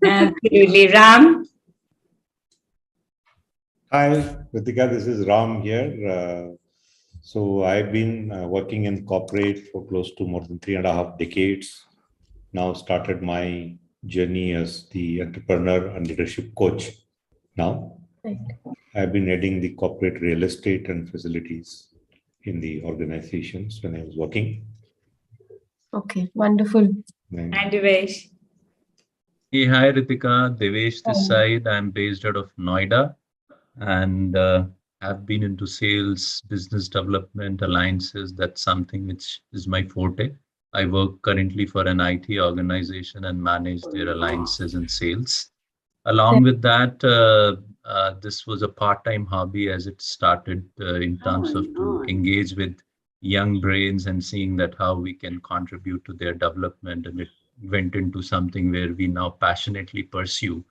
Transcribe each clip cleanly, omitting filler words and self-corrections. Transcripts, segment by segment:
Absolutely. Ram? Hi, Ritika, this is Ram here. So I've been working in corporate for close to more than 3.5 decades. Now started my journey as the entrepreneur and leadership coach. Now Right. I've been heading the corporate real estate and facilities in the organizations when I was working. Okay, wonderful. And And Devesh? Hey, hi Ritika, Devesh this Hi. side. I'm based out of Noida and have been into sales, business development, alliances. That's something which is my forte. I work currently for an IT organization and manage their alliances and sales. Along with that, this was a part-time hobby as it started in terms of to engage with young brains and seeing that how we can contribute to their development, and it went into something where we now passionately pursue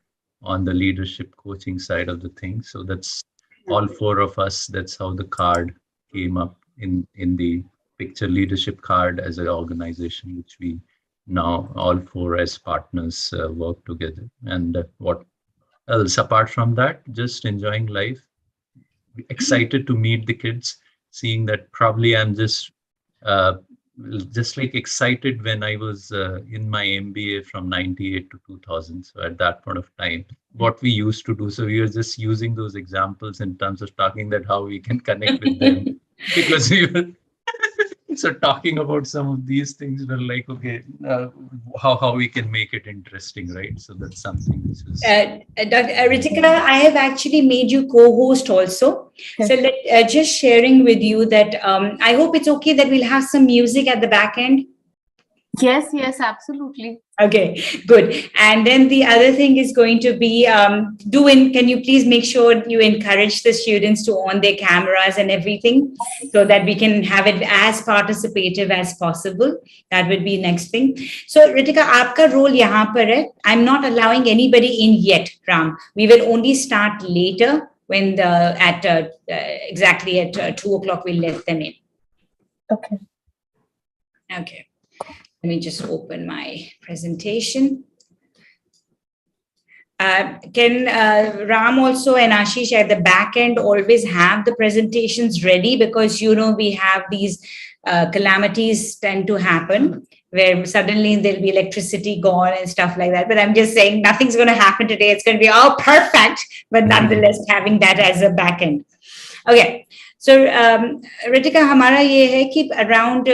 on the leadership coaching side of the thing. So that's all four of us. That's how the card came up in the picture, leadership card as an organization, which we now all four as partners work together. And what else apart from that? Just enjoying life, excited to meet the kids, seeing that probably I'm uh, just like excited when I was in my MBA from 98 to 2000. So at that point of time, what we used to do, so we were just using those examples in terms of talking that how we can connect with them because we were so talking about some of these things were like, okay, how we can make it interesting, right? So that's something which is Dr. Ritika, I have actually made you co-host also. Yes. So just sharing with you that I hope it's okay that we'll have some music at the back end. Yes, absolutely. Okay, good. And then the other thing is going to be can you please make sure you encourage the students to on their cameras and everything so that we can have it as participative as possible. That would be next thing. So Ritika, आपका role यहाँ पर है. I'm not allowing anybody in yet, Ram. We will only start later when exactly at 2 o'clock we'll let them in. Okay. Okay. Let me just open my presentation. Can Ram also and Ashish at the back end always have the presentations ready, because we have these calamities tend to happen where suddenly there'll be electricity gone and stuff like that. But I'm just saying nothing's going to happen today. It's going to be all perfect, but nonetheless having that as a back end. Okay. So Ritika, hamara ye hai ki around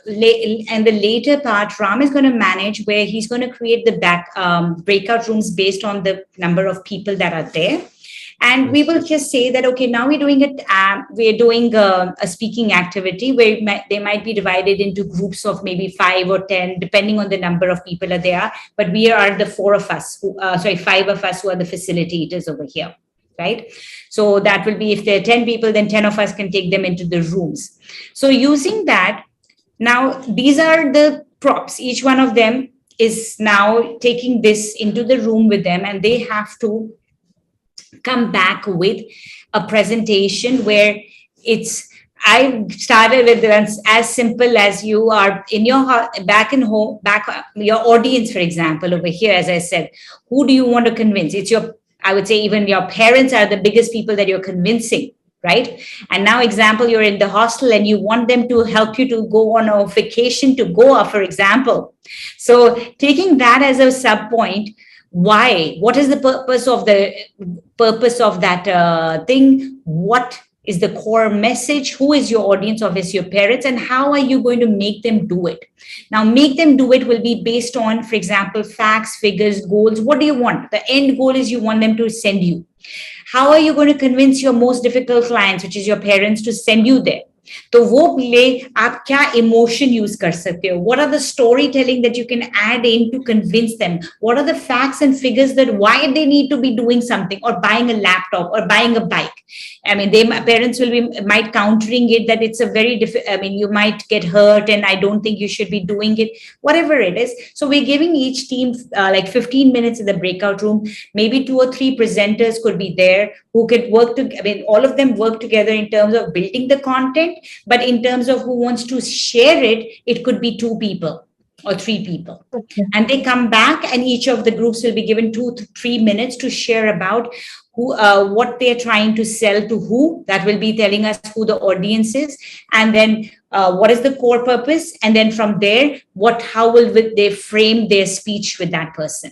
and the later part, Ram is going to manage where he's going to create the breakout rooms based on the number of people that are there. And we will just say that, okay, now we're doing it. We're doing a speaking activity where they might be divided into groups of maybe 5 or 10, depending on the number of people that there are. But we are the 5 of us who are the facilitators over here. Right? So that will be, if there are 10 people, then 10 of us can take them into the rooms. So using that, now these are the props. Each one of them is now taking this into the room with them, and they have to come back with a presentation where I started with as simple as you are in your your audience, for example, over here, as I said, who do you want to convince? I would say even your parents are the biggest people that you're convincing, right? And now, example, you're in the hostel and you want them to help you to go on a vacation to Goa, for example. So taking that as a sub point, why? What is the purpose of that thing? What is the core message? Who is your audience? Obviously your parents. And how are you going to make them do it? Now, make them do it will be based on, for example, facts, figures, goals. What do you want? The end goal is you want them to send you. How are you going to convince your most difficult clients, which is your parents, to send you there? तो वो ले आप क्या emotion use कर सकते हो? What are the storytelling that you can add in to convince them? What are the facts and figures that why they need to be doing something or buying a laptop or buying a bike? I mean, parents might countering it that it's a very you might get hurt and I don't think you should be doing it, whatever it is. So we're giving each team like 15 minutes in the breakout room. Maybe 2 or 3 presenters could be there who could work all of them work together in terms of building the content, but in terms of who wants to share it, it could be 2 people. or 3 people. Okay. And they come back, and each of the groups will be given 2 to 3 minutes to share about who, what they're trying to sell to who. That will be telling us who the audience is, and then what is the core purpose, and then from there, how will they frame their speech with that person.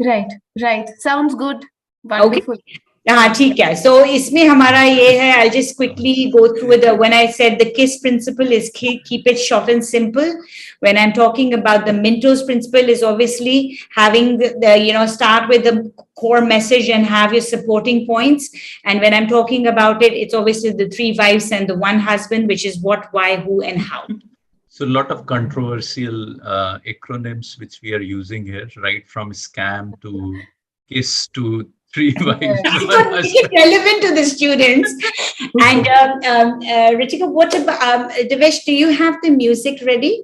Right, right. Sounds good. Wonderful. Okay. हाँ ठीक है. So इसमें हमारा ये है. I'll just quickly go through the. When I said the KISS principle is keep it short and simple. When I'm talking about the Mintos principle is obviously having the start with the core message and have your supporting points. And when I'm talking about it, it's obviously the 3 wives and the 1 husband, which is what, why, who, and how. So a lot of controversial acronyms which we are using here, right from scam to KISS to 3 wives. Make it relevant to the students. And Ritika, what about Devesh? Do you have the music ready?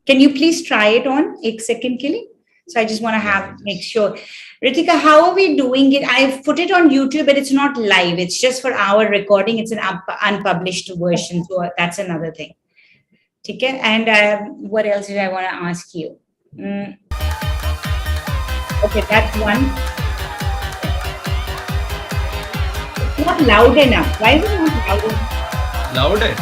Can you please try it on? 1 second, Kelly. So I just want to make sure. Ritika, how are we doing it? I've put it on YouTube, but it's not live. It's just for our recording. It's an unpublished version. So that's another thing. Okay. And what else did I want to ask you? Okay, that's one. It's not loud enough. Why is it not loud enough? Louder.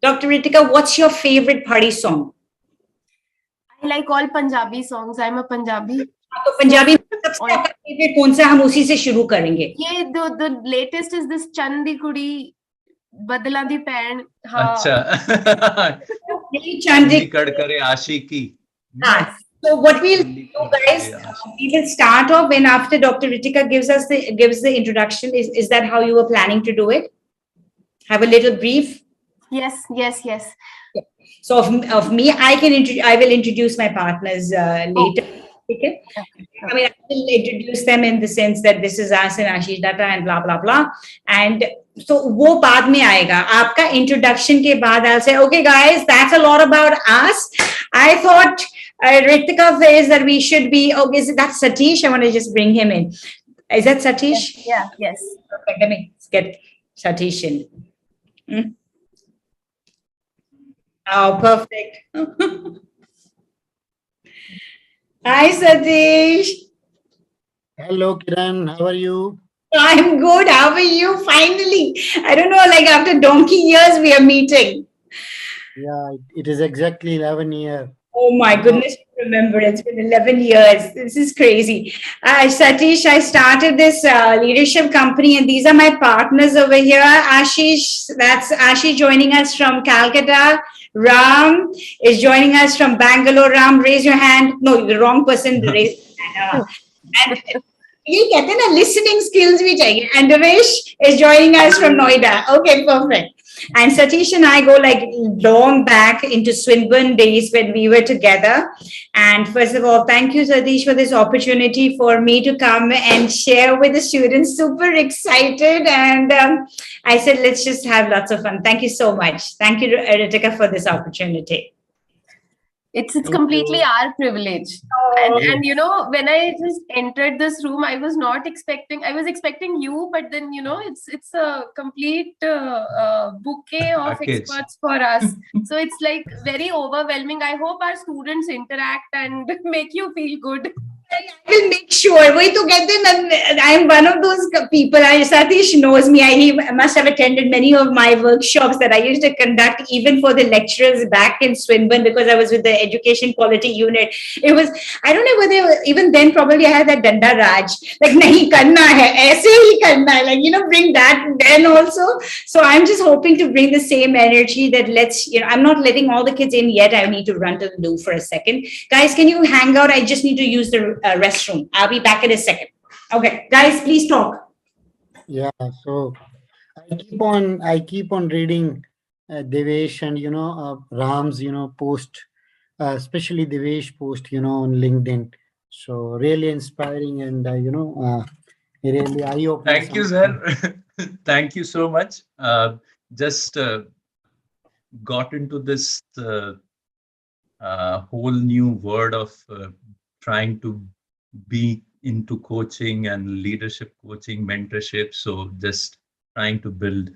Dr. Ritika, what's your favorite party song? I like all Punjabi songs. I'm a Punjabi. तो पंजाबी में सबसे आपका favourite कौन सा? हम उसी से शुरू करेंगे. ये the latest is this चंद दी कुड़ी बदला दी पैन. अच्छा. चंद दी कड़करे आशिकी. So what we'll do, guys, we will start off when after Dr. Ritika gives the introduction. Is that how you were planning to do it? Have a little brief. Yes. So of me, I will introduce my partners later. Okay. I mean, I will introduce them in the sense that this is us and Ashish Datta and blah blah blah. And so वो बाद में आएगा. आपका introduction के बाद I'll say, okay, guys, that's a lot about us. I thought Ritika says that we should be. Okay, is that Satish? I want to just bring him in. Is that Satish? Yeah. Yes. Perfect. Let me get Satish in. Oh, perfect. Hi, Satish. Hello, Kiran. How are you? I'm good. How are you? Finally. I don't know, like after donkey years, we are meeting. Yeah, it is exactly 11 years. Oh my goodness, remember, it's been 11 years. This is crazy. Satish, I started this leadership company, and these are my partners over here. Ashish, that's Ashish joining us from Calcutta. Ram is joining us from Bangalore. Ram, raise your hand. No, the wrong person. Raise your hand. And ये कहते हैं ना, listening skills भी चाहिए. And Devesh is joining us from Noida. Okay, perfect. And Satish and I go like long back into Swinburne days when we were together. And first of all, thank you, Satish, for this opportunity for me to come and share with the students. Super excited. And I said, let's just have lots of fun. Thank you so much. Thank you, Ritika, for this opportunity. It's completely our privilege. And you know, when I just entered this room, I was expecting you, but then, you know, it's a complete bouquet of experts for us. So it's like very overwhelming. I hope our students interact and make you feel good. I will make sure. I'm one of those people. Satish knows me. He must have attended many of my workshops that I used to conduct, even for the lecturers back in Swinburne, because I was with the education quality unit. It was, I don't know whether even then probably I had that Danda Raj, like nahi karna hai, aise hi karna hai, like, you know, bring that then also. So I'm just hoping to bring the same energy that I'm not letting all the kids in yet. I need to run to the loo for a second. Guys, can you hang out? I just need to use the restroom. I'll be back in a second. Okay, guys, please talk. Yeah, so I keep on reading Devesh and Ram's post, especially Devesh post on LinkedIn. So really inspiring and really eye-opening. Thank you, sir. Thank you so much. Just got into this whole new word of trying to be into coaching and leadership coaching, mentorship. So just trying to build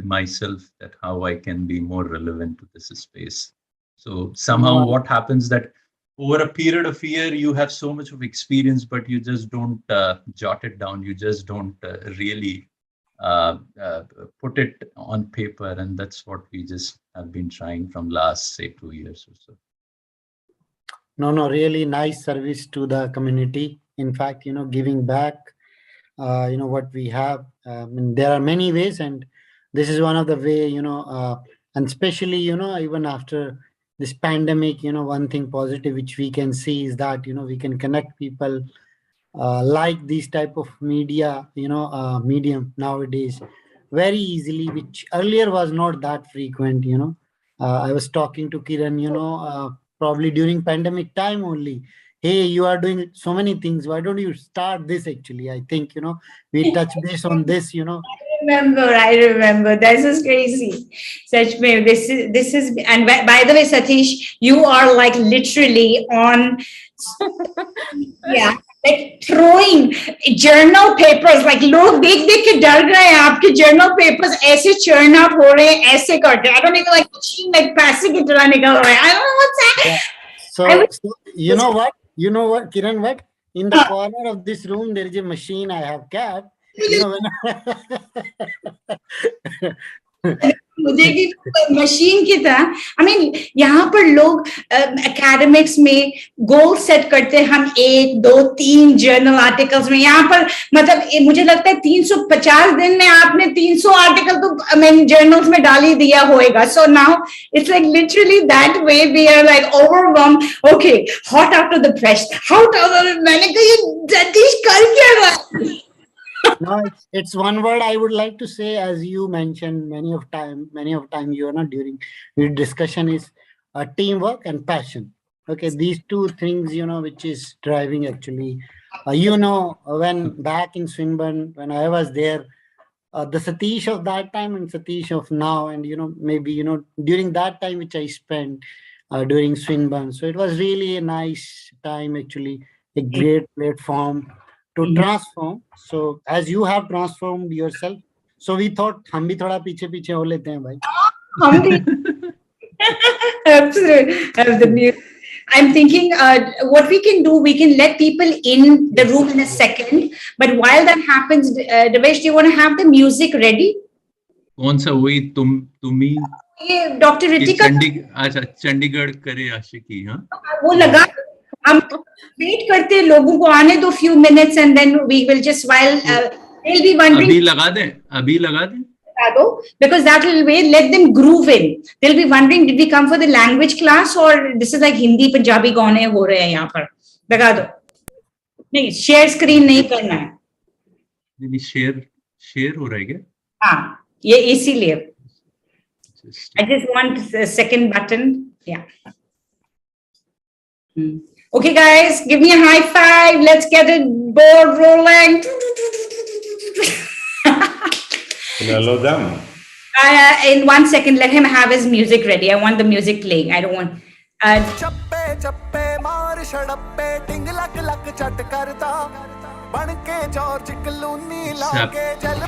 myself, that how I can be more relevant to this space. So somehow what happens that over a period of year, you have so much of experience, but you just don't jot it down. You just don't really put it on paper. And that's what we just have been trying from last, say, 2 years or so. No, really nice service to the community. In fact, giving back, what we have. And there are many ways, and this is one of the way, and especially, even after this pandemic, one thing positive which we can see is that, we can connect people like this type of media, medium nowadays very easily, which earlier was not that frequent. I was talking to Kiran, probably during pandemic time only. Hey, you are doing so many things. Why don't you start this? Actually, I think, we touch base on this, I remember. This is crazy. Such me. This is, and by the way, Satish, you are like literally on, yeah, like throwing journal papers. Like लोग देख के डर गए हैं आपके journal papers ऐसे churn out हो रहे हैं ऐसे करके. I don't even like machine like पैसे की तरह निकल रहे हैं. I don't know what's that. Yeah. So you know what, Kiran, what? In the corner of this room, there is a machine I have kept. मुझे की machine की तरह. I mean, यहाँ पर लोग academics में goal set करते हैं. हम 1, 2, 3 journal articles में. यहाँ पर मतलब मुझे लगता है 350 दिन में आपने 300 article तो journals में डाल ही दिया होएगा. So now it's like literally that way we are like overwhelmed. Okay, hot out of the press. Hot out of the. मैंने कहा ये Satish कर क्या रहा? No, it's one word I would like to say, as you mentioned many of time, you are not during your discussion, is teamwork and passion. Okay, these two things, which is driving actually. When back in Swinburne, when I was there, the Satish of that time and Satish of now, and maybe during that time which I spent during Swinburne, so it was really a nice time actually, a great platform to transform. So as you have transformed yourself, so we thought हम भी थोड़ा पीछे हो लेते हैं भाई. Absolutely. I'm thinking what we can do, we can let people in the room in a second. But while that happens, Devesh, do you want to have the music ready? कौन सा वही तुम्ही Dr. Ritika चंडीगढ़ करे आशिकी. हाँ वो लगा. हम wait करते हैं लोगों को आने दो few minutes and then we will just while they'll be wondering. अभी लगा दें. Because that will let them groove in. They'll be wondering, did we come for the language class or this is like Hindi Punjabi गाने हो रहे हैं यहाँ पर. लगा दो. नहीं, share screen नहीं करना है. नहीं share हो रहा है क्या? हाँ, ये इसीलिए. I just want a second button. Yeah. Okay, guys, give me a high five. Let's get it board rolling. Hello, them. In 1 second, let him have his music ready. I want the music playing. I don't want.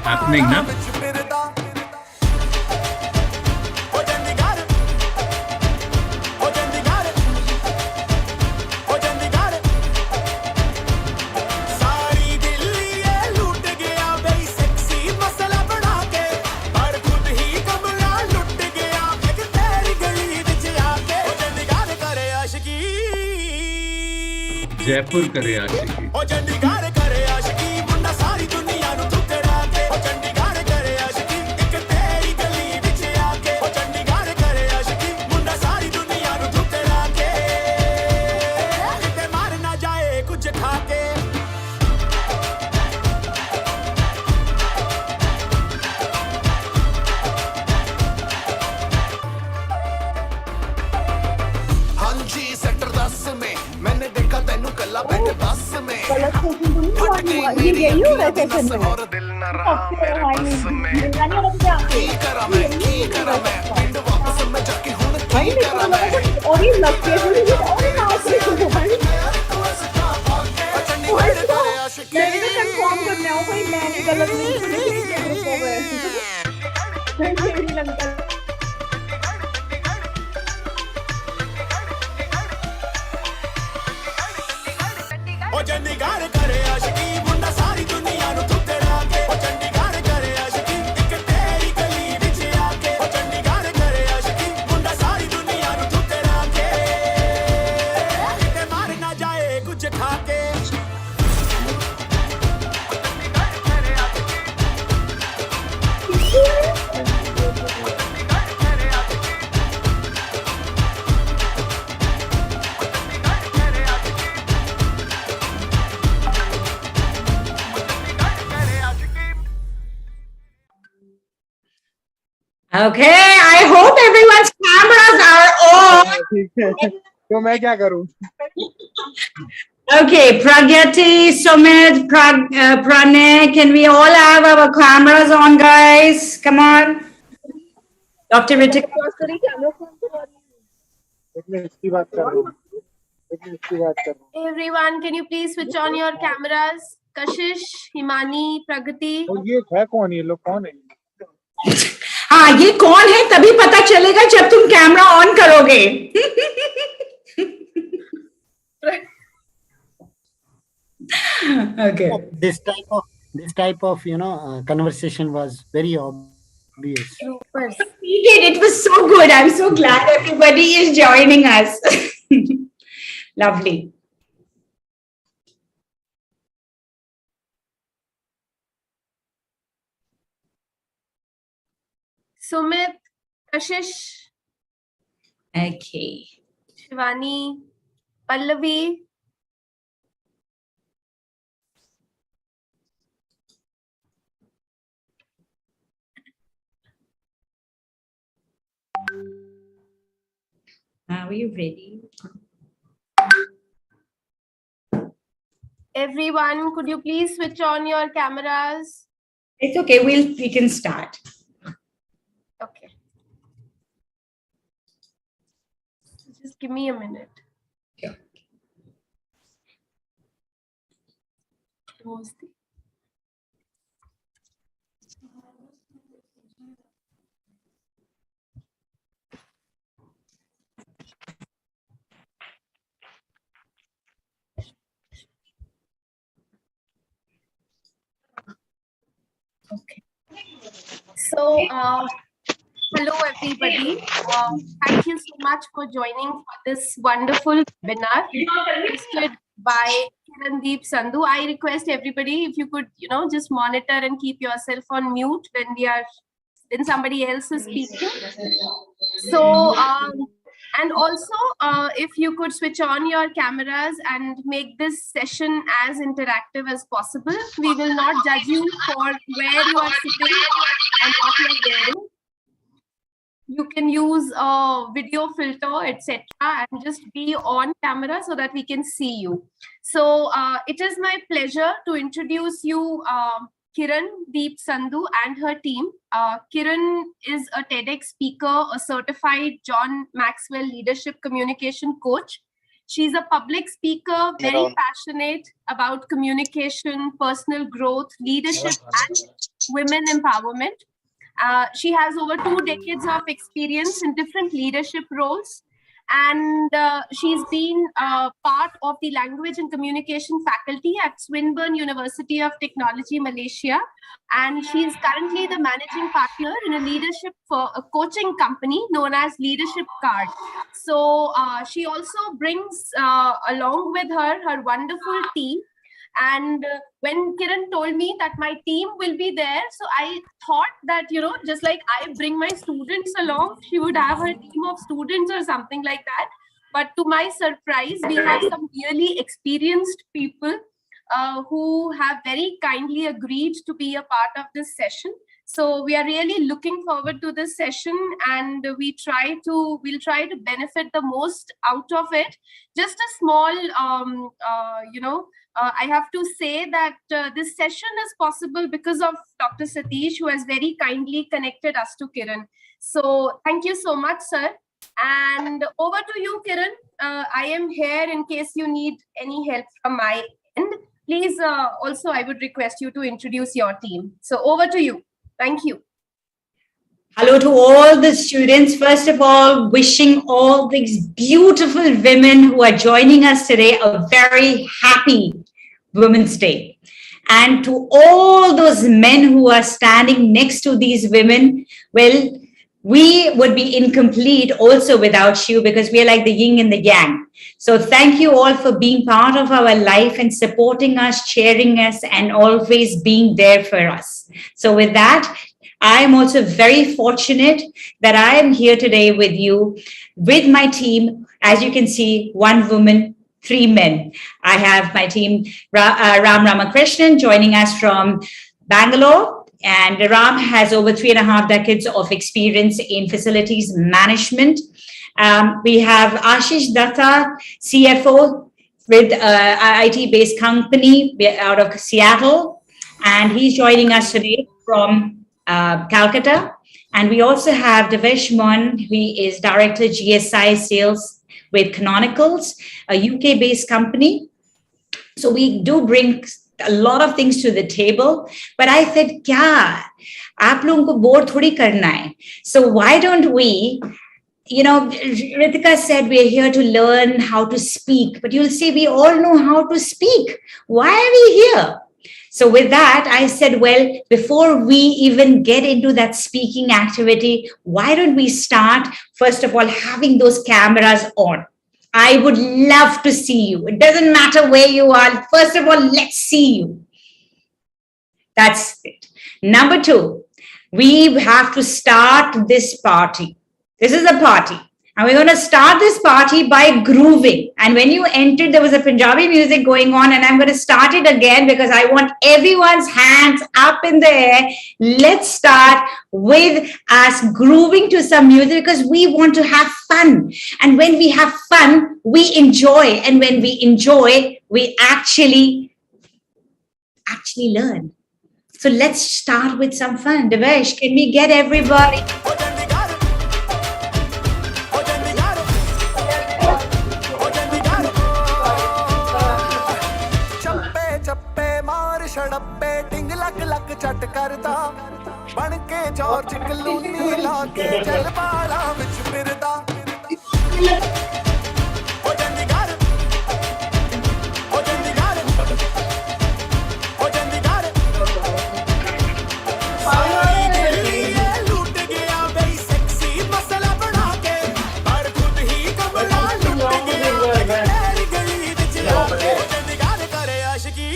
Happening now. Jaipur करे आशिकी. ओ चंडीगढ़ करे आशिकी मुंडा सारी दुनिया नु ठुकरा के. ओ चंडीगढ़ करे आशिकी एक तेरी गली विच आके. ओ चंडीगढ़ करे आशिकी मुंडा सारी दुनिया नु ठुकरा के. किते मार ना जाए कुछ खा के. हां जी सेक्टर 10 में मैंने देखा तेनू कल्ला बैठे बस में. फट गई मेरी नस और दिल न रहा मेरे बस में. की करा मैं पिंड वापस में जाके हुन की करा मैं. और ये लगते हैं और नाच रहे हो भाई. चंडीगढ़ करे गलत लिंक से किसी के ग्रुपों में श्रीलंका ओ चंडीगढ़ करे आशिकी मुंडा सारी दुनिया नु ठुकरा के ओ चंडीगढ़ करे आशिकी एक तेरी गली विच आके ओ चंडीगढ़ करे आशिकी मुंडा सारी दुनिया नु ठुकरा के किते मार ना जाए कुछ खा के Okay, I hope everyone's cameras are on. ठीक है तो मैं क्या करूं Okay, Pragyati, Sumit, Pranay, can we all have our cameras on, guys? Come on. Dr. Ritika. एक मिनट इसकी बात कर रहा हूं एक मिनट इसकी बात कर रहा हूं Everyone, can you please switch on your cameras? Kashish, Himani, Pragati. और ये है कौन ये लोग कौन है हाँ, ये कौन है तभी पता चलेगा जब तुम कैमरा ऑन करोगे. Okay. This type of conversation was very obvious. Super. We did. It was so good. I'm so glad everybody is joining us. Lovely. Sumit, Kashish, Okay. Shivani, Pallavi. Are you ready? Everyone, could you please switch on your cameras? It's okay. We can start. Okay. Just give me a minute. Sure. Close the- Okay. So, hello everybody. Thank you so much for joining for this wonderful webinar hosted by Kiran Sandhu. I request everybody if you could, just monitor and keep yourself on mute when somebody else is speaking. So, and also, if you could switch on your cameras and make this session as interactive as possible. We will not judge you for where you are sitting and what you are wearing. You can use a video filter, etc., and just be on camera so that we can see you. So it is my pleasure to introduce you Kiran Sandhu and her team. Kiran is a TEDx speaker, a certified John Maxwell leadership communication coach. She's a public speaker, very passionate about communication, personal growth, leadership, and women empowerment. She has over 2 decades of experience in different leadership roles. And she's been part of the language and communication faculty at Swinburne University of Technology, Malaysia. And she's currently the managing partner in a leadership for a coaching company known as Leadership Card. So she also brings along with her her wonderful team. And when Kiran told me that my team will be there, so I thought that, just like I bring my students along, she would have her team of students or something like that. But to my surprise, we have some really experienced people who have very kindly agreed to be a part of this session. So we are really looking forward to this session, and we'll try to benefit the most out of it. Just a small, I have to say that this session is possible because of Dr. Satish, who has very kindly connected us to Kiran. So thank you so much, sir. And over to you, Kiran. I am here in case you need any help from my end. please also I would request you to introduce your team. So over to you. Thank you. Hello to all the students. First of all, wishing all these beautiful women who are joining us today a very happy Women's Day. And to all those men who are standing next to these women, well, we would be incomplete also without you, because we are like the yin and the yang. So thank you all for being part of our life and supporting us, cheering us, and always being there for us. So with that, I am also very fortunate that I am here today with you, with my team. As you can see, 1 woman, 3 men. I have my team, Ram Ramakrishnan, joining us from Bangalore. And Ram has over 3.5 decades of experience in facilities management. We have Ashish Datta, CFO with IT-based company out of Seattle. And he's joining us today from Calcutta. And we also have Devesh Mon, who is Director GSI Sales with Canonicals, a UK-based company. So we do bring a lot of things to the table, but I said, kya, aap logon ko bore thodi karna hai. So why don't we, you know, Ritika said we're here to learn how to speak, but you'll see we all know how to speak. Why are we here? So with that, I said, well, before we even get into that speaking activity, why don't we start, first of all, having those cameras on? I would love to see you. It doesn't matter where you are. First of all, let's see you. That's it. Number 2, we have to start this party. This is a party. And we're going to start this party by grooving. And when you entered, there was a Punjabi music going on, and I'm going to start it again because I want everyone's hands up in the air. Let's start with us grooving to some music because we want to have fun. And when we have fun, we enjoy. And when we enjoy, we actually learn. So let's start with some fun. Devesh, can we get everybody? ਛੜੱਪੇ ਟਿੰਗ ਲੱਗ ਲੱਗ ਛੱਟ ਕਰਦਾ ਬਣ ਕੇ George ਕਲੂਨੀ ਲਾ ਕੇ ਚੱਲ ਬਾਲਾਂ ਵਿੱਚ ਫਿਰਦਾ ਹੋ ਜਾਂਦੀ ਘਰ ਹੋ ਜਾਂਦੀ ਘਰ ਹੋ ਜਾਂਦੀ ਘਰ ਸਾਰੀ ਜਿਹੜੀ ਲੁੱਟ ਗਿਆ ਬਈ ਸੈਕਸੀ ਮਸਲਾ ਬਣਾ ਕੇ ਪਰ ਖੁਦ ਹੀ ਕਮਲਾ ਲੁੱਟ ਗਿਆ ਤੇਰੀ ਗਲੀ ਵਿੱਚ ਆ ਕੇ ਹੋ ਜਾਂਦੀ ਘਰ ਕਰੇ ਆਸ਼ਕੀ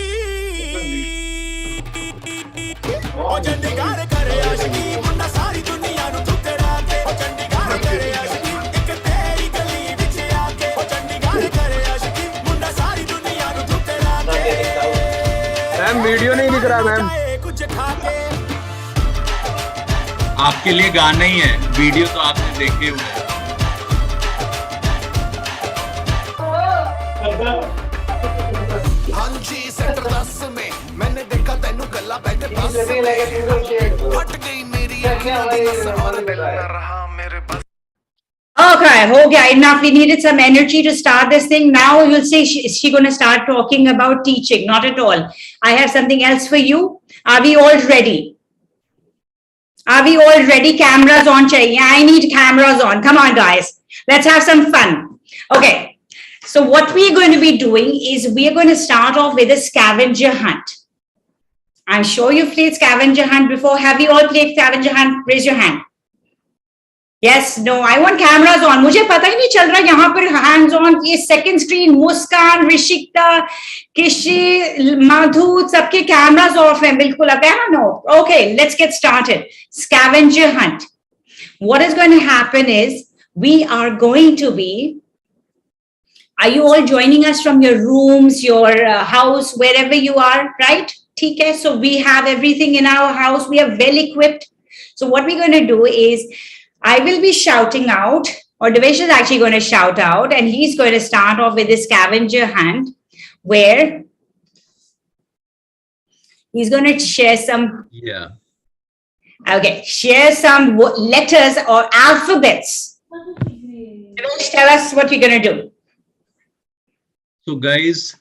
ਉਹ ਚੰਡੀਗੜ੍ਹ ਕਰੇ ਆਸ਼ਕੀ ਮੁੰਡਾ ਸਾਰੀ ਦੁਨੀਆ ਨੂੰ ਠੁਕਰਾ ਕੇ ਉਹ ਚੰਡੀਗੜ੍ਹ ਕਰੇ ਆਸ਼ਕੀ ਇੱਕ ਤੇਰੀ ਗਲੀ ਵਿੱਚ ਆ ਕੇ ਉਹ ਚੰਡੀਗੜ੍ਹ ਕਰੇ ਆਸ਼ਕੀ ਮੁੰਡਾ ਸਾਰੀ ਦੁਨੀਆ ਨੂੰ ਠੁਕਰਾ ਕੇ मैम वीडियो नहीं दिख रहा मैम कुछ खा के आपके लिए गाना ही है, वीडियो तो आपने देखे हुए हैं। हाँ जी सेक्टर 10 में मैंने देखा तेनू गल्ला बैठे बस फट गई मेरी अखियों दी नस और दिल न रहा मेरे बस. Okay, enough. We needed some energy to start this thing. Now you'll say, is she going to start talking about teaching? Not at all. I have something else for you. Are we all ready? Are we all ready? Cameras on, chahiye. I need cameras on. Come on, guys. Let's have some fun. Okay. So what we're going to be doing is we're going to start off with a scavenger hunt. I'm sure you've played scavenger hunt before. Have you all played scavenger hunt? Raise your hand. Yes, no, I want cameras on. मुझे पता ही नहीं चल रहा यहाँ पर hands on. ये second screen, मुस्कान, ऋषिक्ता, किशी, माधु, सबके cameras off हैं बिल्कुल. अब है ना? Okay, let's get started. Scavenger hunt. What is going to happen is we are going to be. Are you all joining us from your rooms, your house, wherever you are, right? Okay, so we have everything in our house. We are well equipped. So what we're going to do is I will be shouting out, or Devesh is actually going to shout out, and he's going to start off with this scavenger hunt where he's going to share some. Yeah. Okay, share some letters or alphabets. Devesh, tell us what you're going to do. So guys,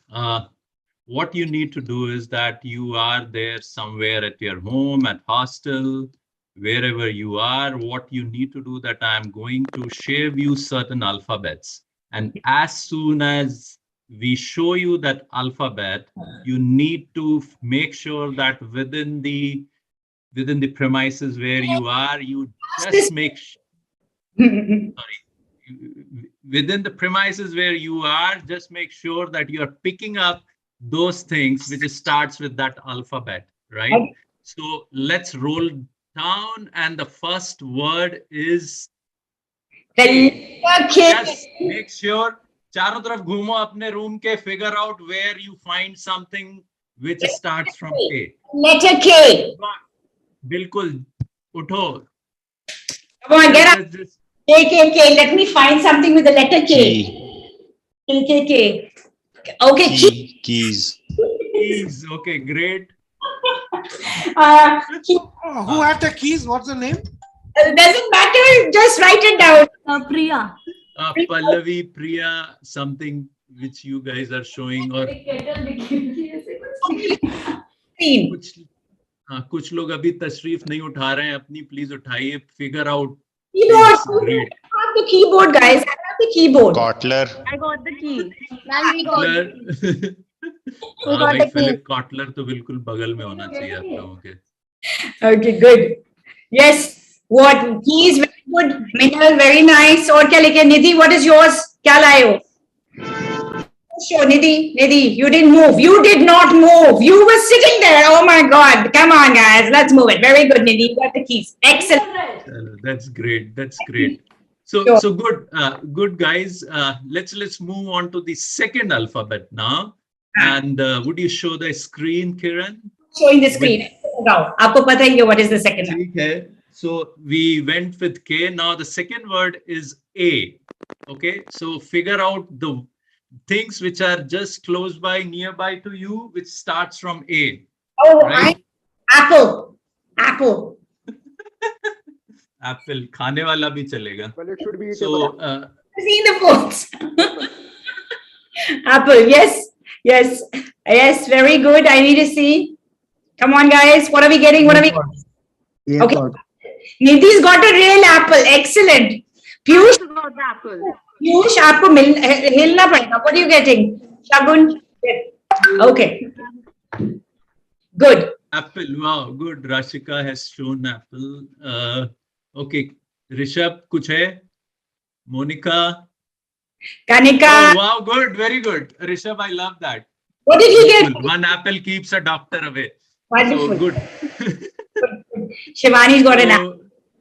what you need to do is that you are there somewhere at your home, at hostel, wherever you are. What you need to do that I'm going to share you certain alphabets. And as soon as we show you that alphabet, you need to make sure that within the premises where you are, you just make within the premises where you are, just make sure that you are picking up those things which starts with that alphabet, right? Okay. So let's roll down, and the first word is K. Just make sure चारों तरफ घूमो अपने room के, figure out where you find something which starts from K. Letter K. बिल्कुल उठो. Come on, get up. K. Let me find something with the letter K. K. Okay. Keys. Okay, great. Who have the keys? What's the name? Doesn't matter. Just write it down. Priya. Pallavi, Priya, something which you guys are showing, or कुछ लोग अभी तशरीफ नहीं उठा रहे हैं अपनी, please उठाइए. Figure out. Keyboard. I have the keyboard, guys. I have the keyboard. Kotler. I got the key. Kotler. भाई फिलिप कॉटलर तो बिल्कुल बगल में होना चाहिए आप लोगों के. Okay, good. Yes. What keys? Very good. Mineral, very nice. और क्या लेके? Nidhi, what is yours? क्या लाए हो? Sure, Nidhi, you didn't move. You did not move. You were sitting there. Oh my God! Come on, guys. Let's move it. Very good, Nidhi. You got the keys. Excellent. That's great. That's great. So good. Good, guys. Let's move on to the second alphabet now. And would you show the screen, Kiran? Showing the screen. आपको पता ही है what is the second one. ठीक है. So we went with K. Now the second word is A. Okay. So figure out the things which are just close by, nearby to you, which starts from A. Oh, right? Apple. Apple. खाने वाला भी चलेगा. Well, it should be so see the foods. Apple. Yes. Very good. I need to see. Come on, guys. What are we getting? Okay. Nidhi's got a real apple. Excellent. Piyush got the apple. Piyush, आपको हिलना पड़ेगा. What are you getting? Shagun. Okay. Good. Apple. Wow. Good. Rashika has shown apple. Okay. Rishabh, कुछ है? Monica. Kanika. Oh, wow. Good. Very good. Rishabh, I love that. What did you get? One apple keeps a doctor away. Wonderful. So good. Shivani's got an apple.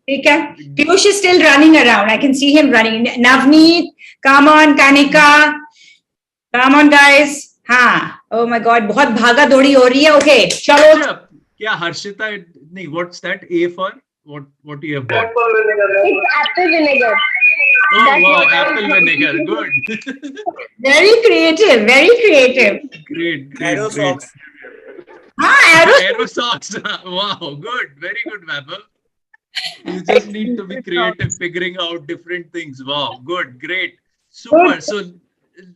Okay. Piyush is still running around. I can see him running. Navneet, come on, Kanika. Come on, guys. Oh my God. बहुत भागा दौड़ी हो रही है. Okay. चलो. क्या हर्षिता? नहीं. What's that? A for? What do you have bought? It's apple vinegar. Oh, wow. Apple vinegar. Good. Very creative. Great. Aerosocks. Aerosocks. Wow. Good. Very good, Vaibhav. You just need to be creative, figuring out different things. Wow. Good. Great. Super. So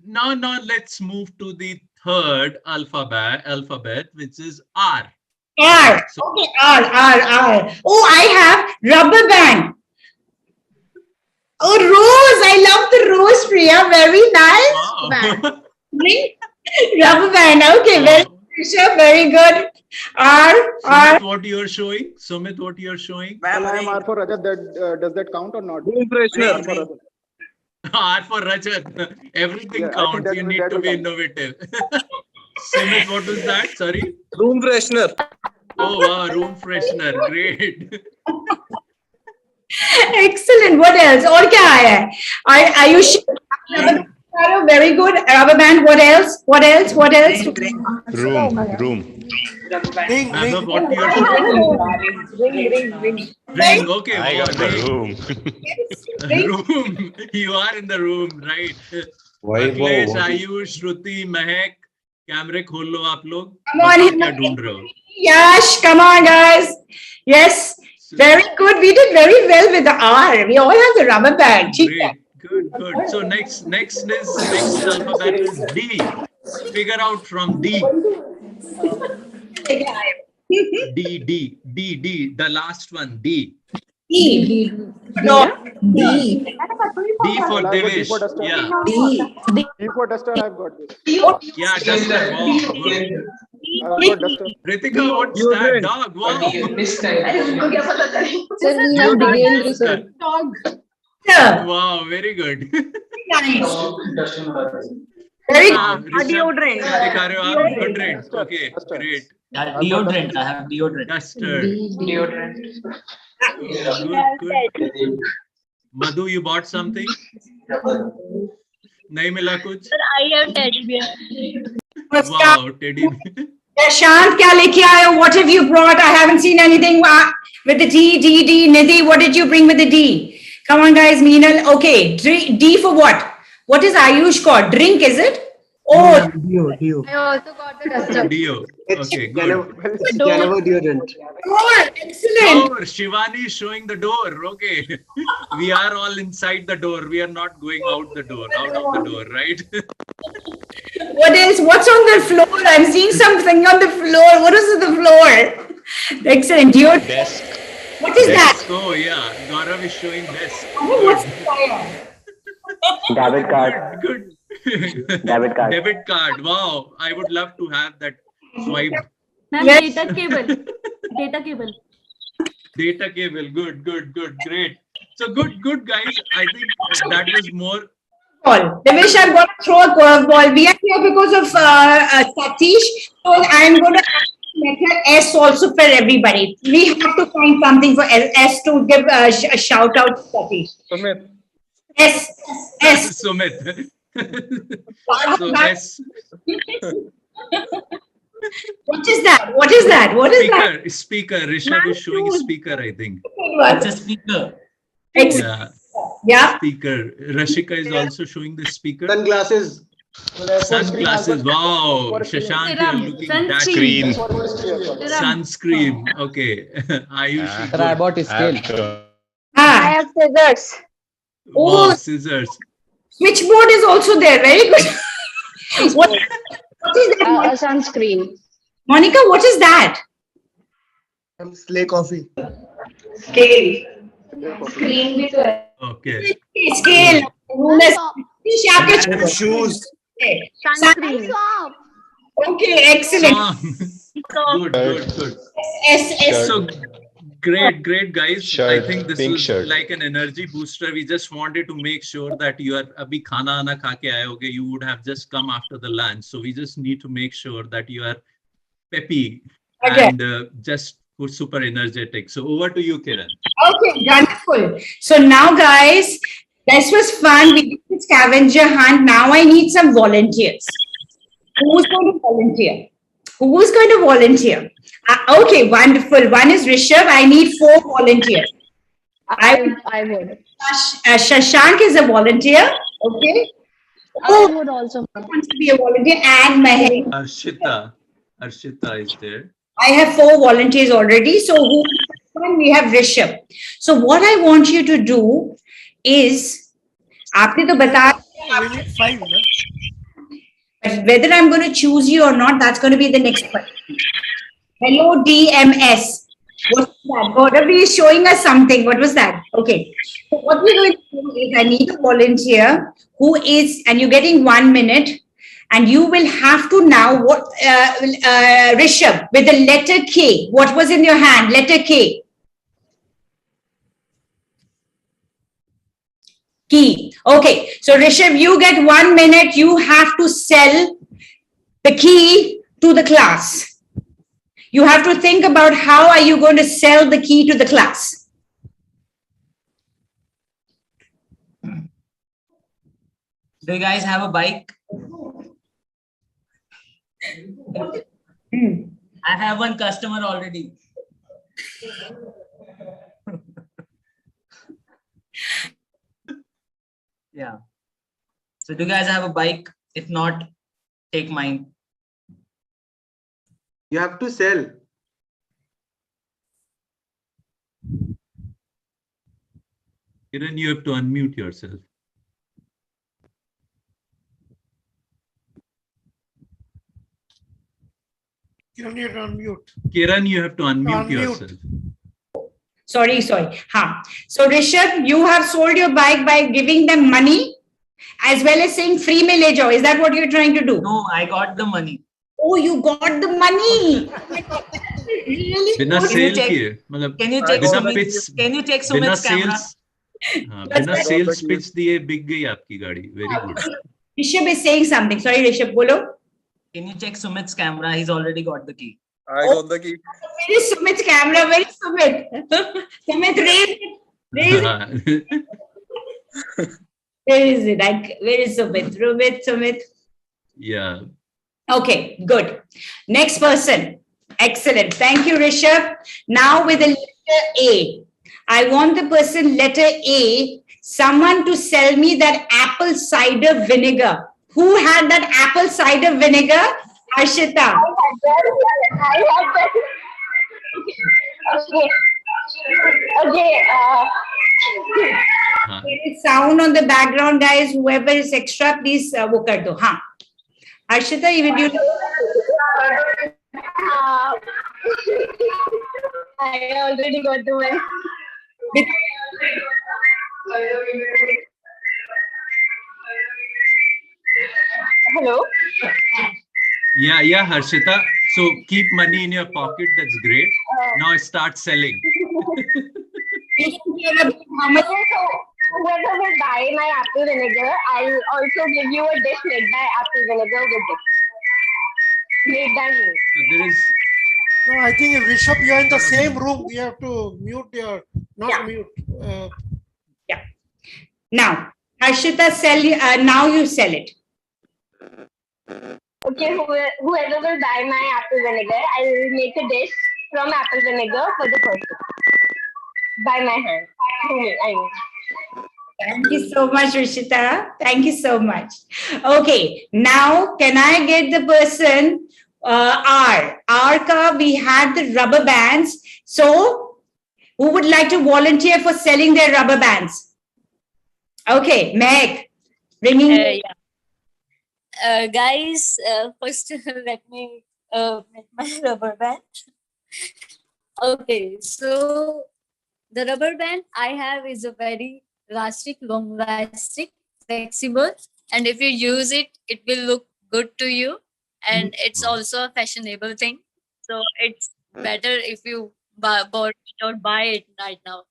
now let's move to the third alphabet, which is R. R. So, okay. R. Oh, I have rubber band. Oh, rose. I love the rose, Priya. Very nice. Wow. Rubber band. Okay. Very good. R. What you're showing? Sumit, what you're showing? Well, I am R for Rajat. Does that count or not? Room freshener. R for Rajat. Everything counts. You need to be innovative. Sumit, what was that? Sorry? Room freshener. Oh, wow. Room freshener. Great. Excellent. What else? और क्या आया है? Are you sure? Very good. Rubber band. What else? Room. What you're ring. Okay. I got the room. Room. You are in the room, right? Akhilesh, Ayush, Shruti, Mehak, कैमरे खोल लो आप लोग. Come on, क्या ढूंढ रहे हो? Yash, come on, guys. Yes, very good. We did very well with the R. We all have the rubber band. Great. Good. So next alphabet is D. Figure out from D. D, the last one, D. D. D. D for Well, I've got D Devesh. for Duster. Yeah. D for Duster, I've got this. Yeah, Duster. Wow, good. I've got Duster. Ritika, what's that? Dog. Wow. Sir, we have Virendra, sir. Good. Dog. Yeah. Wow, very good. Nice. Very good. Rishabh, क्या दिखा रहे हो आप? Deodorant. Okay, Duster. great. Deodorant. I have deodorant. Duster. Deodorant. Good. Madhu, you bought something? नहीं मिला कुछ? I have teddy bear. Wow, teddy. Shant, kya lekhe aaye ho? What have you brought? I haven't seen anything with the D. Nidhi, what did you bring with the D? Come on, guys. Meenal. Okay. D for what? What is Ayush called? Drink, is it? Oh, Dio. I also got the duster. Dio. Okay, good. Deodorant. oh, excellent. Oh, Shivani is showing the door. Okay. We are all inside the door. We are not going out of the door, right? What else? What's on the floor? I'm seeing something on the floor. What is on the floor? Excellent. Desk. What is that? Oh, yeah. Gaurav is showing this. What's fire? Debit card. Good. Debit card. Debit card. Wow. I would love to have that swipe. Ma'am, Yes. data cable. Data cable. Data cable. Good. Great. So good, guys. I think that was more. Devesh, I'm going to throw a curveball. We are here because of Satish. So I'm going to ask letter S also for everybody. We have to find something for S to give a shout out to Satish. Sumit. S. Sumit. So S. What is that? What is that? Speaker. Rishabh is showing speaker, I think. It's a speaker. Yeah. Yeah. Speaker. Rashika is also showing the speaker. Sunglasses. Sunglasses. Wow. Shashank, you're looking that Sunscreen. sunscreen. Okay. Ayush. Sir, I bought a scale. Ah, have scissors. Wow, Oh. scissors. switchboard is also there. Very good. What is that? Sunscreen. Monica, what is that? Slay coffee. Scale. Okay. Scale. And shoes. Sunscreen. Okay, excellent. Song. Good. S. So great, guys. Shirt, I think this pink was shirt. like an energy booster. We just wanted to make sure that you are abhi khana na kha ke aaye hoge. You would have just come after the lunch. So we just need to make sure that you are peppy Okay. and just super energetic. So over to you, Kiran. Okay, wonderful. So now, guys, this was fun. We did the scavenger hunt. Now I need some volunteers. Who's going to volunteer? Okay, wonderful. One is Rishabh. I need 4 volunteers. I would. Shashank is a volunteer. Okay. I would also. Wants to be a volunteer. And Mahek. Arshita is there. I have 4 volunteers already. So we have Rishabh. So what I want you to do is, आपने तो बताया, 5, no? but whether I'm going to choose you or not, that's going to be the next question. Hello, DMS. What's that? Gaurav is showing us something. What was that? Okay. So what we're going to do is, I need a volunteer who is, and you're getting 1 minute, and you will have to now, Rishabh, with the letter K. What was in your hand? Letter K. Key. Okay. So Rishabh, you get 1 minute. You have to sell the key to the class. You have to think about how are you going to sell the key to the class. Do you guys have a bike? I have one customer already. Yeah. So do you guys have a bike? If not, take mine. You have to sell. Kiran, you have to unmute yourself. Kiran, you're on mute. Kiran, you have to unmute Unmute. yourself. Sorry. So Rishabh, you have sold your bike by giving them money as well as saying free में ले जाओ. Is that what you're trying to do? No, I got the money. Oh, you got the money. Really? बिना Can you cell check- किए मतलब Can you check बिना Sumit's? pitch Can you check बिना Sumit's camera? sales बिना sales pitch दिए बिक गई आपकी गाड़ी. Very good. Rishabh is saying something. Sorry, Rishabh, bolo. Can you check Sumit's camera? He's already got the key. I got the key. Where is Sumit's camera? Where is Sumit? Sumit, raise it. Raise it. Where is it? Where is Sumit? Sumit. Yeah. Okay, good. Next person. Excellent. Thank you, Rishabh. Now with the letter A. I want the person letter A, someone to sell me that apple cider vinegar. Who had that apple cider vinegar? Harshita. I had that. Okay. There is sound on the background, guys. Whoever is extra, please wo kar do. Haan. Harshita, would you? I already got the one. Hello. Yeah, Harshita. So keep money in your pocket. That's great. Now start selling. How much? Whoever will buy my apple vinegar, I'll also give you a dish made by apple vinegar with it. Made by me. So there is. No, I think Rishabh, you're in the same room. You have to mute your, not mute. Yeah. Now, Harshita, now you sell it. Okay, whoever will buy my apple vinegar, I'll make a dish from apple vinegar for the person. By my hand. I mean. Thank you so much, Rishita. Thank you so much. Okay, now can I get the person R? R ka we had the rubber bands. So, who would like to volunteer for selling their rubber bands? Okay, Meg, bringing. Guys, first let me make my rubber band. Okay, so the rubber band I have is a very elastic, long lasting, flexible, and if you use it, it will look good to you, and it's also a fashionable thing. So it's better if you borrow it or buy it right now.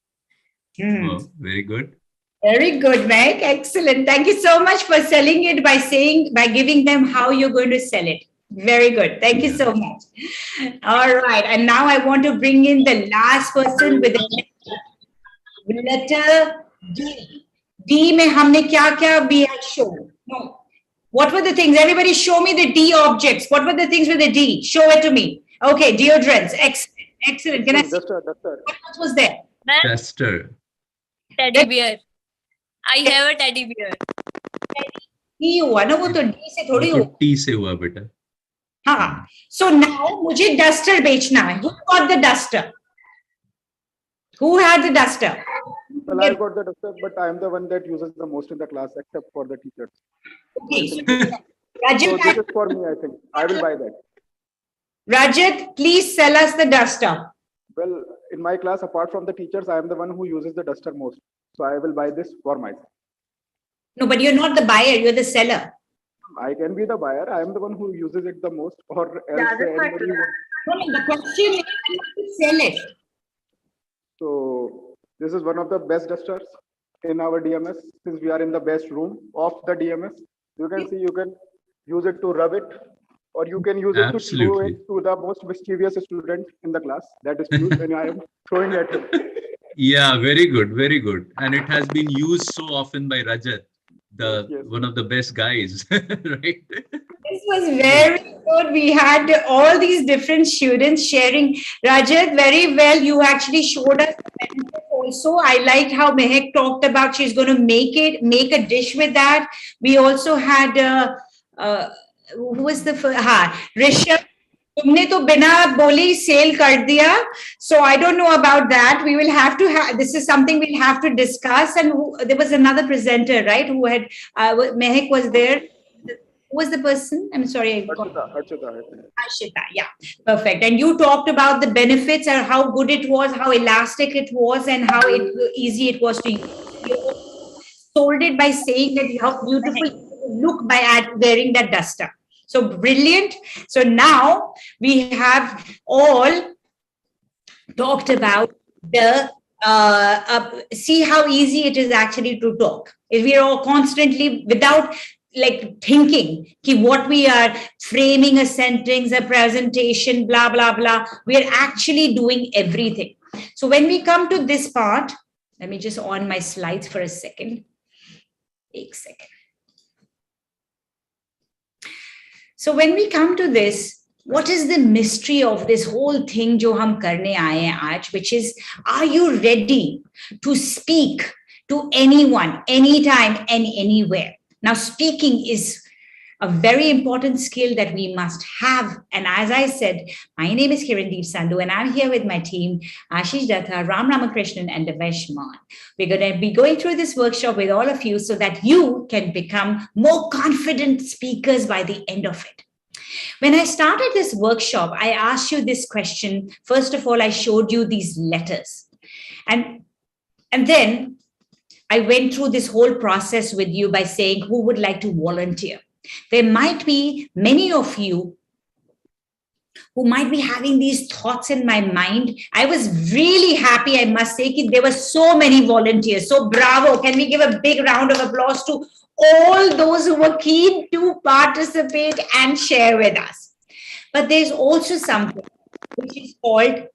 Oh, very good. Very good, Meg. Excellent. Thank you so much for selling it by giving them how you're going to sell it. Very good. Thank you so much. All right. And now I want to bring in the last person with the letter D. D mein humne kya kya we had shown. No. What were the things? Everybody show me the D objects. What were the things with the D? Show it to me. Okay, deodorants. Excellent. Excellent. Can I see? Duster. What else was there? Duster. Teddy bear. I have a teddy bear. D हुआ ना वो तो D से थोड़ी वो हो. तो T से हुआ बेटा. हाँ. So now मुझे duster बेचना है. Who got the duster? Who had the duster? Well, I've got the duster, but I am the one that uses the most in the class, except for the teachers. Okay. So, So this is for me, I think. I will buy that. Rajat, please sell us the duster. Well, in my class, apart from the teachers, I am the one who uses the duster most. So I will buy this for myself. No, but you're not the buyer, you're the seller. I can be the buyer. I am the one who uses it the most, or else Yeah, that's anybody not No, no, the question is to sell it. So this is one of the best dusters in our DMS. Since we are in the best room of the DMS, you can see you can use it to rub it, or you can use it to throw it to the most mischievous student in the class. That is Piyush, when I am throwing at him. Yeah, very good, very good. And it has been used so often by Rajat, one of the best guys, right? This was very good. We had all these different students sharing. Rajat, very well. You actually showed us also. I liked how Mehak talked about she's going to make a dish with that. We also had, who was the first? Rishabh. तुमने तो बिना बोले ही cell कर दिया. So I don't know about that. We will have to have, this is something we'll have to discuss. And there was another presenter, right? Who had, Mehak was there. Who was the person? I'm sorry. Archita. Ashita, yeah, perfect. And you talked about the benefits and how good it was, how elastic it was, and how easy it was to use. You sold it by saying that how beautiful you look by wearing that duster. So brilliant. So now we have all talked about the see how easy it is actually to talk. If we are all constantly without like thinking what we are framing a sentence, a presentation, blah blah blah, we are actually doing everything. So when we come to this part, let me just on my slides for a second. Take a second. So when we come to this, what is the mystery of this whole thing jo hum karne aaye hain aaj, which is, are you ready to speak to anyone, anytime and anywhere? Now, speaking is a very important skill that we must have. And as I said, my name is Kiran Sandhu, and I'm here with my team, Ashish Datta, Ram Ramakrishnan, and Devesh Man. We're going to be going through this workshop with all of you so that you can become more confident speakers by the end of it. When I started this workshop, I asked you this question. First of all, I showed you these letters. And then I went through this whole process with you by saying, who would like to volunteer? There might be many of you who might be having these thoughts in my mind. I was really happy, I must say, there were so many volunteers. So bravo. Can we give a big round of applause to all those who were keen to participate and share with us? But there's also something which is called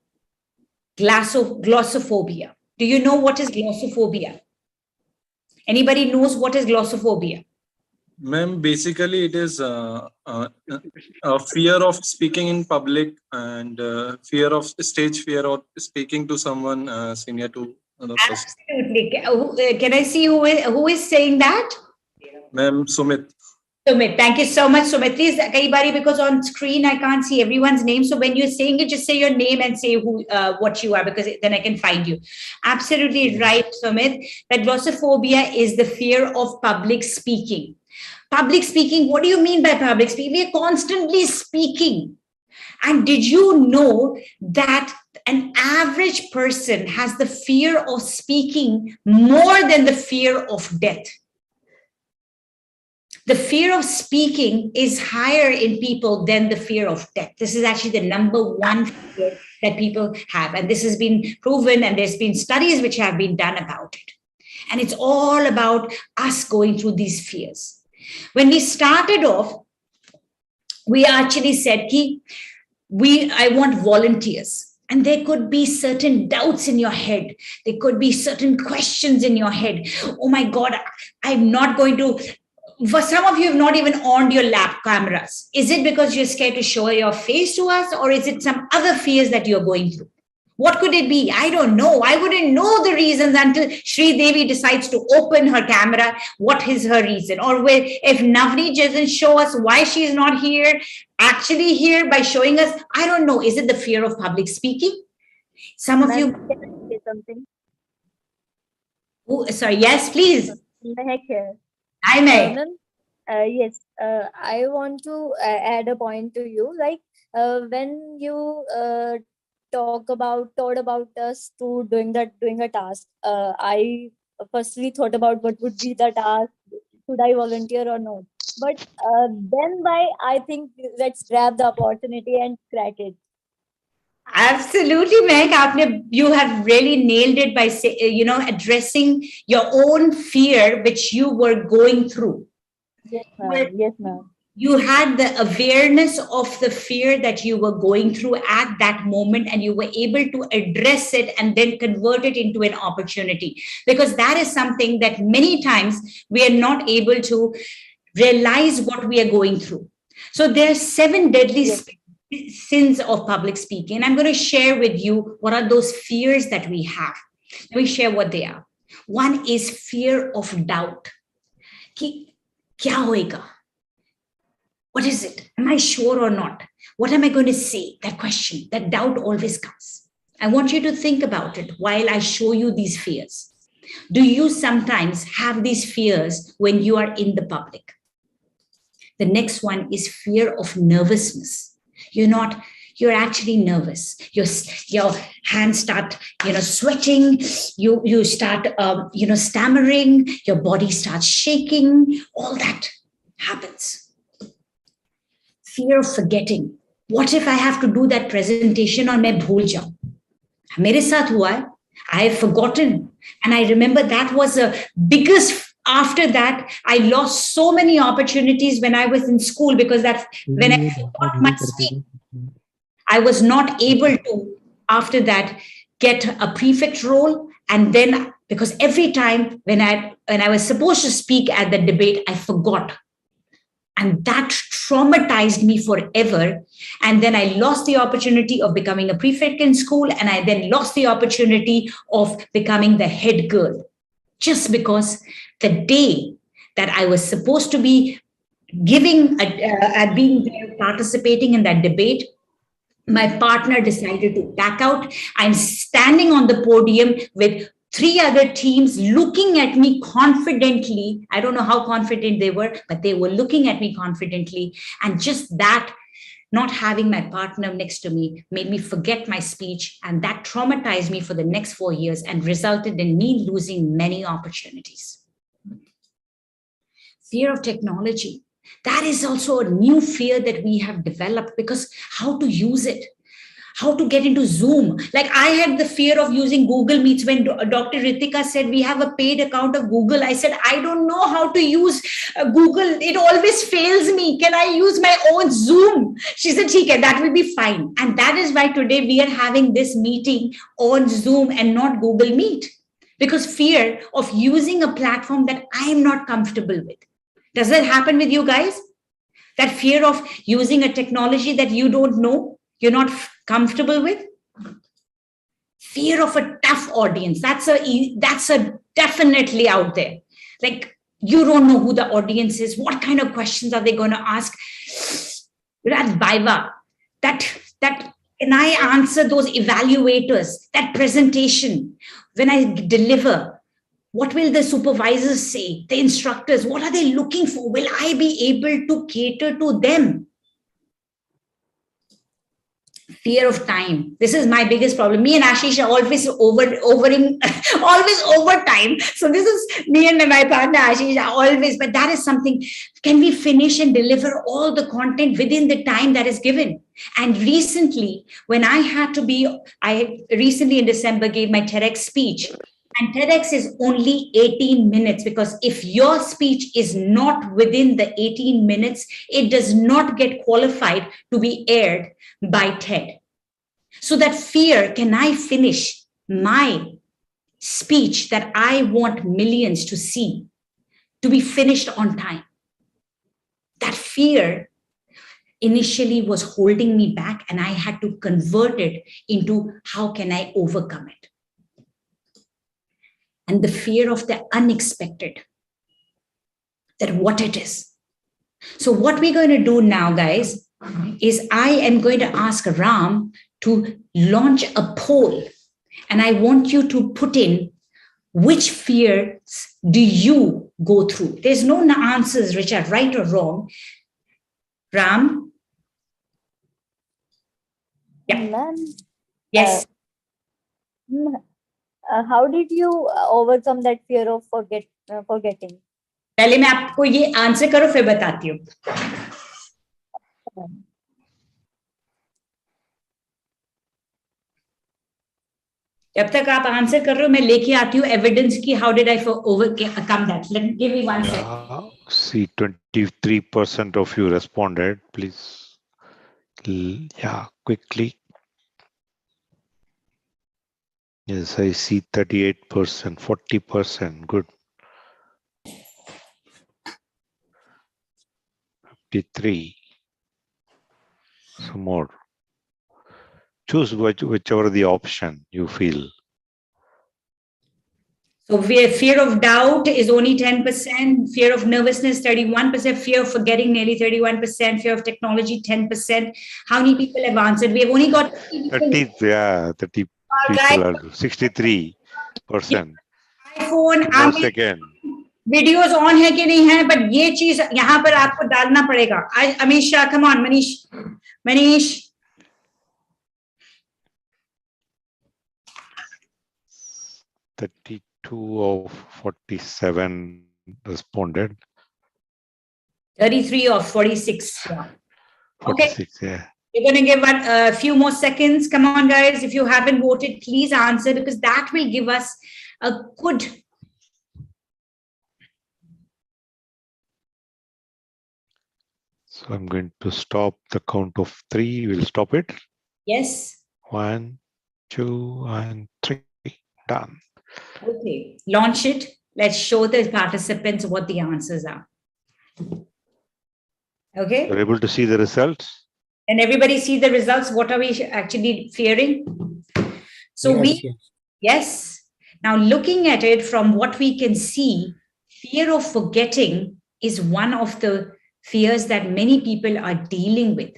glossophobia. Do you know what is glossophobia? Anybody knows what is glossophobia? Ma'am, basically it is a fear of speaking in public and fear of speaking to someone senior to another person. Absolutely. Can I see who is saying that? Ma'am, Sumit. Sumit, thank you so much, Sumit. Please, Kaibari, because on screen I can't see everyone's name. So when you're saying it, just say your name and say who, what you are, because then I can find you. Absolutely right, Sumit. That glossophobia is the fear of public speaking. Public speaking, what do you mean by public speaking? We are constantly speaking. And did you know that an average person has the fear of speaking more than the fear of death? The fear of speaking is higher in people than the fear of death. This is actually the number one fear that people have. And this has been proven, and there's been studies which have been done about it. And it's all about us going through these fears. When we started off, we actually said, I want volunteers. And there could be certain doubts in your head. There could be certain questions in your head. Oh my God, I'm not going to. For some of you have not even on your lap cameras. Is it because you're scared to show your face to us, or is it some other fears that you're going through? What could it be? I don't know. I wouldn't know the reasons until Sri Devi decides to open her camera. What is her reason? Or if Navneet doesn't show us why she's not here, actually here by showing us, I don't know. Is it the fear of public speaking? Some of you. Can I say something? Oh, sorry. Yes, please. Mehak here. Hi, Meg. Yes, I want to add a point to you. Like when you thought about us to doing a task, I firstly thought about what would be the task, should I volunteer or not? But then I think let's grab the opportunity and crack it. Absolutely, Meg. You have really nailed it by addressing your own fear which you were going through. Yes, ma'am. Yes, ma'am. You had the awareness of the fear that you were going through at that moment, and you were able to address it and then convert it into an opportunity. Because that is something that many times we are not able to realize what we are going through. So there are 7 deadly sins of public speaking. And I'm going to share with you what are those fears that we have. Let me share what they are. One is fear of doubt. Kya hoega? What is it? Am I sure or not? What am I going to say? That question, that doubt always comes. I want you to think about it while I show you these fears. Do you sometimes have these fears when you are in the public? The next one is fear of nervousness. You're actually nervous. Your hands start, sweating. You start, stammering. Your body starts shaking. All that happens. Fear of forgetting. What if I have to do that presentation और मैं भूल जाऊं? मेरे साथ हुआ है. I have forgotten. And I remember that was the biggest. After that, I lost so many opportunities when I was in school because when I forgot my speech, I was not able to, after that, get a prefect role. And then, because every time when I was supposed to speak at the debate, I forgot. And that traumatized me forever. And then I lost the opportunity of becoming a prefect in school. And I then lost the opportunity of becoming the head girl. Just because the day that I was supposed to be being there, participating in that debate, my partner decided to back out. I'm standing on the podium with 3 other teams looking at me confidently. I don't know how confident they were, but they were looking at me confidently. And just that, not having my partner next to me, made me forget my speech. And that traumatized me for the next 4 years and resulted in me losing many opportunities. Fear of technology. That is also a new fear that we have developed, because how to use it, how to get into Zoom. Like I had the fear of using Google Meets when Dr. Ritika said we have a paid account of Google. I said, I don't know how to use Google. It always fails me. Can I use my own Zoom? She said, okay, that will be fine. And that is why today we are having this meeting on Zoom and not Google Meet, because fear of using a platform that I am not comfortable with. Does that happen with you guys? That fear of using a technology that you don't know, you're not comfortable with? Fear of a tough audience. That's a definitely out there. Like you don't know who the audience is. What kind of questions are they going to ask? That viva, that can I answer those evaluators, that presentation when I deliver? What will the supervisors say? The instructors, what are they looking for? Will I be able to cater to them? Fear of time. This is my biggest problem. Me and Ashish are always always over time. So this is me and my partner Ashish are always, but that is something. Can we finish and deliver all the content within the time that is given? And recently, when I recently in December gave my TEDx speech. And TEDx is only 18 minutes, because if your speech is not within the 18 minutes, it does not get qualified to be aired by TED. So that fear, can I finish my speech that I want millions to see, to be finished on time? That fear initially was holding me back, and I had to convert it into how can I overcome it? And the fear of the unexpected, that what it is. So what we're going to do now, guys, is I am going to ask Ram to launch a poll. And I want you to put in which fears do you go through. There's no answers which are right or wrong. Ram? Yeah. Yes. How did you overcome that fear of forgetting? पहले मैं आपको ये answer करो फिर बताती हूँ. जब तक आप आंसर कर रहे हो मैं लेके आती हूँ एविडेंस की. How did I overcome that? Let give me 1 second. See, 23% of you responded. Please, quickly. Yes, I see 38%, 40%. Good. 53. Some more. Choose whichever the option you feel. So fear of doubt is only 10%, fear of nervousness 31%, fear of forgetting nearly 31%, fear of technology 10%. How many people have answered? We have only got 30 people are 63%. iPhone, One second. Videos on है कि नहीं है, but ये चीज यहाँ पर आपको डालना पड़ेगा. Amish Shah, come on, Manish. Two of 47 responded. 33 of 46. Yeah. 46, Okay. yeah. We're going to give a few more seconds. Come on, guys. If you haven't voted, please answer, because that will give us a good. So I'm going to stop the count of 3. We'll stop it. Yes. 1, 2, and 3. Done. Okay. Launch it. Let's show the participants what the answers are. Okay. You're able to see the results? And everybody see the results. What are we actually fearing? So yes. Now looking at it from what we can see, fear of forgetting is one of the fears that many people are dealing with.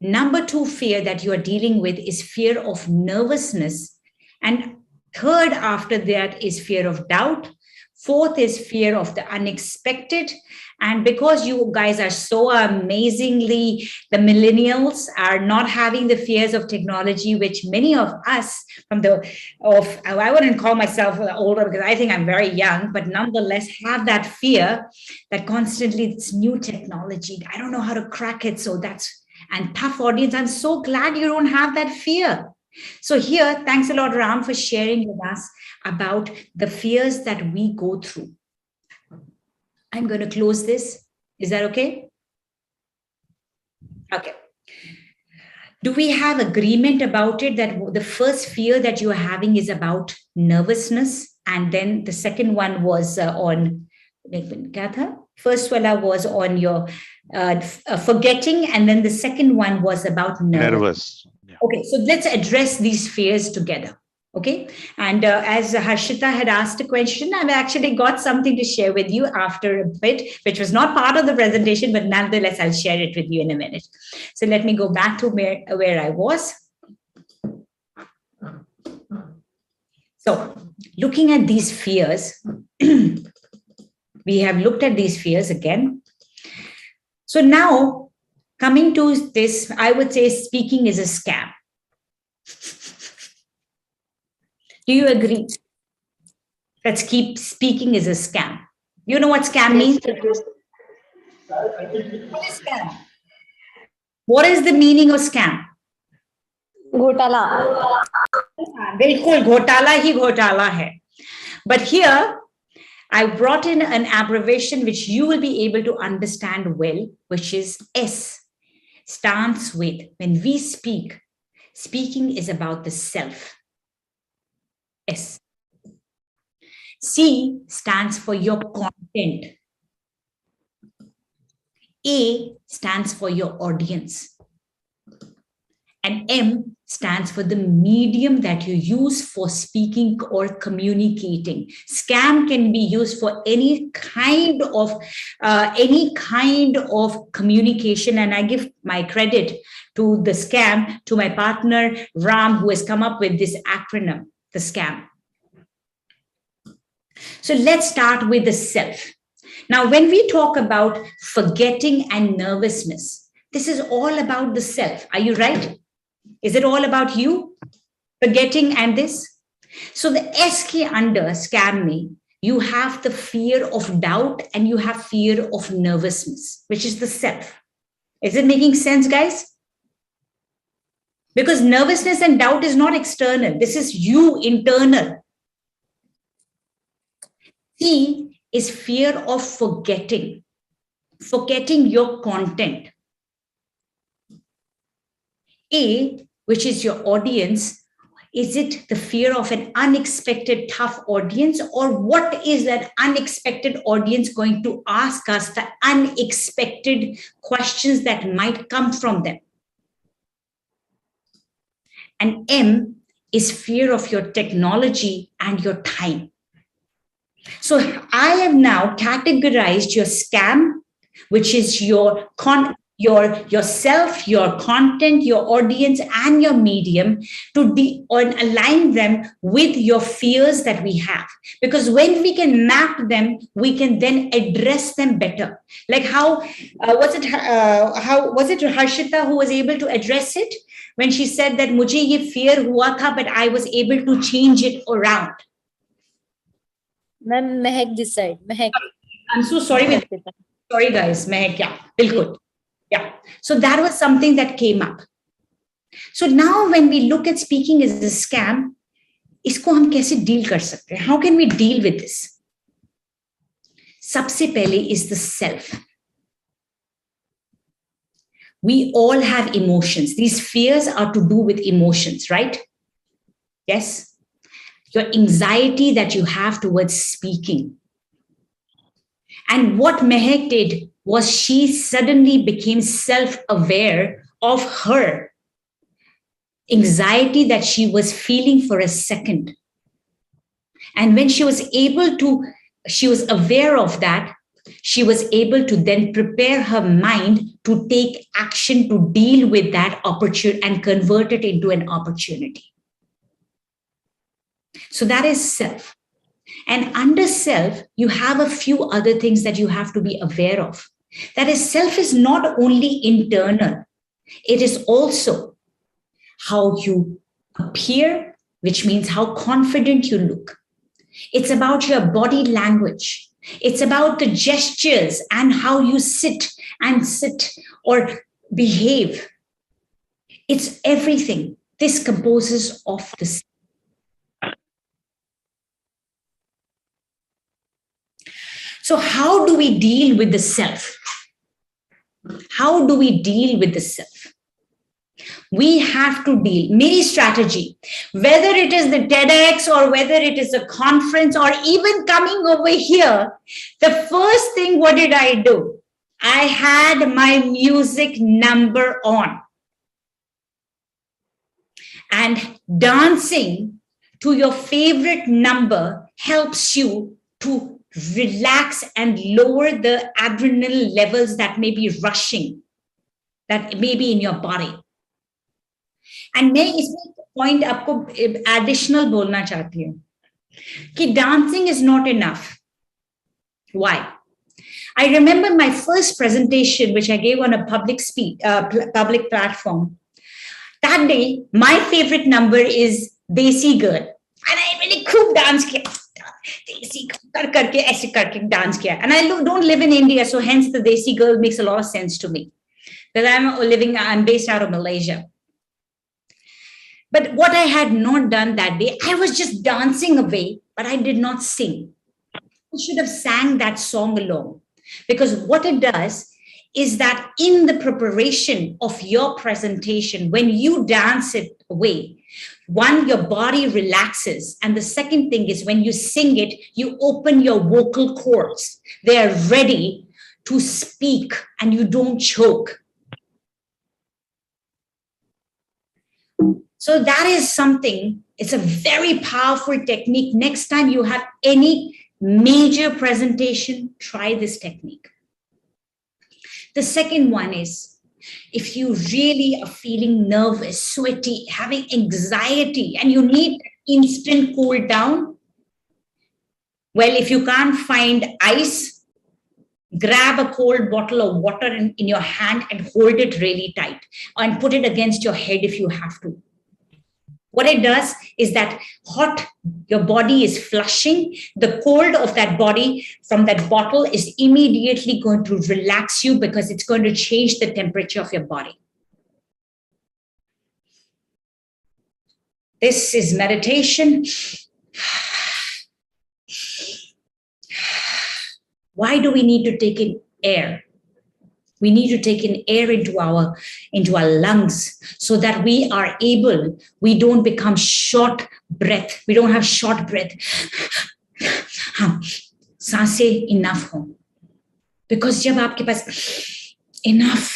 Number 2 fear that you are dealing with is fear of nervousness. And third after that is fear of doubt. Fourth is fear of the unexpected. And because you guys are so amazingly, the millennials are not having the fears of technology, which many of us I wouldn't call myself older because I think I'm very young, but nonetheless have that fear that constantly it's new technology. I don't know how to crack it. So and tough audience. I'm so glad you don't have that fear. So here, thanks a lot, Ram, for sharing with us about the fears that we go through. I'm going to close this. Is that okay? Okay. Do we have agreement about it that the first fear that you are having is about nervousness, and then the second one was on first one was on your forgetting, and then the second one was about nervous. Yeah. Okay, so let's address these fears together. Okay, and as Harshita had asked a question, I've actually got something to share with you after a bit, which was not part of the presentation, but nonetheless, I'll share it with you in a minute. So let me go back to where I was. So looking at these fears, we have looked at these fears again. So now coming to this, I would say speaking is a scam. Do you agree? Let's keep speaking is a scam. You know what scam means? What is scam? What is the meaning of scam? Ghotala. Bilkul, ghotala hi ghotala hai. But here, I brought in an abbreviation which you will be able to understand well, which is S. Stands with, when we speak, speaking is about the self. S. C stands for your content. A stands for your audience. And M stands for the medium that you use for speaking or communicating. Scam can be used for any kind of communication. And I give my credit to the scam, to my partner, Ram, who has come up with this acronym, the scam. So let's start with the self. Now, when we talk about forgetting and nervousness, this is all about the self. Are you right? Is it all about you? Forgetting and this? So the SK under scam me, you have the fear of doubt and you have fear of nervousness, which is the self. Is it making sense, guys? Because nervousness and doubt is not external. This is you internal. C is fear of forgetting your content. A, which is your audience, is it the fear of an unexpected tough audience, or what is that unexpected audience going to ask us, the unexpected questions that might come from them? And M is fear of your technology and your time. So I have now categorized your scam, which is your yourself, your content, your audience, and your medium to align them with your fears that we have. Because when we can map them, we can then address them better. Like how was it Harshita who was able to address it when she said that mujhe ye fear hua tha, but I was able to change it around. Ma'am, Mehak this side. Mehak. I'm so sorry. Sorry guys, Mehak, yeah, bilkul. Yeah, so that was something that came up. So now when we look at speaking as a scam, isko hum kaise deal kar sakte hain? How can we deal with this? Sabse pehle is the self. We all have emotions. These fears are to do with emotions, right? Yes. Your anxiety that you have towards speaking. And what Mehak did was she suddenly became self-aware of her anxiety that she was feeling for a second. And when she was aware of that, she was able to then prepare her mind to take action to deal with that opportunity and convert it into an opportunity. So that is self. And under self, you have a few other things that you have to be aware of. That is, self is not only internal, it is also how you appear, which means how confident you look. It's about your body language. It's about the gestures and how you sit or behave. It's everything. This composes of the self. So how do we deal with the self? How do we deal with the self? We have to deal. Meri strategy, whether it is the TEDx or whether it is a conference or even coming over here, the first thing, what did I do? I had my music number on. And dancing to your favorite number helps you to relax and lower the adrenaline levels that may be rushing, that may be in your body. And मैं इसमें point आपको additional बोलना चाहती हूँ कि dancing is not enough. Why? I remember my first presentation, which I gave on a public platform. That day, my favorite number is Desi Girl, and I really खूब dance किया. Desi करके ऐसे करके dance किया. And I don't live in India, so hence the Desi Girl makes a lot of sense to me. Because I'm based out of Malaysia. But what I had not done that day, I was just dancing away, but I did not sing. I should have sang that song alone. Because what it does is that in the preparation of your presentation, when you dance it away, one, your body relaxes. And the second thing is when you sing it, you open your vocal cords. They are ready to speak and you don't choke. So that is something, it's a very powerful technique. Next time you have any major presentation, try this technique. The second one is, if you really are feeling nervous, sweaty, having anxiety, and you need instant cool down, well, if you can't find ice, grab a cold bottle of water in your hand and hold it really tight and put it against your head if you have to. What it does is that your body is flushing. The cold of that body from that bottle is immediately going to relax you because it's going to change the temperature of your body. This is meditation. Why do we need to take in air? We need to take in air into our lungs so that we are able, we don't become short breath. We don't have short breath. Saanse enough ho. Because jab aapke paas enough,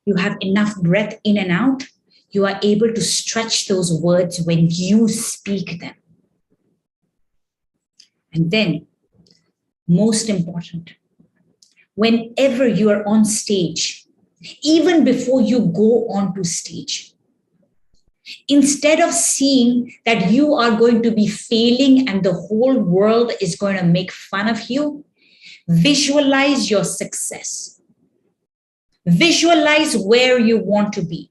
you have enough breath in and out, you are able to stretch those words when you speak them. And then, most important, whenever you are on stage, even before you go onto stage. Instead of seeing that you are going to be failing and the whole world is going to make fun of you, visualize your success. Visualize where you want to be,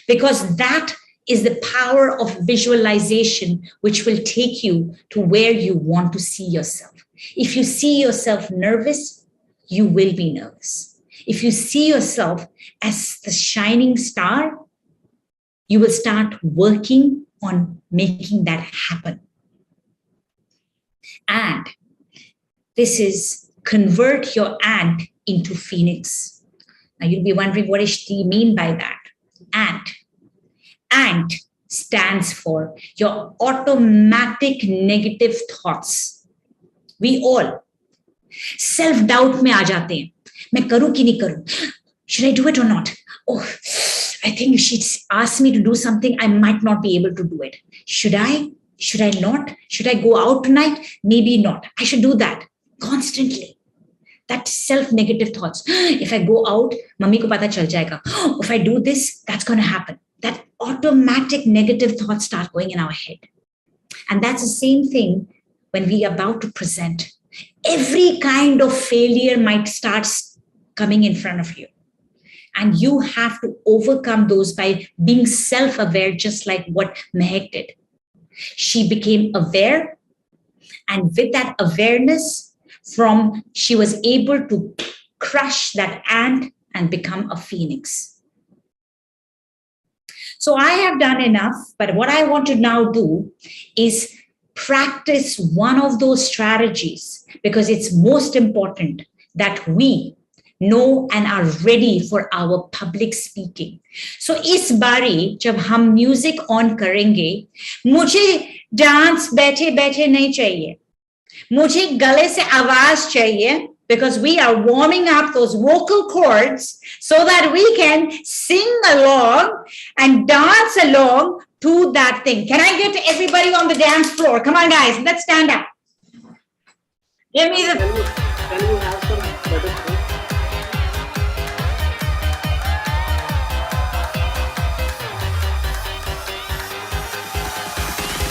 because that is the power of visualization, which will take you to where you want to see yourself. If you see yourself nervous, you will be nervous. If you see yourself as the shining star, you will start working on making that happen. And this is convert your ant into phoenix. Now you'll be wondering, what does she mean by that? Ant. Ant stands for your automatic negative thoughts. We all self-doubt में आ जाते हैं. मैं करूं कि नहीं करूं? Should I do it or not? Oh, I think she's asked me to do something. I might not be able to do it. Should I? Should I not? Should I go out tonight? Maybe not. I should do that constantly. That self-negative thoughts. If I go out, mummy ko pata chal jayega. If I do this, that's going to happen. That automatic negative thoughts start going in our head. And that's the same thing when we are about to present. Every kind of failure might start coming in front of you. And you have to overcome those by being self-aware, just like what Mehak did. She became aware, and with that awareness, she was able to crush that ant and become a phoenix. So I have done enough, but what I want to now do is practice one of those strategies, because it's most important that we know and are ready for our public speaking. So इस बारी जब हम music on करेंगे, मुझे dance बैठे बैठे नहीं चाहिए, मुझे गले से आवाज चाहिए, because we are warming up those vocal cords so that we can sing along and dance along to that thing. Can I get everybody on the dance floor? Come on, guys, let's stand up. Give me the... Can you have some better food?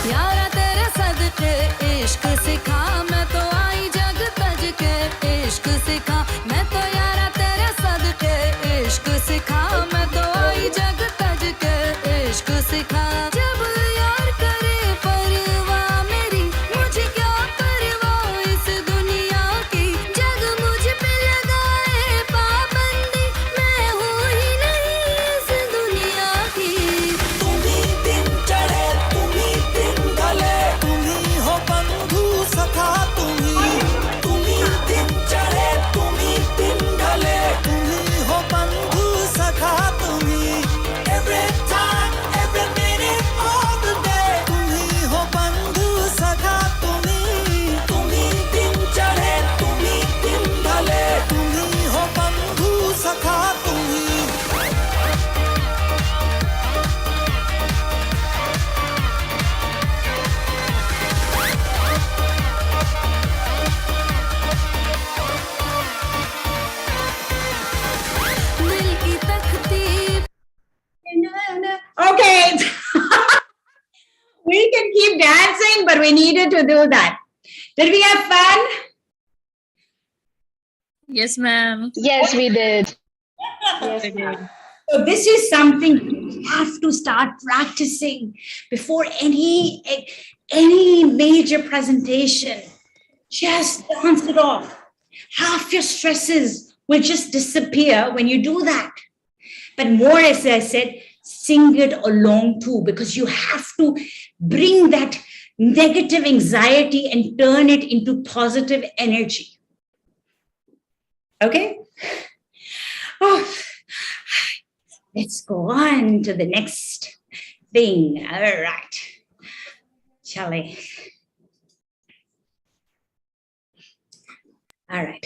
यारा तेरे सदके इश्क सिखा, मैं तो आई जग तज के इश्क सिखा, मैं तो यारा तेरे सदके इश्क सिखा, मैं तो आई जग तज के इश्क सिखा. जब यार करे परवाह मेरी, मुझे क्या परवाह इस दुनिया की, जग मुझ पे लगाए पाबंदी, मैं हूँ ही नहीं इस दुनिया की. तुम्ही दिन चढ़े तुम्ही दिन ढले, तुम्ही हो बंधु सखा, तुम्ही दिन चढ़े तुम्ही दिन ढले, तुम्ही हो बंधु सखा, तुम्ही every time every minute of the day, तुम्ही हो बंधु सखा, तुम्ही दिन चढ़े तुम्ही दिन ढले, तुम्ही हो बंधु सखा, तुम्ही. दिल की तख्ती. Okay. We can keep dancing, but we needed to do that. Did we have fun? Yes, ma'am. Yes, we did. Yes, ma'am. So this is something you have to start practicing before any major presentation. Just dance it off. Half your stresses will just disappear when you do that. But more, as I said, sing it along too, because you have to bring that negative anxiety and turn it into positive energy. Okay? Oh. Let's go on to the next thing. All right. Shall I? All right.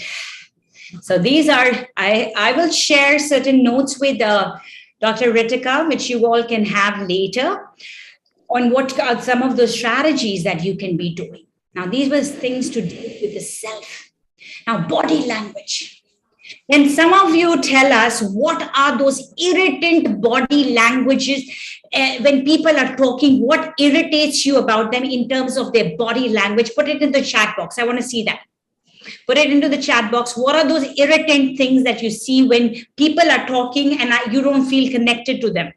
So these are, I will share certain notes with Dr. Ritika, which you all can have later, on what are some of the strategies that you can be doing. Now, these were things to do with the self. Now, body language. Then some of you tell us what are those irritant body languages when people are talking, what irritates you about them in terms of their body language. Put it in the chat box. I want to see that. Put it into the chat box. What are those irritant things that you see when people are talking and you don't feel connected to them?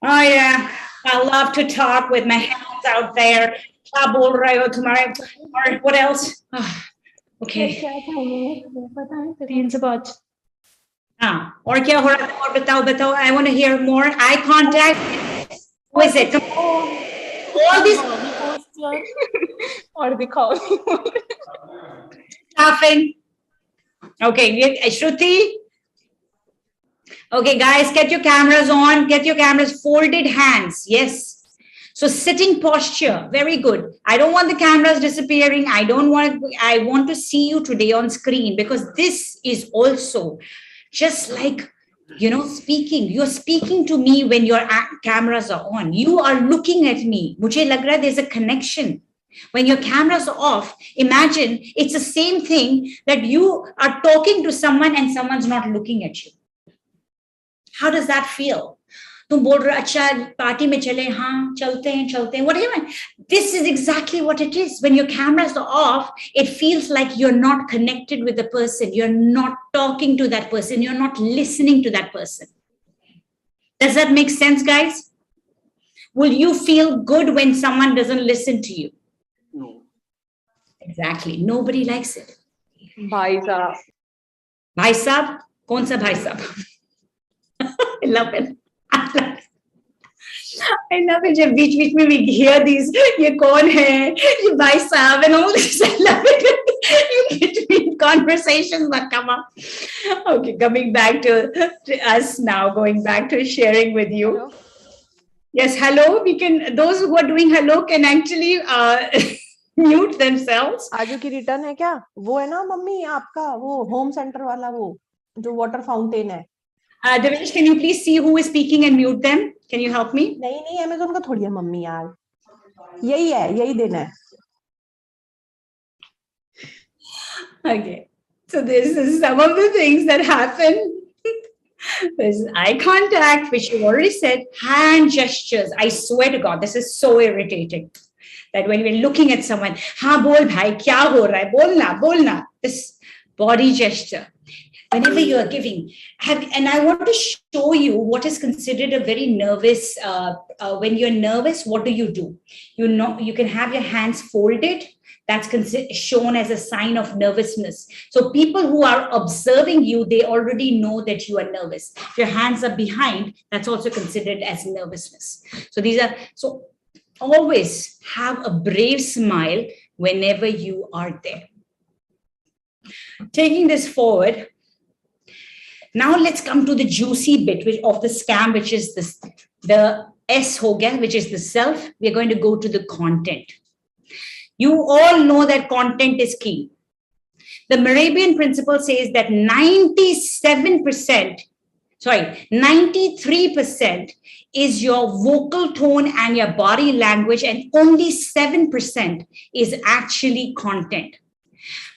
Oh yeah, I love to talk with my hands out there. Or what else? Oh, okay. Or kya ho raha hai? Aur batao. I want to hear more. Eye contact. Who is it? All these. Or dikhao. Laughing. Okay, Shruti. Okay, guys, get your cameras on. Get your cameras. Folded hands. Yes. So sitting posture, very good. I don't want the cameras disappearing. I want to see you today on screen, because this is also just like, speaking. You're speaking to me when your cameras are on. You are looking at me. Mujhe lag raha hai there's a connection. When your cameras are off, imagine it's the same thing that you are talking to someone and someone's not looking at you. How does that feel? तुम बोल रहे अच्छा party में चले हाँ चलते हैं whatever. This is exactly what it is. When your cameras are off, it feels like you're not connected with the person, you're not talking to that person, you're not listening to that person. Does that make sense, guys? Will you feel good when someone doesn't listen to you? No. Exactly. Nobody likes it. Bhai Saab. Bhai Saab? Kaun sa Bhai Saab? I love it. I love it. जब बीच में we hear these, ये कौन है, ये भाई साहब and all this. I love it. You get me in conversations that come up. Okay, coming back to us now, going back to sharing with you. Hello? Yes, hello. We can. Those who are doing hello can actually mute themselves. आजू की return है क्या? वो है ना mummy आपका वो home centre वाला वो जो वाटर फाउंटेन है. Devesh, can you please see who is speaking and mute them? Can you help me? नहीं Amazon का थोड़ी है मम्मी यार. यही दिन है. Okay. So this is some of the things that happen. There's eye contact, which you already said. Hand gestures. I swear to God, this is so irritating. That when we're looking at someone, हाँ बोल भाई क्या हो रहा है? बोलना. This body gesture. Whenever you are giving, and I want to show you what is considered a very nervous, when you're nervous, what do? You can have your hands folded. That's shown as a sign of nervousness. So people who are observing you, they already know that you are nervous. If your hands are behind, that's also considered as nervousness. So always have a brave smile whenever you are there. Taking this forward, now let's come to the juicy bit of the scam, which is the S ho gaya, which is the self. We're going to go to the content. You all know that content is key. The Moravian principle says that 93% is your vocal tone and your body language, and only 7% is actually content.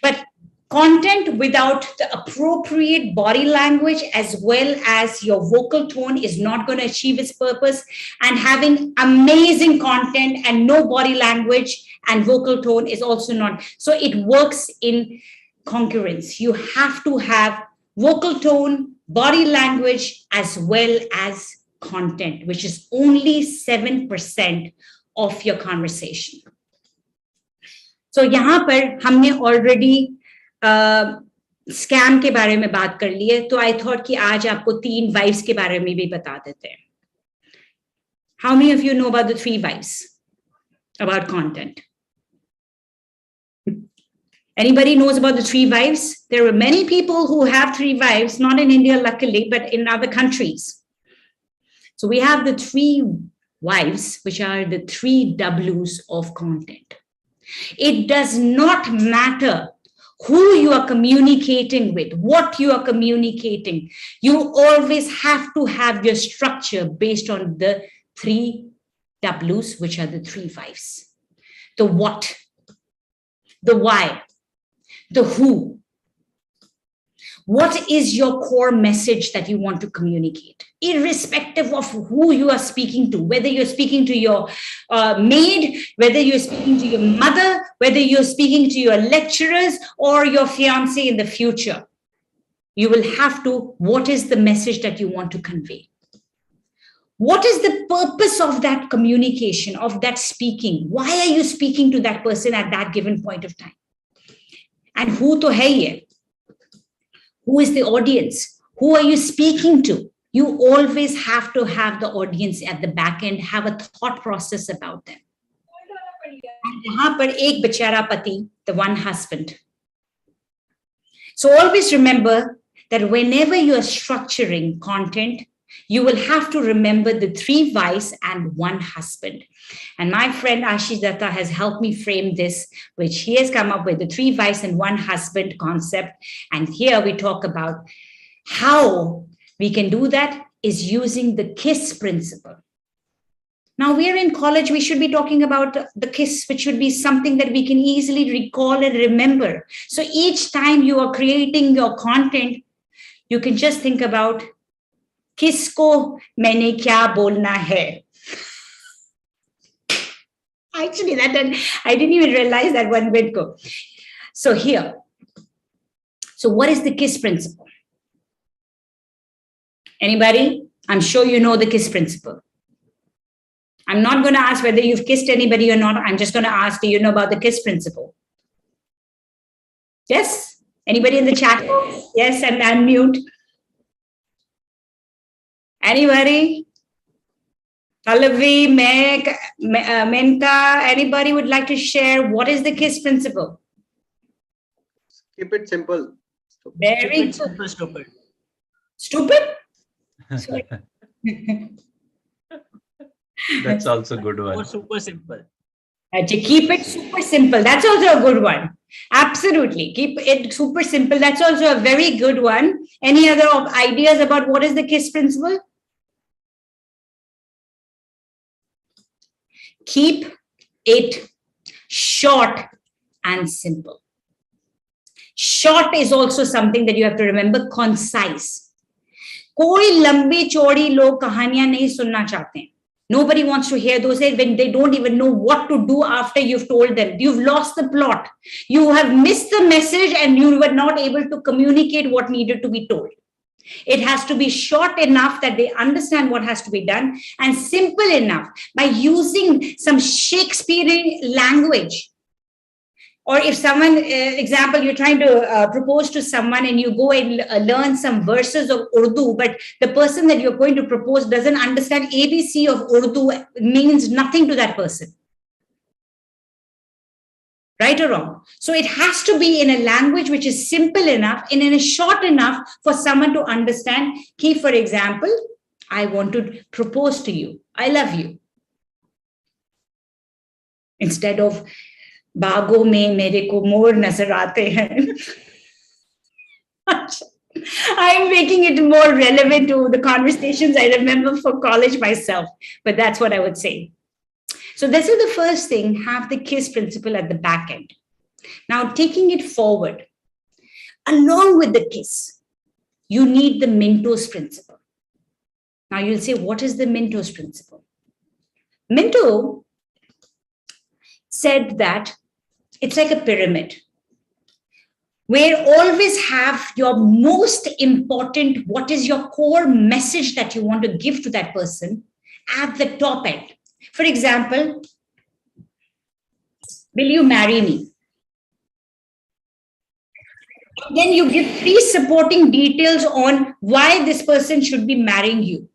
But content without the appropriate body language as well as your vocal tone is not going to achieve its purpose. And having amazing content and no body language and vocal tone is also not. So it works in concurrence. You have to have vocal tone, body language, as well as content, which is only 7% of your conversation. So यहाँ पर हमने already scam के बारे में बात कर ली है, तो आई थॉट कि आज आपको 3 वाइब्स के बारे में भी बता देते हैं. How many of you know about the 3 wives about content? Anybody knows about the 3 wives? There are many people who have 3 wives, not in India, luckily, but in other countries. So we have the 3 wives, which are the 3 W's of content. It does not matter who you are communicating with, what you are communicating. You always have to have your structure based on the 3 W's, which are the 3 wives. The what, the why, the who. What is your core message that you want to communicate? Irrespective of who you are speaking to, whether you're speaking to your maid, whether you're speaking to your mother, whether you're speaking to your lecturers or your fiance in the future, you will have to, what is the message that you want to convey? What is the purpose of that communication, of that speaking? Why are you speaking to that person at that given point of time? And who to hai ye? Who is the audience? Who are you speaking to? You always have to have the audience at the back end, have a thought process about them. And yahan par ek bechara pati, the one husband. So always remember that whenever you are structuring content, you will have to remember the 3 wives and 1 husband. And my friend Ashish Datta has helped me frame this, which he has come up with the 3 wives and 1 husband concept. And here we talk about how we can do that is using the KISS principle. Now we are in college, we should be talking about the KISS, which should be something that we can easily recall and remember. So each time you are creating your content, you can just think about किसको मैंने क्या बोलना है. Actually, I didn't even realize that one bit go. So here, so what is the KISS principle? Anybody? I'm sure you know the KISS principle. I'm not going to ask whether you've kissed anybody or not. I'm just going to ask, do you know about the KISS principle? Yes? Anybody in the chat? Yes, and unmute. Anybody? Alavi, Meg, Menka, anybody would like to share what is the KISS principle? Keep it simple. Very simple, stupid. Stupid? Sorry. That's also a good one. Or super simple. To keep it super simple. That's also a good one. Absolutely. Keep it super simple. That's also a very good one. Any other ideas about what is the KISS principle? Keep it short and simple. Short is also something that you have to remember, concise. Koi lambi chodi log kahaniyan nahi sunna chahte hain. Nobody wants to hear those when they don't even know what to do after you've told them. You've lost the plot. You have missed the message and you were not able to communicate what needed to be told. It has to be short enough that they understand what has to be done and simple enough by using some Shakespearean language. Or if someone, example, you're trying to propose to someone and you go and learn some verses of Urdu, but the person that you're going to propose doesn't understand ABC of Urdu, means nothing to that person. Right or wrong? So it has to be in a language which is simple enough and in a short enough for someone to understand. Key, for example, I want to propose to you. I love you. Instead of बागों में मेरे को मोर नजर आते हैं. I'm making it more relevant to the conversations I remember for college myself, but that's what I would say. So this is the first thing, have the KISS principle at the back end. Now taking it forward, along with the KISS, you need the Minto's principle. Now you'll say, what is the Minto's principle? Minto said that it's like a pyramid, where always have your most important, what is your core message that you want to give to that person at the top end. For example, will you marry me? Then you give 3 supporting details on why this person should be marrying you.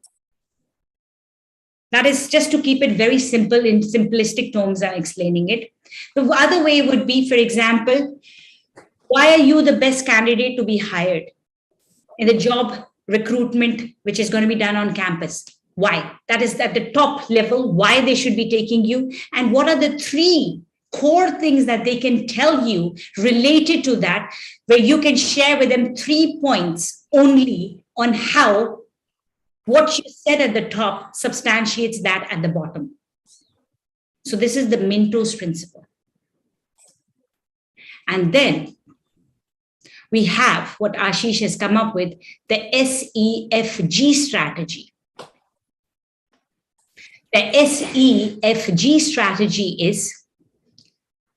That is just to keep it very simple, in simplistic terms, I'm explaining it. The other way would be, for example, why are you the best candidate to be hired in the job recruitment, which is going to be done on campus? Why? That is at the top level, why they should be taking you. And what are the 3 core things that they can tell you related to that, where you can share with them 3 points only on how what you said at the top substantiates that at the bottom. So this is the Minto's principle. And then we have what Ashish has come up with, the SEFG strategy. The SEFG strategy is,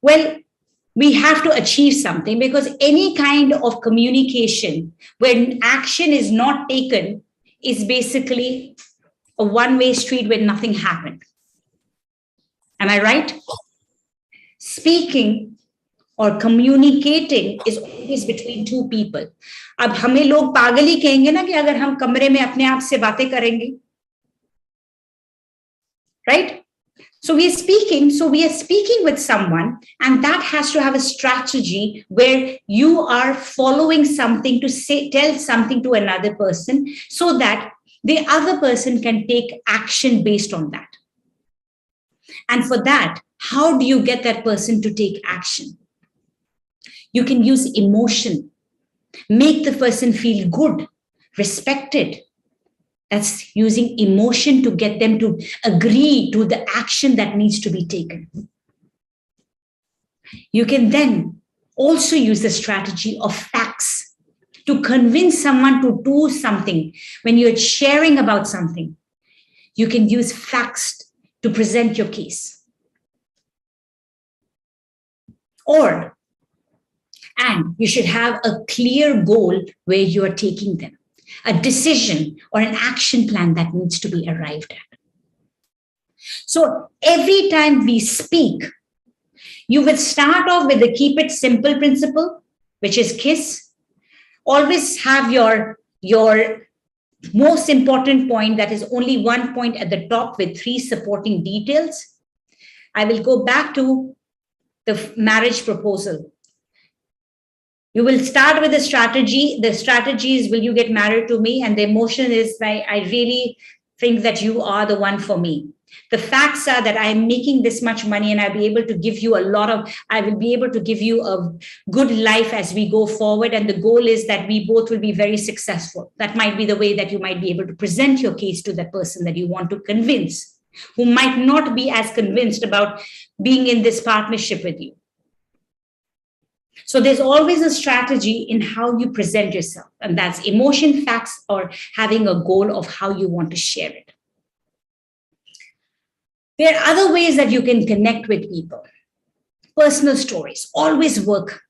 well, we have to achieve something, because any kind of communication when action is not taken is basically a one-way street where nothing happened. Am I right? Speaking or communicating is always between two people. अब हमें लोग पागल ही कहेंगे ना कि अगर हम कमरे में अपने आप से बातें करेंगे, right? So we are speaking with someone, and that has to have a strategy where you are following something to say, tell something to another person, so that the other person can take action based on that. And for that, how do you get that person to take action? You can use emotion, make the person feel good, respected. That's using emotion to get them to agree to the action that needs to be taken. You can then also use the strategy of facts to convince someone to do something. When you're sharing about something, you can use facts to present your case. And you should have a clear goal where you are taking them, a decision or an action plan that needs to be arrived at. So every time we speak, you will start off with the keep it simple principle, which is KISS. Always have your most important point, that is only one point at the top with 3 supporting details. I will go back to the marriage proposal. You will start with the strategy. The strategy is, will you get married to me? And the emotion is, I really think that you are the one for me. The facts are that I'm making this much money and I'll be able to give you I will be able to give you a good life as we go forward. And the goal is that we both will be very successful. That might be the way that you might be able to present your case to that person that you want to convince, who might not be as convinced about being in this partnership with you. So there's always a strategy in how you present yourself, and that's emotion, facts, or having a goal of how you want to share it. There are other ways that you can connect with people. Personal stories always work.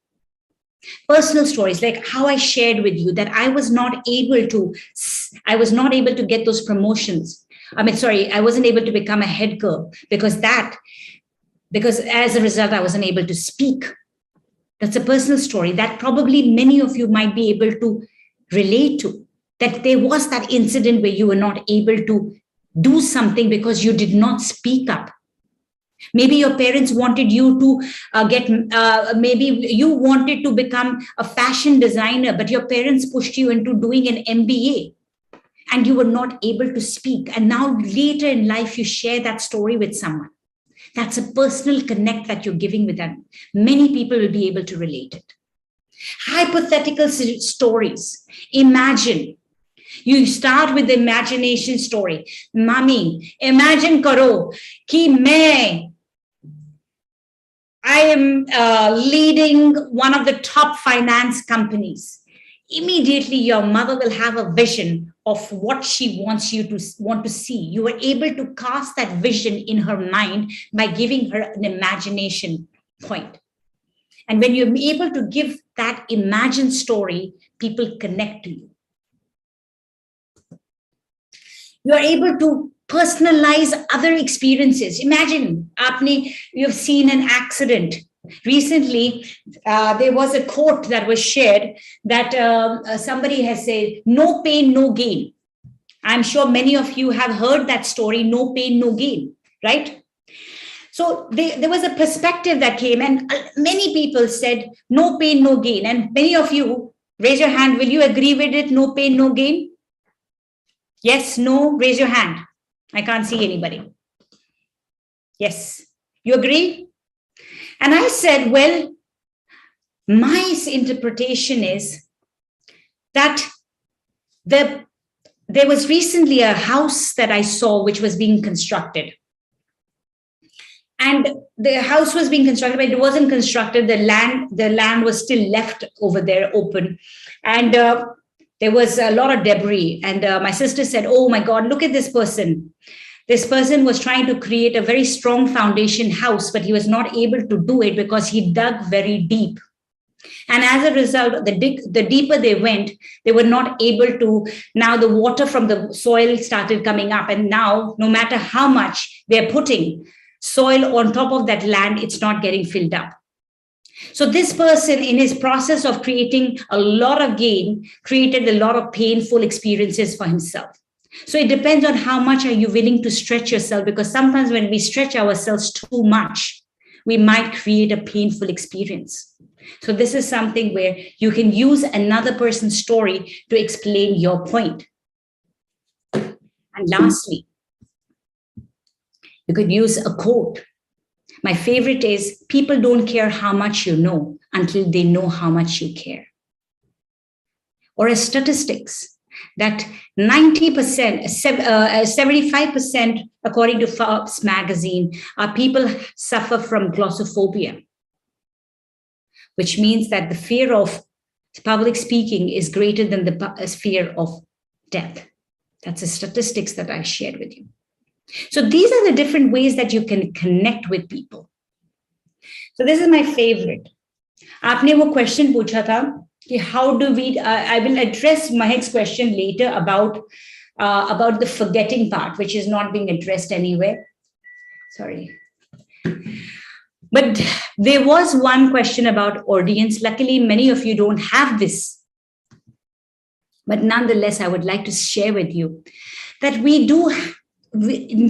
Personal stories, like how I shared with you that I was not able to get those promotions. I wasn't able to become a head girl because as a result, I wasn't able to speak. That's a personal story that probably many of you might be able to relate to, that there was that incident where you were not able to do something because you did not speak up. Maybe your parents wanted you to maybe you wanted to become a fashion designer, but your parents pushed you into doing an MBA and you were not able to speak. And now later in life, you share that story with someone. That's a personal connect that you're giving with them. Many people will be able to relate it. Hypothetical stories. Imagine. You start with the imagination story. Mami, imagine karo ki I am leading one of the top finance companies. Immediately, your mother will have a vision of what she wants you to want to see. You are able to cast that vision in her mind by giving her an imagination point. And when you're able to give that imagined story, people connect to you. You are able to personalize other experiences. Imagine, you've seen an accident. Recently, there was a quote that was shared that somebody has said, no pain, no gain. I'm sure many of you have heard that story, no pain, no gain, right? So there was a perspective that came and many people said, no pain, no gain. And many of you, raise your hand, will you agree with it, no pain, no gain? Yes, no, raise your hand. I can't see anybody. Yes, you agree? And I said, well, my interpretation is that there was recently a house that I saw which was being constructed. And the house was being constructed, but it wasn't constructed. The land was still left over there open, and there was a lot of debris. And my sister said, "Oh my God, look at this person! This person was trying to create a very strong foundation house, but he was not able to do it because he dug very deep." And as a result, the deeper they went, they were not able to. Now the water from the soil started coming up, and now no matter how much they're putting soil on top of that land, it's not getting filled up. So this person, in his process of creating a lot of gain, created a lot of painful experiences for himself. So it depends on how much are you willing to stretch yourself, because sometimes when we stretch ourselves too much, we might create a painful experience. So this is something where you can use another person's story to explain your point. And lastly, you could use a quote. My favorite is, people don't care how much you know until they know how much you care. Or a statistics that 90%, 75%, according to Forbes magazine, people suffer from glossophobia, which means that the fear of public speaking is greater than the fear of death. That's the statistics that I shared with you. So these are the different ways that you can connect with people. So this is my favorite. आपने वो question पूछा था कि how do we? I will address Mahek's question later about the forgetting part, which is not being addressed anywhere. Sorry. But there was one question about audience. Luckily, many of you don't have this. But nonetheless, I would like to share with you that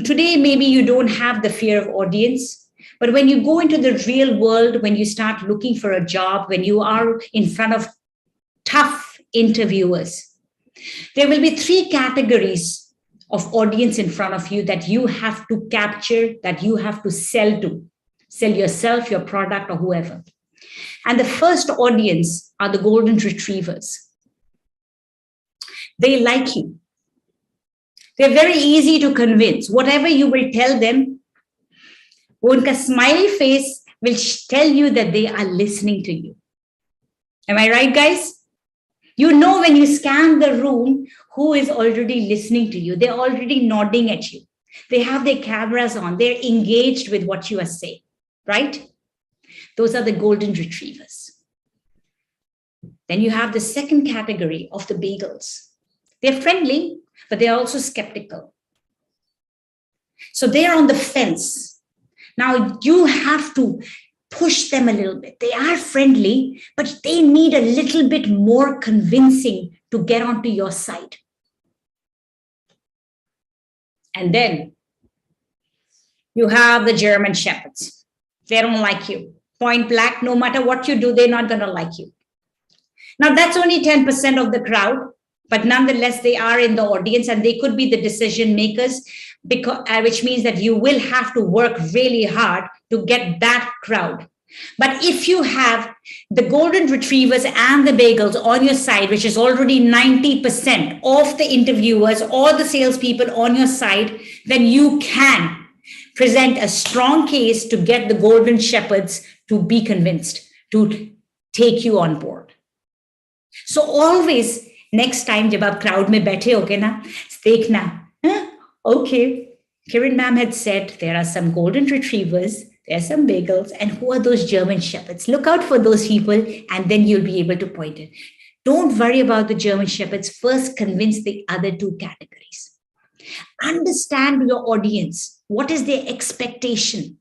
today, maybe you don't have the fear of audience, but when you go into the real world, when you start looking for a job, when you are in front of tough interviewers, there will be 3 categories of audience in front of you that you have to capture, that you have to sell to. Sell yourself, your product, or whoever. And the first audience are the golden retrievers. They like you. They're very easy to convince. Whatever you will tell them, unka smiley face will tell you that they are listening to you. Am I right, guys? You know when you scan the room who is already listening to you. They're already nodding at you. They have their cameras on. They're engaged with what you are saying. Right? Those are the golden retrievers. Then you have the second category of the bagels. They're friendly, but they're also skeptical. So they're on the fence. Now you have to push them a little bit. They are friendly, but they need a little bit more convincing to get onto your side. And then you have the German Shepherds. They don't like you. Point blank, no matter what you do, they're not going to like you. Now, that's only 10% of the crowd, but nonetheless, they are in the audience and they could be the decision makers, which means that you will have to work really hard to get that crowd. But if you have the golden retrievers and the bagels on your side, which is already 90% of the interviewers or the salespeople on your side, then you can present a strong case to get the golden shepherds to be convinced, to take you on board. So always, next time, jab aap crowd mein baithe hoge na, dekhna, okay, Kiran ma'am had said there are some golden retrievers, there are some bagels, and who are those German shepherds? Look out for those people, and then you'll be able to point it. Don't worry about the German shepherds. First, convince the other 2 categories. Understand your audience. What is their expectation?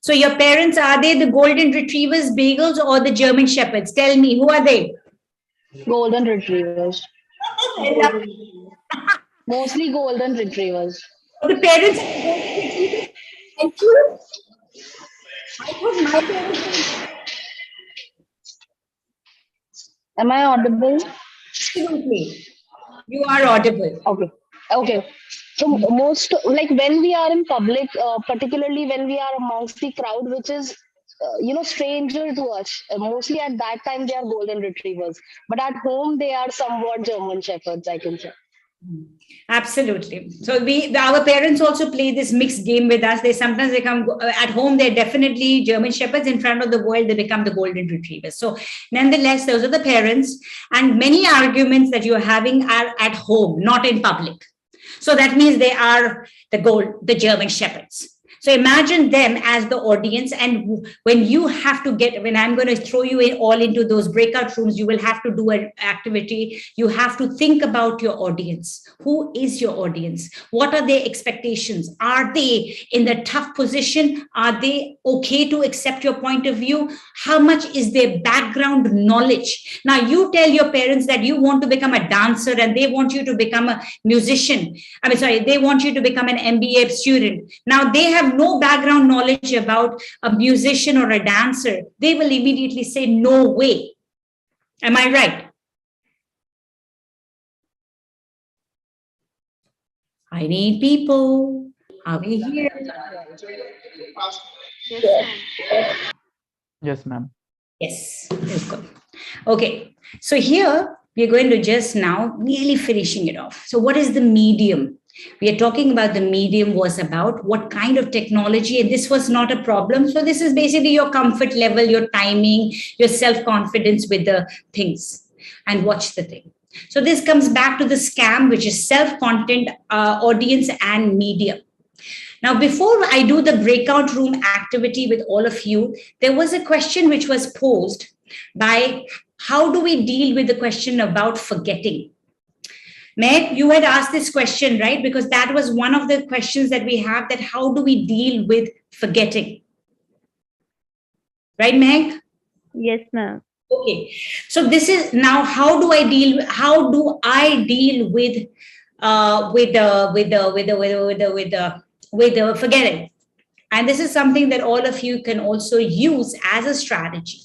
So your parents, are they the golden retrievers, bagels, or the German shepherds? Tell me, who are they? Golden retrievers. Mostly golden retrievers. The parents are golden retrievers. Thank you. I thought my parents. Am I audible? Absolutely. You are audible. Okay. Okay. So most, like when we are in public, particularly when we are amongst the crowd, which is stranger to us, mostly at that time they are golden retrievers, but at home they are somewhat German shepherds, I can say. Absolutely. So our parents also play this mixed game with us. They sometimes become at home. They're definitely German shepherds. In front of the world, they become the golden retrievers. So nonetheless, those are the parents, and many arguments that you're having are at home, not in public. So that means they are the German shepherds. So imagine them as the audience, and when I'm going to throw you all into those breakout rooms, you will have to do an activity. You have to think about your audience. Who is your audience? What are their expectations? Are they in the tough position? Are they okay to accept your point of view? How much is their background knowledge? Now you tell your parents that you want to become a dancer and they want you to become a musician. They want you to become an MBA student. Now they have no background knowledge about a musician or a dancer. They will immediately say, no way. Am I right? I need people. Are we here? Yes, ma'am. Yes, that's good. Okay, so here we're going to just now nearly finishing it off. So what is the medium? We are talking about the medium was about what kind of technology, and this was not a problem. So this is basically your comfort level, your timing, your self-confidence with the things, and watch the thing. So this comes back to the scam, which is self-content, audience, and medium. Now, before I do the breakout room activity with all of you, there was a question which was posed by how do we deal with the question about forgetting? Meg, you had asked this question, right? Because that was one of the questions that we have, that how do we deal with forgetting? Right, Meg? Yes, ma'am. Okay. So this is now, how do I deal with forgetting? And this is something that all of you can also use as a strategy.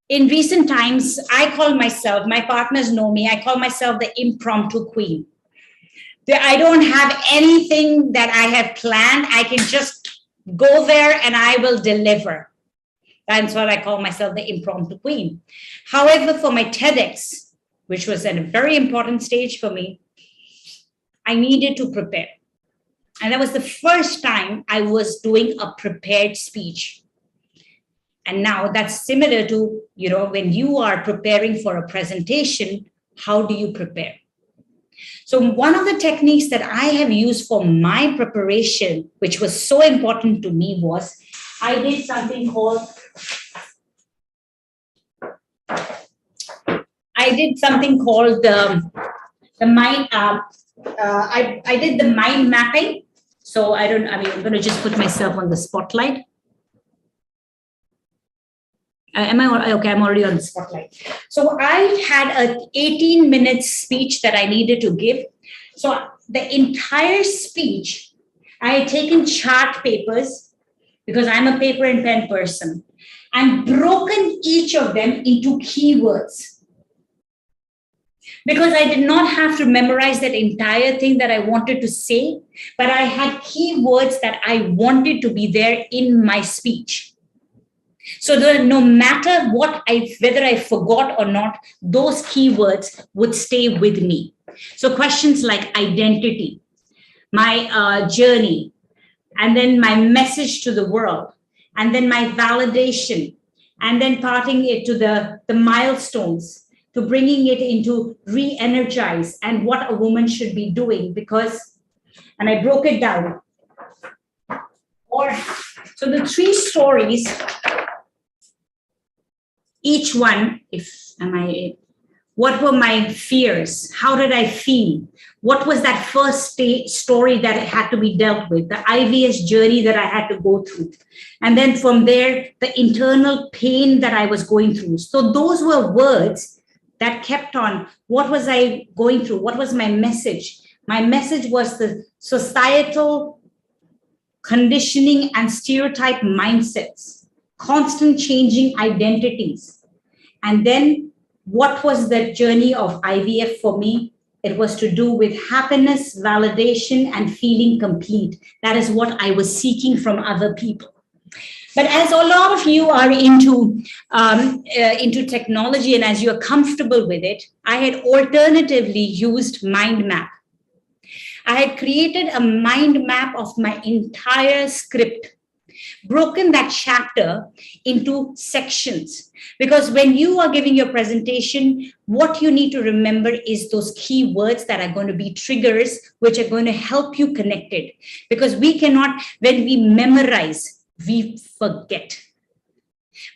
In recent times, I call myself, my partners know me, I call myself the impromptu queen. I don't have anything that I have planned. I can just go there and I will deliver. That's what I call myself, the impromptu queen. However, for my TEDx, which was at a very important stage for me, I needed to prepare. And that was the first time I was doing a prepared speech. And now that's similar to, when you are preparing for a presentation, how do you prepare? So one of the techniques that I have used for my preparation, which was so important to me, was I did something called the mind. I did the mind mapping. So I'm going to just put myself on the spotlight. Am I okay? I'm already on the spotlight. So I had an 18-minute speech that I needed to give. So the entire speech, I had taken chart papers, because I'm a paper and pen person, and broken each of them into keywords. Because I did not have to memorize that entire thing that I wanted to say, but I had keywords that I wanted to be there in my speech. So no matter whether I forgot or not, those keywords would stay with me. So questions like identity, my journey, and then my message to the world, and then my validation, and then parting it to the milestones, to bringing it into re-energize and what a woman should be doing, and I broke it down. So the 3 stories, each one, what were my fears? How did I feel? What was that first story that had to be dealt with? The IVS journey that I had to go through. And then from there, the internal pain that I was going through. So those were words that kept on. What was I going through? What was my message? My message was the societal conditioning and stereotype mindsets, constant changing identities. And then what was the journey of IVF for me? It was to do with happiness, validation, and feeling complete. That is what I was seeking from other people. But as a lot of you are into technology and as you are comfortable with it, I had alternatively used mind map. I had created a mind map of my entire script, broken that chapter into sections. Because when you are giving your presentation, what you need to remember is those key words that are going to be triggers, which are going to help you connect it. Because we cannot, when we memorize, we forget.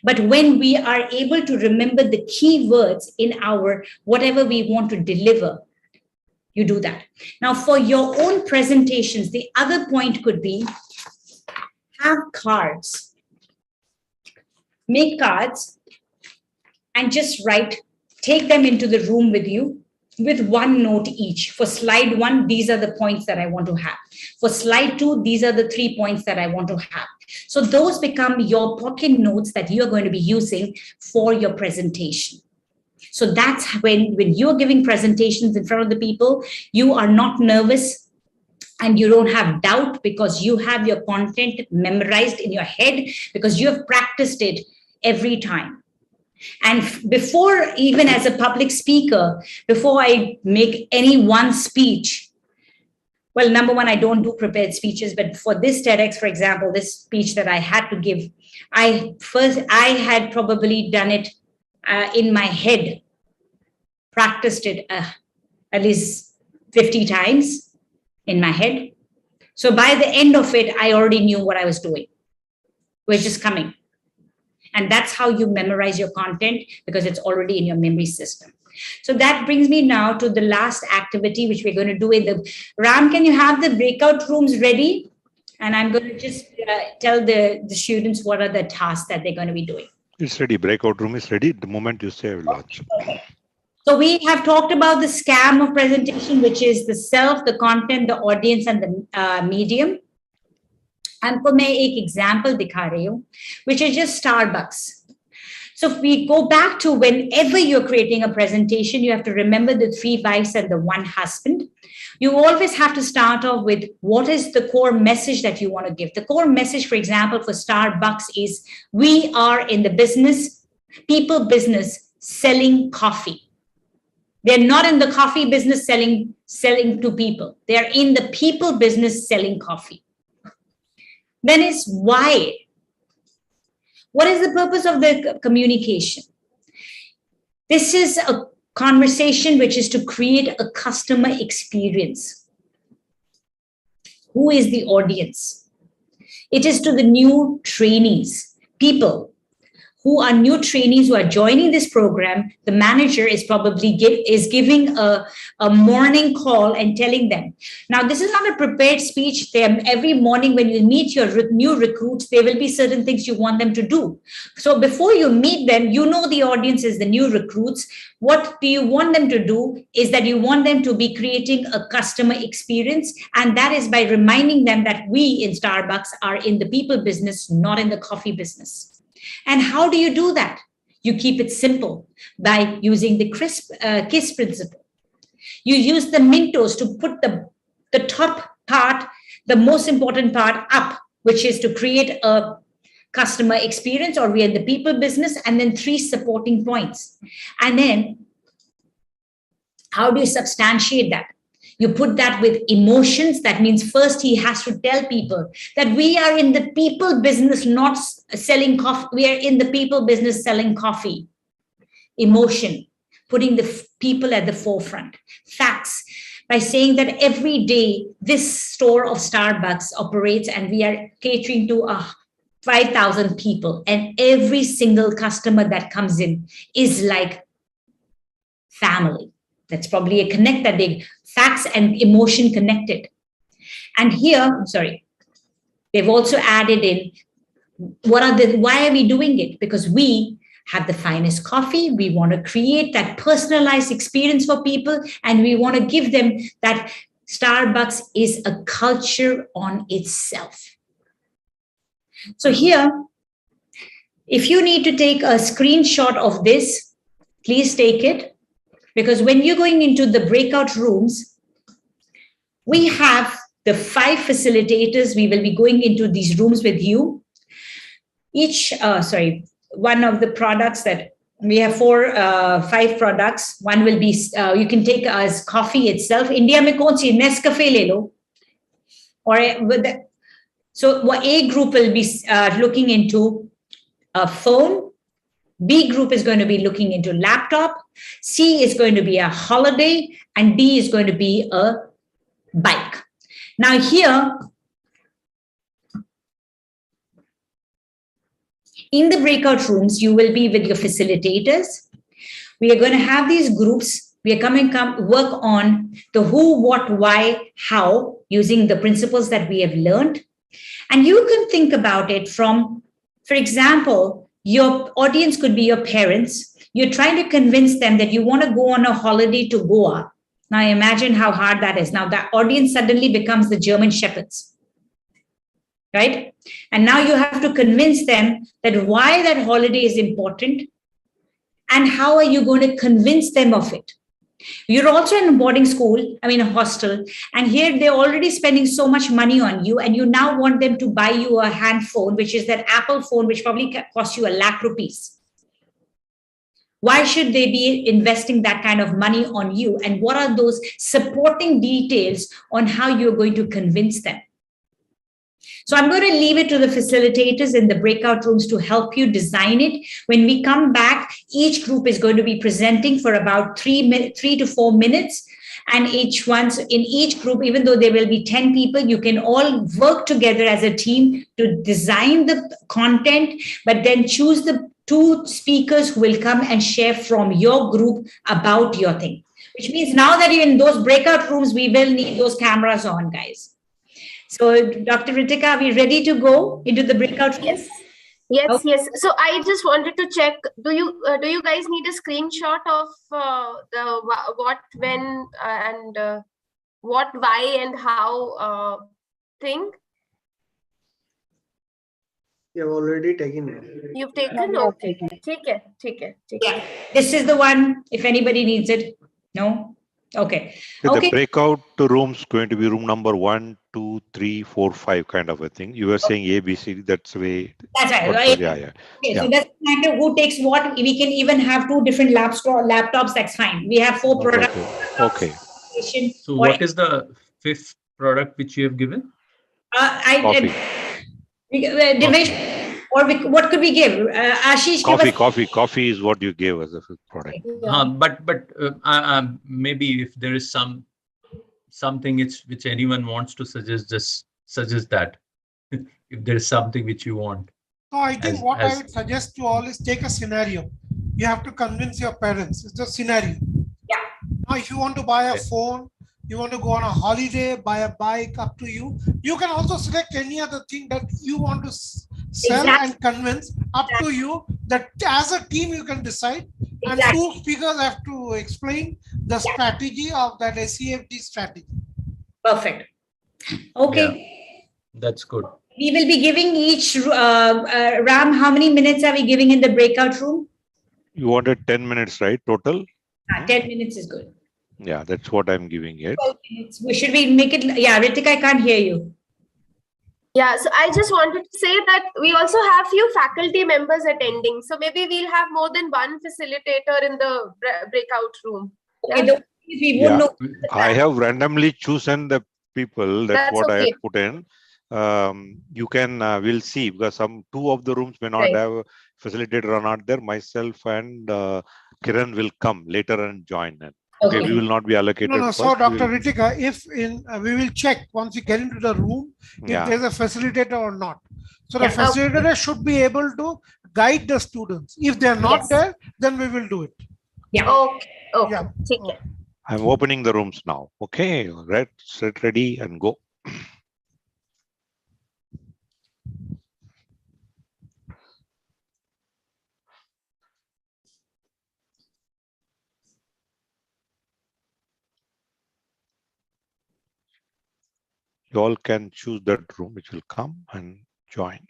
But when we are able to remember the key words in our whatever we want to deliver, you do that. Now, for your own presentations, the other point could be have cards. Make cards and just write, take them into the room with you with one note each. For slide 1, these are the points that I want to have. For slide 2, these are the 3 points that I want to have. So those become your pocket notes that you're going to be using for your presentation. So that's when you're giving presentations in front of the people, you are not nervous and you don't have doubt because you have your content memorized in your head because you have practiced it every time. And before, even as a public speaker, before I make any one speech, well, number one, I don't do prepared speeches, but for this TEDx, for example, this speech that I had to give, I had probably done it in my head, practiced it at least 50 times in my head. So by the end of it, I already knew what I was doing. We're just coming. And that's how you memorize your content because it's already in your memory system. So that brings me now to the last activity, which we're going to do in the Ram, can you have the breakout rooms ready? And I'm going to just tell the students what are the tasks that they're going to be doing. It's ready. Breakout room is ready. The moment you say I will launch. So we have talked about the scam of presentation, which is the self, the content, the audience, and the medium. आपको मैं एक example दिखा रही हूँ, which is just Starbucks. So if we go back to whenever you're creating a presentation, you have to remember the 3 wives and the 1 husband. You always have to start off with what is the core message that you want to give. The core message, for example, for Starbucks is we are in the business, people business, selling coffee. They're not in the coffee business selling to people. They're in the people business selling coffee. Then is why. What is the purpose of the communication? This is a conversation which is to create a customer experience. Who is the audience? It is to the new trainees, people who are new trainees who are joining this program. The manager is probably giving a morning call and telling them. Now, this is not a prepared speech. Every morning when you meet your new recruits, there will be certain things you want them to do. So before you meet them, you know the audience is the new recruits. What do you want them to do is that you want them to be creating a customer experience. And that is by reminding them that we in Starbucks are in the people business, not in the coffee business. And how do you do that? You keep it simple by using the KISS principle. You use the Mintos to put the top part, the most important part up, which is to create a customer experience, or we are in the people business, and then 3 supporting points. And then how do you substantiate that? You put that with emotions. That means first he has to tell people that we are in the people business, not selling coffee. We are in the people business selling coffee. Emotion, putting the people at the forefront. Facts, by saying that every day this store of Starbucks operates and we are catering to 5,000 people, and every single customer that comes in is like family. That's probably a connect that they facts and emotion connected. And here, they've also added in why are we doing it? Because we have the finest coffee. We want to create that personalized experience for people, and we want to give them that Starbucks is a culture on itself. So here, if you need to take a screenshot of this, please take it. Because when you're going into the breakout rooms, we have the 5 facilitators. We will be going into these rooms with you. one of the products that we have 5 products. One will be, you can take as coffee itself. India mein kaun si Nescafe le lo. Or so what A group will be looking into a phone. B group is going to be looking into laptop. C is going to be a holiday, and D is going to be a bike. Now here, in the breakout rooms, you will be with your facilitators. We are going to have these groups. We are coming work on the who, what, why, how, using the principles that we have learned. And you can think about it from, for example, your audience could be your parents. You're trying to convince them that you want to go on a holiday to Goa. Now imagine how hard that is. Now that audience suddenly becomes the German shepherds, right? And now you have to convince them that why that holiday is important and how are you going to convince them of it. You're also in a boarding school, a hostel, and here they're already spending so much money on you, and you now want them to buy you a hand phone, which is that Apple phone, which probably costs you ₹1,00,000. Why should they be investing that kind of money on you? And what are those supporting details on how you're going to convince them? So I'm going to leave it to the facilitators in the breakout rooms to help you design it. When we come back, each group is going to be presenting for about 3 to 4 minutes. And in each group, even though there will be 10 people, you can all work together as a team to design the content, but then choose the 2 speakers who will come and share from your group about your thing. Which means now that you're in those breakout rooms, we will need those cameras on, guys. So, Dr. Ritika, are we ready to go into the breakout room? Yes. Okay. Yes. So I just wanted to check. Do you guys need a screenshot of the what, when, and what, why, and how thing? You have already taken it. You've taken? Okay. Take it. Yeah. This is the one. If anybody needs it, no. Okay. So Okay. the breakout rooms going to be room number 1, 2, 3, 4, 5 kind of a thing. You were saying A, B, C. That's the way. That's right. Right? Yeah. Okay, so that's matter who takes what. We can even have 2 different laptops. That's fine. We have 4 products. Okay. So what is the 5th product which you have given? Coffee. What could we give? Ashish, Coffee is what you gave as a 5th product. But maybe if there is something which anyone wants to suggest, just suggest that. If there is something which you want. No, I think I would suggest to all is take a scenario. You have to convince your parents. It's a scenario. Yeah. Now, if you want to buy a phone, you want to go on a holiday, buy a bike, up to you. You can also select any other thing that you want to sell and convince, up to you. That as a team you can decide. And 2 speakers have to explain the strategy of that SEFD strategy. Perfect. Okay. Yeah, that's good. We will be giving each Ram, how many minutes are we giving in the breakout room? You wanted 10 minutes, right? Total? 10 minutes is good. Yeah, that's what I'm giving it. 12 minutes. Should we make it? Yeah, Ritika, I can't hear you. Yeah, so I just wanted to say that we also have few faculty members attending. So maybe we'll have more than one facilitator in the breakout room. Yeah? I have randomly chosen the people. That's what I have put in. You can, we'll see, because 2 of the rooms may not have a facilitator or not there. Myself and Kiran will come later and join in. Okay, we will not be allocated. No. So, Dr. Ritika, if we will check once we get into the room if there's a facilitator or not. So the facilitator should be able to guide the students. If they're not there, then we will do it. Yeah. Okay. Yeah. Take care. I'm opening the rooms now. Okay, set ready and go. You all can choose that room which will come and join.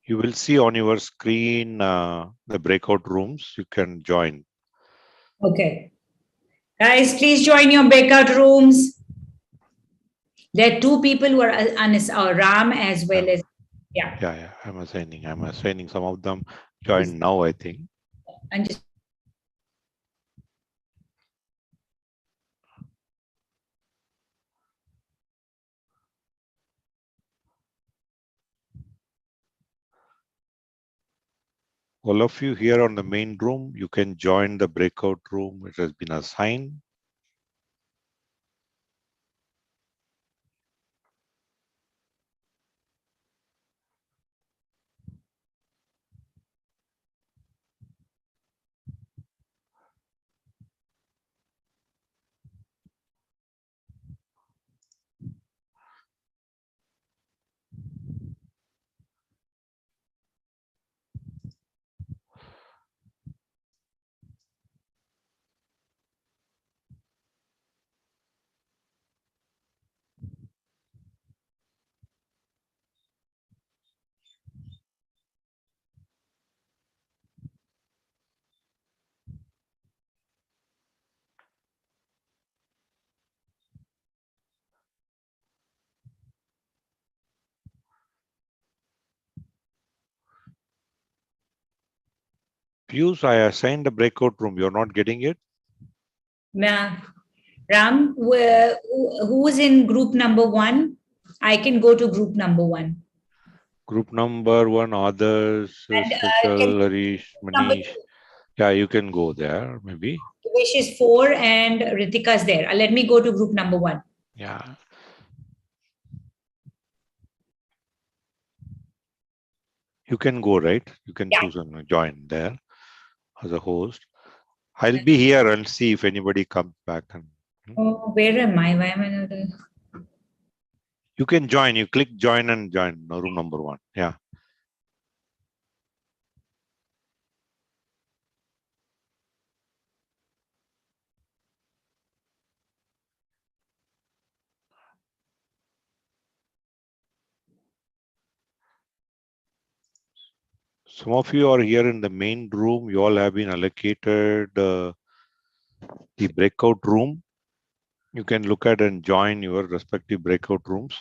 You will see on your screen the breakout rooms. You can join. Okay. Guys, please join your breakout rooms. There are two people who are Ram as well as, yeah. Yeah. I'm assigning some of them. Join now, I think. And just all of you here on the main room, you can join the breakout room. It has been assigned. Piyush, I assigned the breakout room. You're not getting it? Nah. Ram, who's in group number 1? I can go to group number 1. Group number 1, others, Special, Harish, Manish. Yeah, you can go there, maybe. Vish is 4 and Ritika's there. Let me go to group number 1. Yeah. You can go, right? You can choose and join there as a host. I'll be here and see if anybody comes back. Oh, where am I? Why am I not there? You can join. You click join and join room number 1. Yeah. Some of you are here in the main room. You all have been allocated the breakout room. You can look at and join your respective breakout rooms.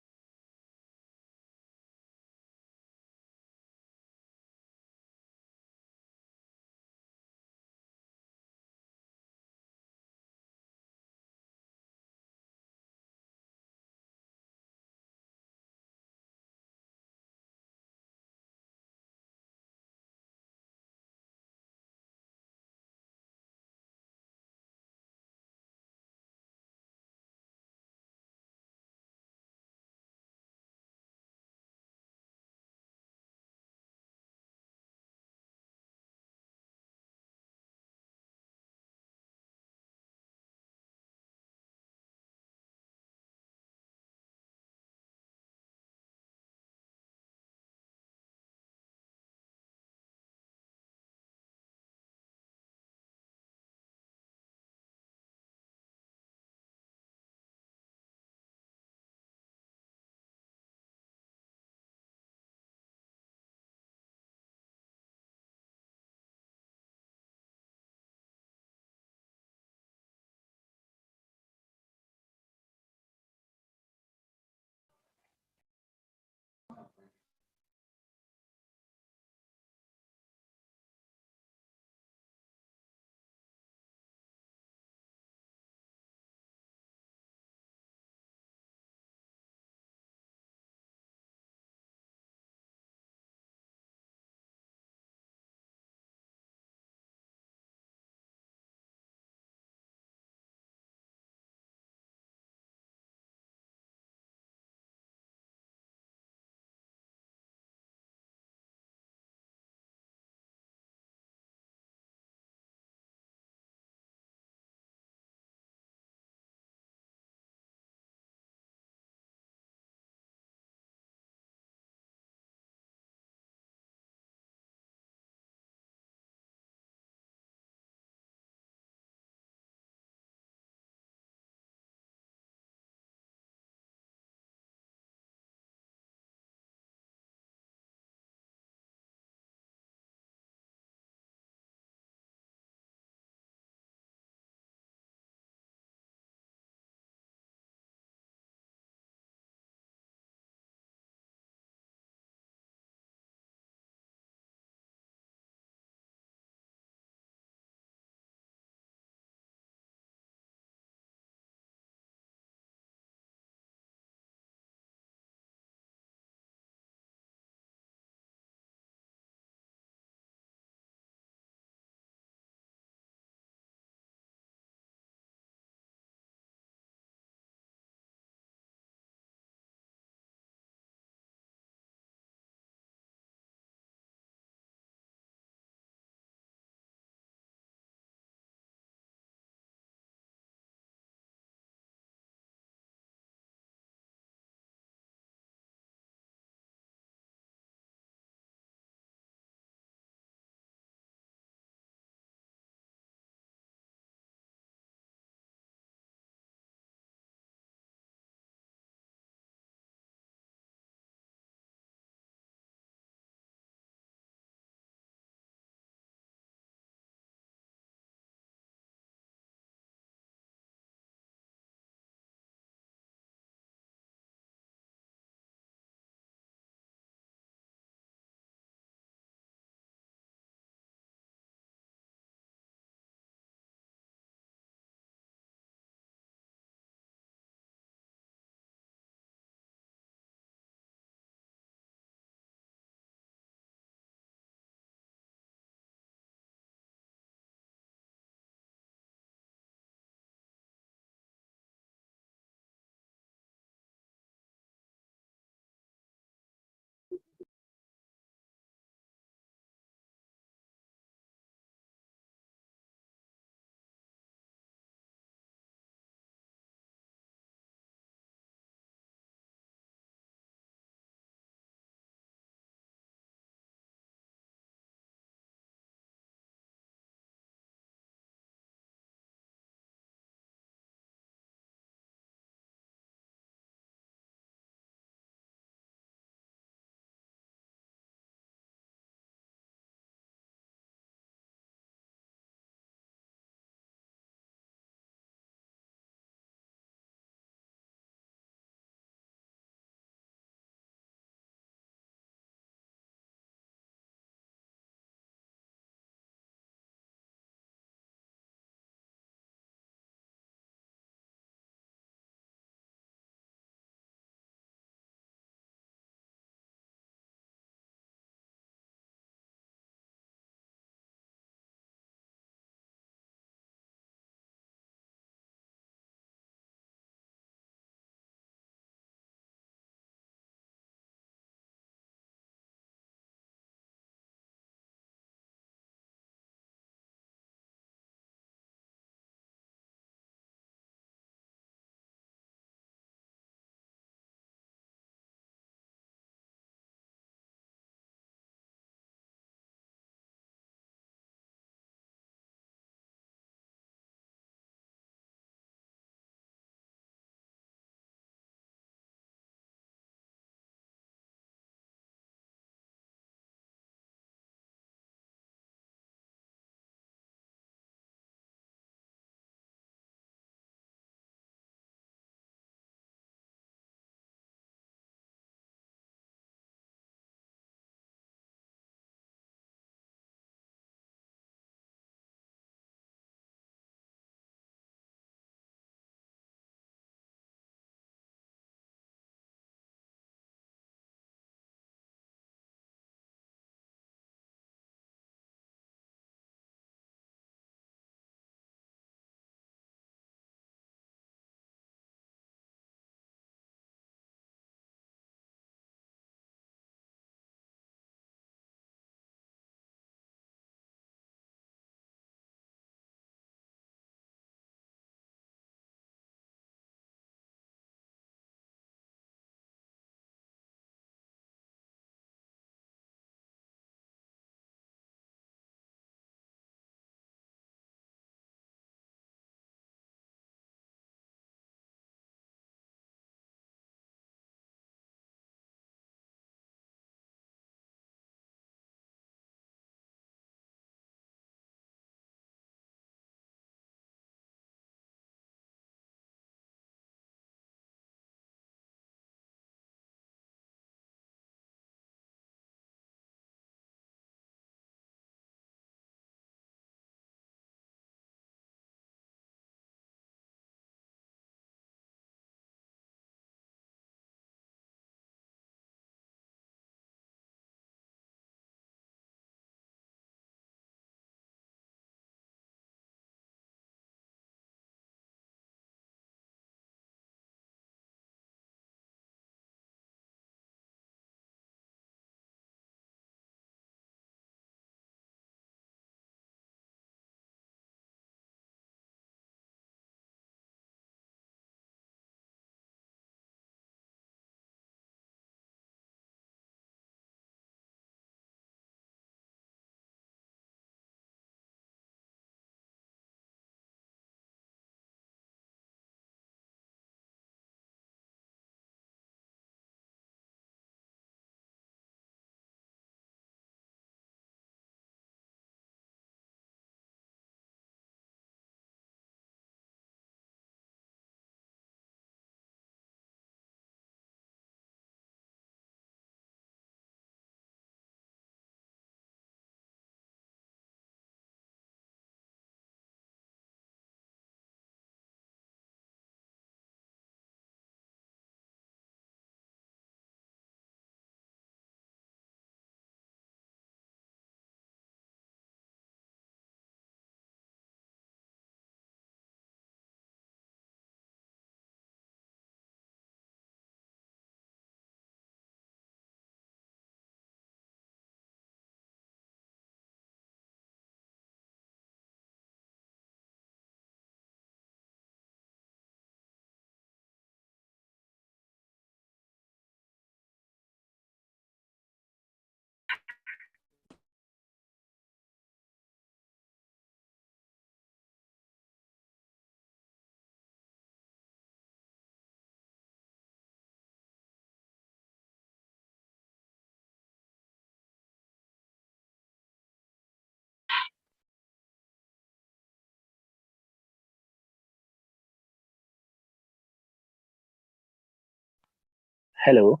Hello.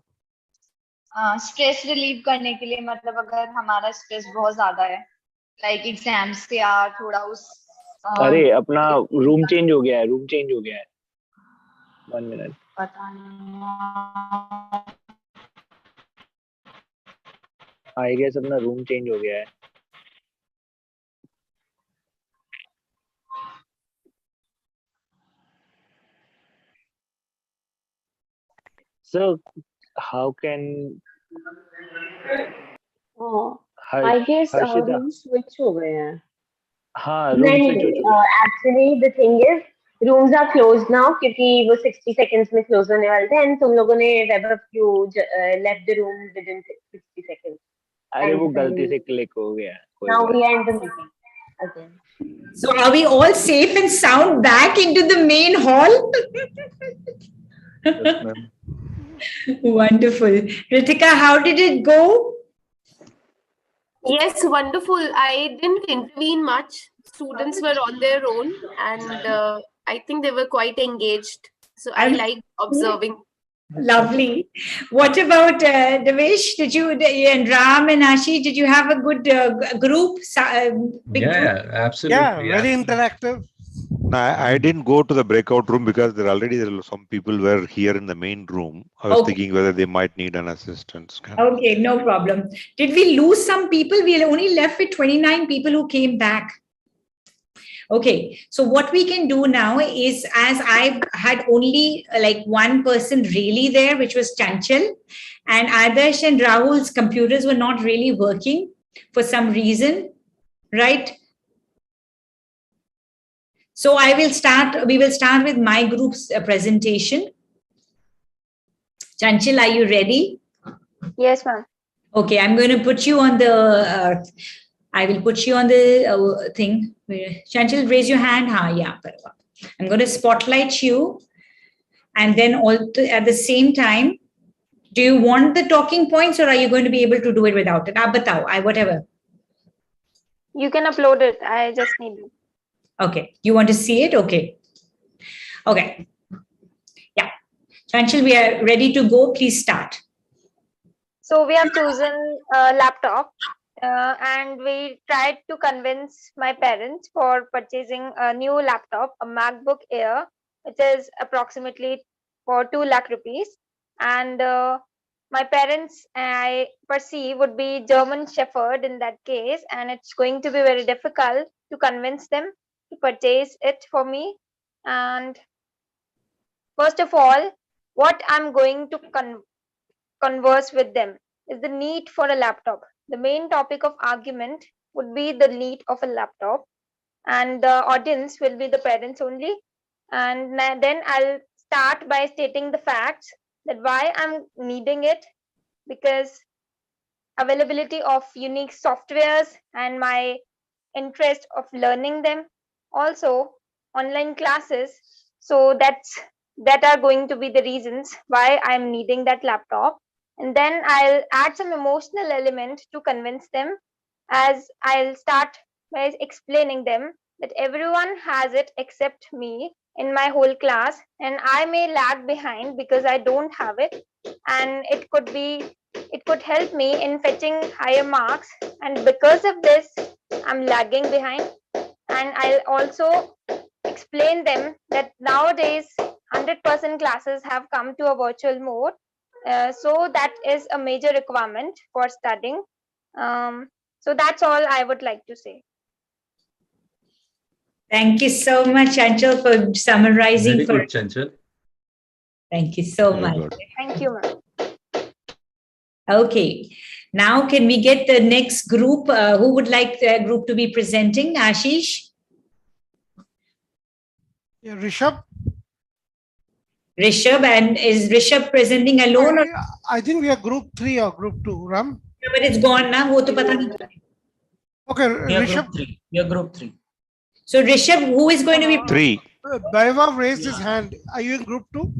Stress relieve करने के लिए, मतलब अगर हमारा stress बहुत ज्यादा है, like exams से या थोड़ा उस अरे अपना रूम चेंज हो गया है, रूम चेंज हो गया है। 1 मिनट। पता नहीं, आई गेस अपना रूम चेंज हो गया है। So how can I guess Harshita? Room switch हो गए हैं। हाँ रूम स्विच हो चुका है। Actually the thing is rooms are close now क्योंकि वो 60 सेकंड्स में क्लोज होने वाले थे एंड तुम लोगों ने web you left the room with in 60 seconds. अरे वो गलती से क्लिक हो गया। Now we are in the meeting again. So are we all safe and sound back into the main hall? Yes, ma'am. Wonderful. Ritika, how did it go? Yes, wonderful. I didn't intervene much. Students were on their own, and I think they were quite engaged. So I liked observing. Lovely. What about Devesh? Did you and Ram and Ashi? Did you have a good group? Big Yeah, group? absolutely. Yeah, very interactive. No, I didn't go to the breakout room because there were some people were here in the main room. I was thinking whether they might need an assistance. Okay, no problem. Did we lose some people? We only left with 29 people who came back. Okay, so what we can do now is, as I had only like one person really there, which was Chanchal, and Adarsh and Rahul's computers were not really working for some reason, right? So we will start with my group's presentation. Chanchal, are you ready? Yes, ma'am. Okay, I'm going to put you on the, I will put you on the thing. Chanchal, raise your hand. Yeah. I'm going to spotlight you. And then also at the same time, do you want the talking points or are you going to be able to do it without it? Whatever. You can upload it. I just need it. Okay. You want to see it? Okay. Okay. Yeah. Chanchal, we are ready to go. Please start. So we have chosen a laptop and we tried to convince my parents for purchasing a new laptop, a MacBook Air, which is approximately for 2 lakh rupees. And my parents, I perceive, would be German Shepherd in that case, and it's going to be very difficult to convince them to purchase it for me. And first of all, what I'm going to converse with them is the need for a laptop. The main topic of argument would be the need of a laptop, and the audience will be the parents only. And then I'll start by stating the facts that why I'm needing it, because availability of unique softwares and my interest of learning them, also online classes. So that are going to be the reasons why I'm needing that laptop. And then I'll add some emotional element to convince them, as I'll start by explaining them that everyone has it except me in my whole class, and I may lag behind because I don't have it, and it could help me in fetching higher marks, and because of this I'm lagging behind. And I'll also explain them that nowadays 100% classes have come to a virtual mode, so that is a major requirement for studying. So that's all I would like to say. Thank you so much, Chanchal, for summarizing. Very good, Chanchal. Thank you so much. Thank you, ma'am. Okay. Now, can we get the next group? Who would like the group to be presenting? Ashish? Yeah, Rishabh. Rishabh, and is Rishabh presenting alone? I think we are group 3 or group 2, Ram. Yeah, but it's gone now. वो तो पता नहीं. Okay, We are Rishabh. group 3. We are group 3. So Rishabh, who is going to be 3? Vaibhav raised his hand. Are you in group 2?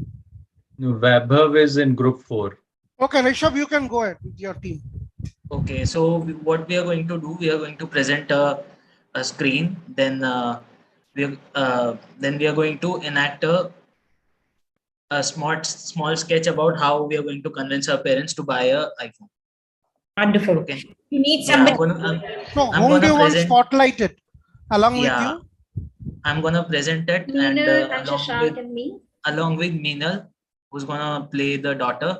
No, Vaibhav is in group 4. Okay, Rishabh, you can go ahead with your team. Okay, so what we are going to do, we are going to present a screen. Then we are going to enact a a small sketch about how we are going to convince our parents to buy a iPhone. Wonderful. Okay. You need Yeah, somebody. So whom do you want spotlighted along with you? I'm gonna present it, Meenal and Shashank and me. along with Meenal, who's gonna play the daughter,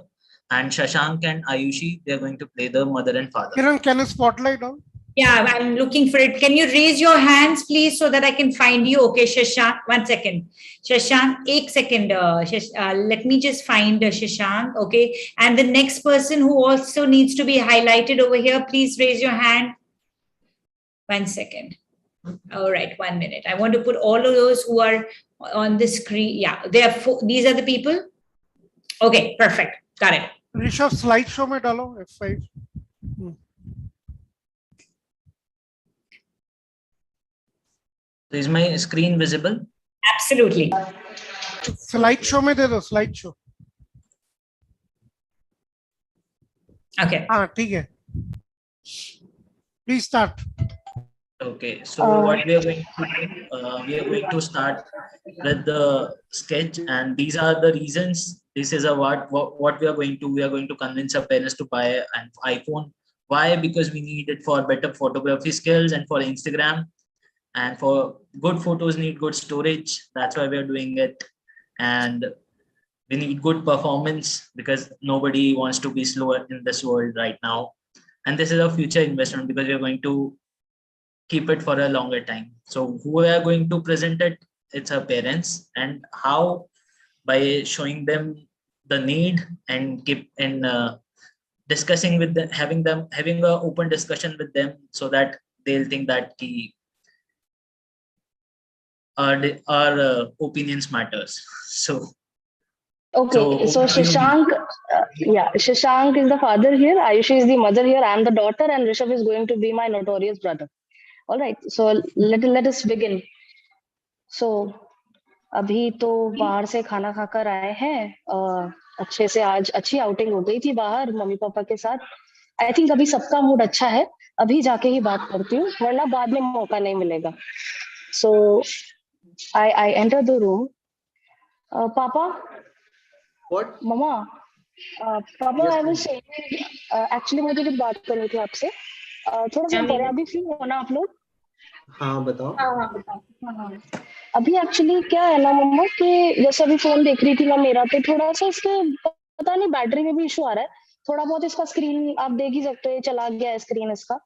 and Shashank and Ayushi, they're going to play the mother and father. Kiran, can you spotlight on? Yeah, I'm looking for it. Can you raise your hands, please, so that I can find you? Okay, Shashank, 1 second. Shashank, 1 second. Let me just find Shashank. Okay, and the next person who also needs to be highlighted over here, please raise your hand. 1 second. All right, 1 minute. I want to put all of those who are on the screen. Yeah, they are. These are the people. Okay, perfect. Got it. Rishabh, slideshow में डालो F5. Is my screen visible? Absolutely. Slideshow में दे दो slideshow. Okay. हाँ ठीक है. Please start. Okay, so what we are going to do, we are going to start with the sketch, and these are the reasons. This is a what we are going to. We are going to convince our parents to buy an iPhone. Why? Because we need it for better photography skills and for Instagram, and for good photos need good storage. That's why we are doing it, and we need good performance because nobody wants to be slower in this world right now. And this is a future investment because we are going to keep it for a longer time. So who are going to present it? It's our parents, and how? By showing them the need and discussing with them, having an open discussion with them, so that they'll think that our opinions matters. So. Okay, so Shashank, Shashank is the father here, Ayushi is the mother here, I am the daughter, and Rishabh is going to be my notorious brother. All right, so let us begin. So, अभी तो बाहर से खाना खाकर आए हैं, अच्छे से आज अच्छी आउटिंग हो गई थी बाहर मम्मी पापा के साथ. आई थिंक अभी सबका मूड अच्छा है, अभी जाके ही बात करती हूँ, वरना बाद में मौका नहीं मिलेगा. So, I enter the room. Papa. What? Mama, Papa, I was saying, actually मुझे कुछ बात करनी थी आपसे. थोड़ा सा परे अभी फ्री हो ना आप लोग? हाँ बताओ. हाँ. अभी एक्चुअली क्या है ना मम्मा कि जैसे अभी फोन देख रही थी मैं मेरा, तो थोड़ा सा इसके पता नहीं बैटरी में भी इशू आ रहा है. थोड़ा बहुत इसका स्क्रीन आप देख ही सकते हो, चला गया है स्क्रीन इसका.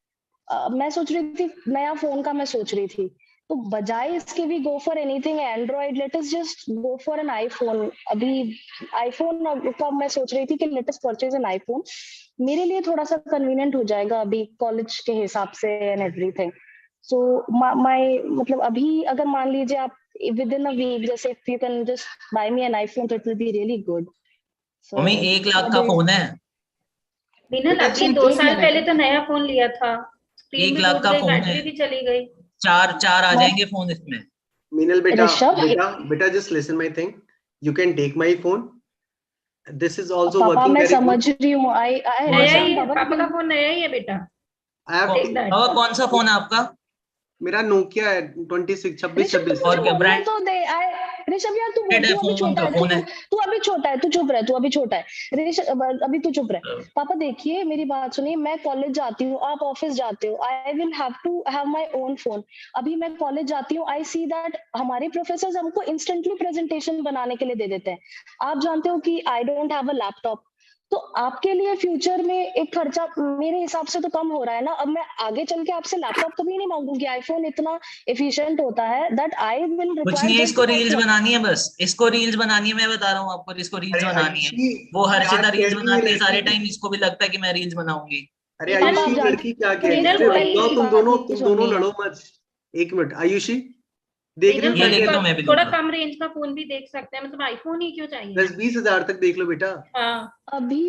मैं सोच रही थी नया फोन का मैं सोच रही थी, तो बजाय इसके भी go for anything Android, let us just go for an iPhone. अभी आईफोन का मैं सोच रही थी कि let us purchase an iPhone. मेरे लिए थोड़ा सा कन्वीनियंट हो जाएगा अभी कॉलेज के हिसाब से एंड एवरीथिंग. सो माय मतलब अभी अगर मान लीजिए आप विद इन अ वीक जैसे if you can just buy me an iPhone, तो it will be really good. Mummy 1 lakh का फोन है. मीनल अभी 2 साल पहले तो नया फोन लिया था, 1 लाख का फोन है, बैटरी भी चली गई. चार आ जाएंगे फोन इसमें. Meenal beta, just listen my thing. You can take my phone. This is also पापा working मैं very समझ good. रही हूँ. नया ही है, पापा का फोन नया ही है बेटा. I have taken that. और कौन सा फोन है आपका? मेरा नोकिया है 2626. और क्या ब्रांड? तो दे ऋषभ यार तू अभी छोटा है, तू अभी छोटा है, तू चुप रह, तू अभी छोटा है. ऋषभ अभी तू चुप रह. पापा देखिए मेरी बात सुनिए, मैं कॉलेज जाती हूँ, आप ऑफिस जाते हो, I will have to have my own phone. अभी मैं कॉलेज जाती हूँ, आई सी दैट हमारे प्रोफेसर्स हमको इंस्टेंटली प्रेजेंटेशन बनाने के लिए दे देते हैं. आप जानते हो कि I don't have a laptop. तो आपके लिए फ्यूचर में एक खर्चा मेरे हिसाब से तो कम हो रहा है ना. अब मैं आगे चल के आपसे लैपटॉप कभी नहीं मांगूंगी. आईफोन इतना एफिशिएंट होता है दैट आई विल रिक्वायर. कुछ नहीं, इसको रील्स बनानी है, बस इसको रील्स बनानी है. मैं बता रहा हूँ आपको, इसको रील्स बनानी है. वो हर्षिता रील्स बनाती है सारे टाइम, इसको भी लगता है कि मैं रील्स बनाऊंगी. अरे आयुषी लड़की क्या कह रही है? तुम दोनों लड़ो मत. 1 मिनट आयुषी देख रही हो, थोड़ा कम रेंज का फोन भी देख सकते हैं, मतलब आईफोन ही क्यों चाहिए? 10-20 हजार तक देख लो बेटा. अभी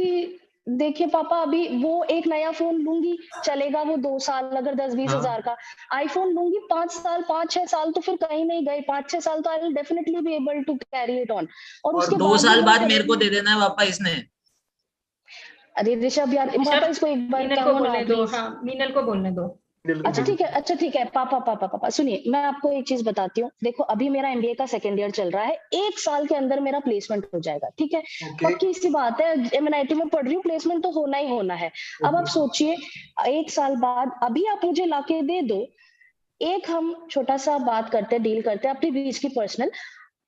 देखिए पापा, अभी वो एक नया फोन लूंगी चलेगा वो 2 साल, अगर 10-20 हजार का आईफोन लूंगी 5-6 साल तो फिर कहीं नहीं गए. 5-6 साल तो I will definitely be able to carry it on. और उसके 2 साल बाद मेरे को दे देना है पापा इसने. अरे ऋषभ यार पापा इसको एक बार मीनल को बोलने दो. हाँ मीनल को बोलने दो. अच्छा ठीक है पापा सुनिए, मैं आपको एक चीज बताती हूँ। देखो अभी मेरा एमबीए का सेकंड ईयर चल रहा है, 1 साल के अंदर मेरा प्लेसमेंट हो जाएगा, ठीक है। पक्की सी बात है, एमएनआईटी में पढ़ रही हूँ, प्लेसमेंट तो होना ही होना है। अब आप सोचिए 1 साल बाद अभी आप मुझे लाके दे दो, एक हम छोटा सा बात करते हैं, डील करते हैं अपनी बीच की पर्सनल,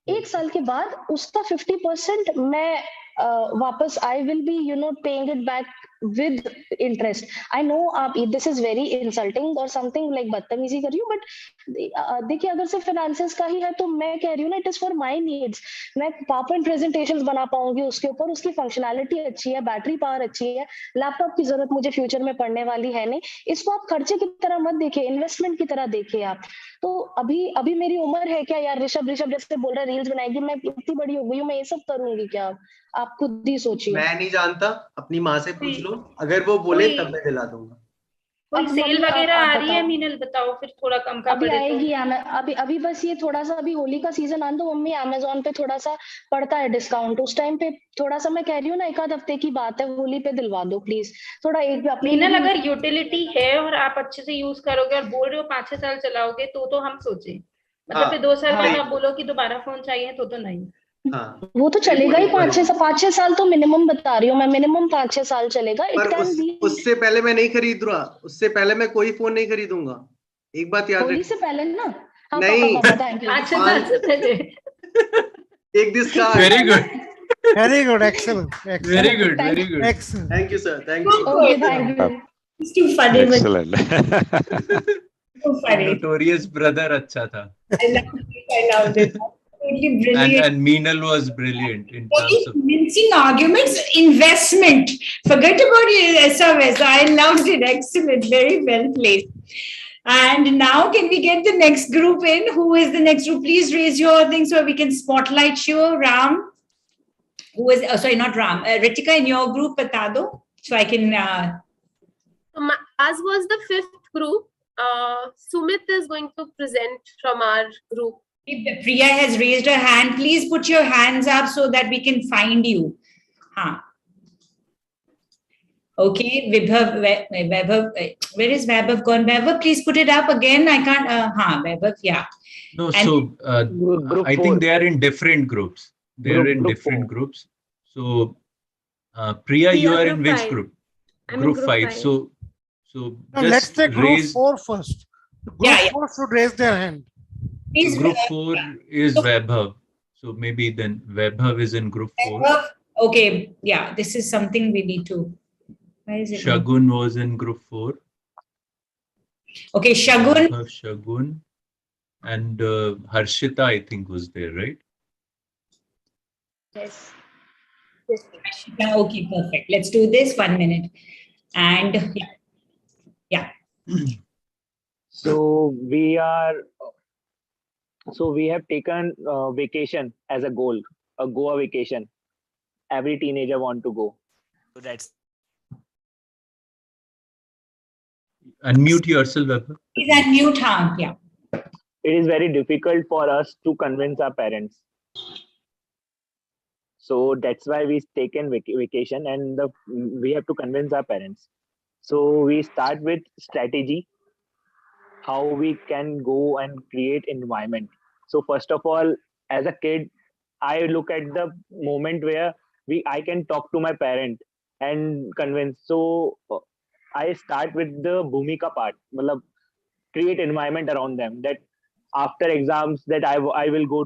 1 साल के बाद उसका 50% मैं वापस I will be paying it back with interest. I know आप दिस इज वेरी इंसल्टिंग और समथिंग लाइक बदतमीजी कर रही हूँ, बट देखिए अगर सिर्फ फाइनेंसेस का ही है तो मैं कह रही हूँ ना, it is for my needs. मैं पावरपॉइंट प्रेजेंटेशंस बना पाऊंगी उसके ऊपर, उसकी फंक्शनैलिटी अच्छी है, बैटरी पावर अच्छी है, लैपटॉप की जरूरत मुझे फ्यूचर में पड़ने वाली है नहीं। इसको आप खर्चे की तरह मत देखिए, इन्वेस्टमेंट की तरह देखिए आप। तो अभी मेरी उम्र है क्या यार, ऋषभ जैसे बोल रहा है रील्स बनाएगी, मैं इतनी बड़ी हो गई हूँ, मैं ये सब करूंगी क्या? आप खुद ही सोचिए। मैं नहीं जानता, अपनी माँ से पूछ लो, अगर वो बोले तब मैं दिला दूंगा। कोई सेल वगैरह आ रही है मीनल, बताओ फिर थोड़ा कम का अभी पड़े आएगी तो। अभी बस ये थोड़ा सा अभी होली का सीजन आने दो मम्मी, अमेजोन पे थोड़ा सा पड़ता है डिस्काउंट, उस टाइम पे थोड़ा सा, मैं कह रही हूँ ना 1 आध हफ्ते की बात है, होली पे दिलवा दो प्लीज थोड़ा। एक अपने मीनल अगर यूटिलिटी है और आप अच्छे से यूज करोगे और बोल रहे हो 5-6 साल चलाओगे तो हम सोचे, मतलब फिर 2 साल बाद आप बोलो कि दोबारा फोन चाहिए तो नहीं। वो तो चलेगा ही 5-6 साल तो मिनिमम बता रही हूँ मैं, मिनिमम 5-6 साल चलेगा। It can be. उससे पहले मैं नहीं खरीद रहा, उससे पहले मैं कोई फोन नहीं खरीदूंगा, एक बात याद होली रखो। से पहले ना। हाँ, नहीं, पापा थैंक यू। एक दिस का Very good. Very good, excellent. Very good, very good. Excellent. Thank you, sir. Thank you. Okay, thank you. It's too funny. Excellent. So funny. Notorious brother अच्छा था. I loved it. Totally brilliant. And Meenal was brilliant in terms of Convincing arguments, investment. Forget about SMS. I loved it. Excellent. Very well placed. And now can we get the next group in? Who is the next group? Please raise your thing so we can spotlight you. Ram. Who is, sorry, not Ram. Ritika, in your group, Patado. So I can... As was the 5th group, Sumit is going to present from our group. Priya has raised her hand. Please put your hands up so that we can find you. Okay, Vibhav, where is Vaibhav gone? Vaibhav, please put it up again. I can't. Vaibhav, yeah. No, so I think they are in different groups. They are in different groups. So, Priya, you are in which group? Group 5. So No, just let's take group raise. 4 first. Group 4 should raise their hand. Group 4 is Vaibhav. So maybe then Vaibhav is in group 4. Okay, yeah, this is something we need to. Where is it? Shagun was in group 4. Okay, Shagun. Vaibhav, Shagun. And Harshita, I think, was there, right? Yes. Okay, perfect. Let's do this 1 minute. And yeah. So we have taken vacation as a goal, a Goa vacation. Every teenager want to go. So that's. Unmute yourself, Vaibhav. Please unmute, yeah. It is very difficult for us to convince our parents. So that's why we taken vacation, and we have to convince our parents. So we start with strategy, how we can go and create environment. So first of all, as a kid, I look at the moment where I can talk to my parent and convince. So I start with the Bhumika part, matlab, create environment around them, that after exams that I will go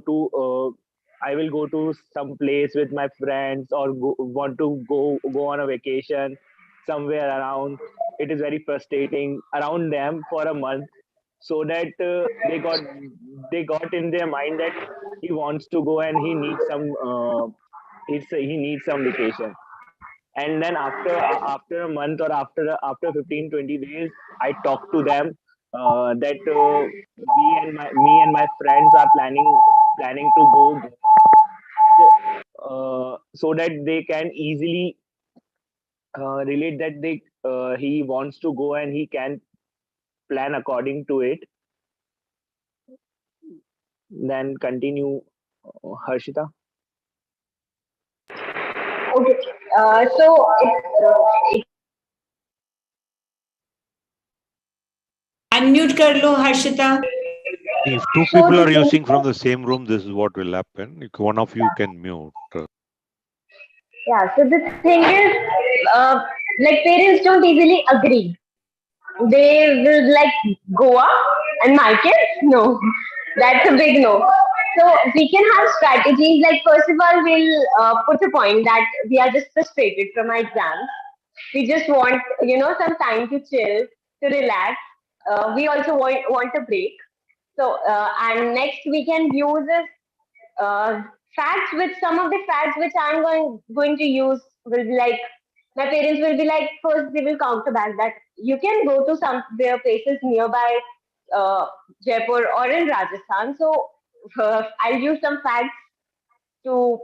to some place with my friends, or want to go on a vacation somewhere around. It is very frustrating around them for a month, so that they got in their mind that he wants to go and he needs some vacation. And then after a month, or after 15-20 days, I talk to them that me and my friends are planning to go, so that they can easily relate that he wants to go and he can plan according to it. Then continue, Harshita. Okay. So unmute kar lo, Harshita. If two people are using from the same room, this is what will happen. If one of you can mute. Yeah, so the thing is, like parents don't easily agree. They will like Goa and my kids, no. That's a big no. So we can have strategies like first of all, we'll put a point that we are just frustrated from our exams. We just want, some time to chill, to relax. We also want a break. So, and next we can use this facts, with some of the facts which I'm going to use will be like, my parents will be like, first they will counter back that you can go to some their places nearby Jaipur or in Rajasthan. So I'll use some facts to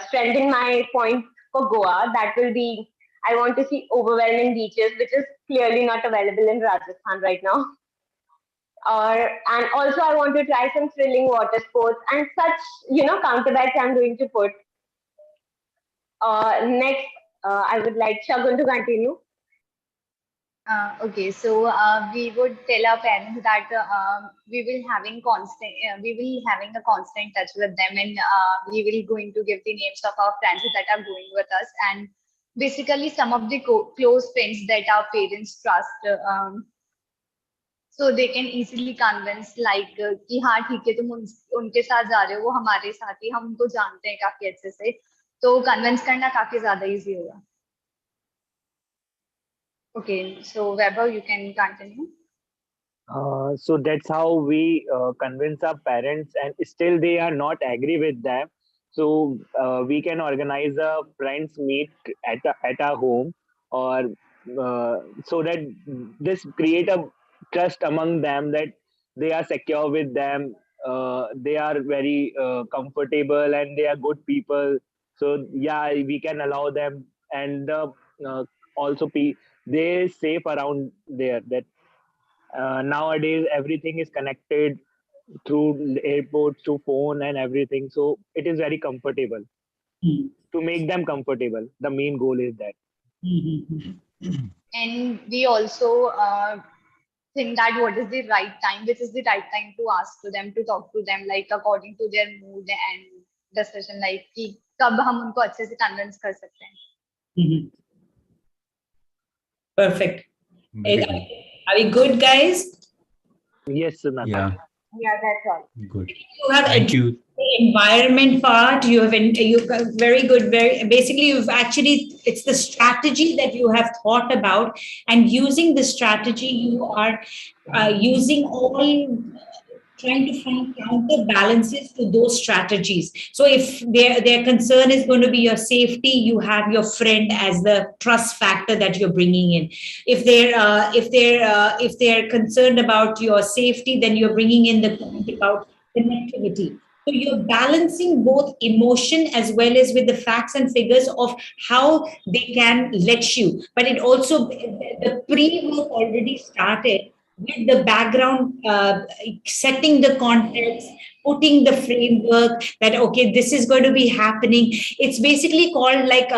strengthen my point for Goa. That will be, I want to see overwhelming beaches, which is clearly not available in Rajasthan right now. And also I want to try some thrilling water sports and such, counterbacks I'm going to put. Next, I would like Shagun to continue. Okay, so we would tell our parents that we will having a constant touch with them, and we will going to give the names of our friends that are going with us, and basically some of the close friends that our parents trust. So they can easily convince like कि हाँ ठीक है तुम उनके साथ जा रहे हो, वो हमारे साथ ही, हम उनको जानते हैं काफी अच्छे से, तो convince करना काफी ज़्यादा easy होगा. Okay, so Weber, you can continue. So that's how we convince our parents, and still they are not agree with them. So we can organize a friends meet at our home, or so that this create a trust among them that they are secure with them. They are very comfortable and they are good people. So yeah, we can allow them, and also they safe around there. That nowadays everything is connected through airports, through phone and everything. So it is very comfortable to make them comfortable. The main goal is that. And we also think that what is the right time, which is the right time to ask to them, to talk to them, like according to their mood and discussion, like कि कब हम उनको अच्छे से convince कर सकते हैं. Perfect. Are we good, guys? Yes, Sonata. Yeah, that's all. Good. You have Thank you. The environment part. You've very good. Basically, you've actually, it's the strategy that you have thought about, and using the strategy, you are using all, trying to find counterbalances to those strategies. So if their concern is going to be your safety, you have your friend as the trust factor that you're bringing in. If they're concerned about your safety, then you're bringing in the point about connectivity. So you're balancing both emotion as well as with the facts and figures of how they can let you. But it also, the pre-work already started with the background, setting the context, putting the framework that, okay, this is going to be happening. It's basically called like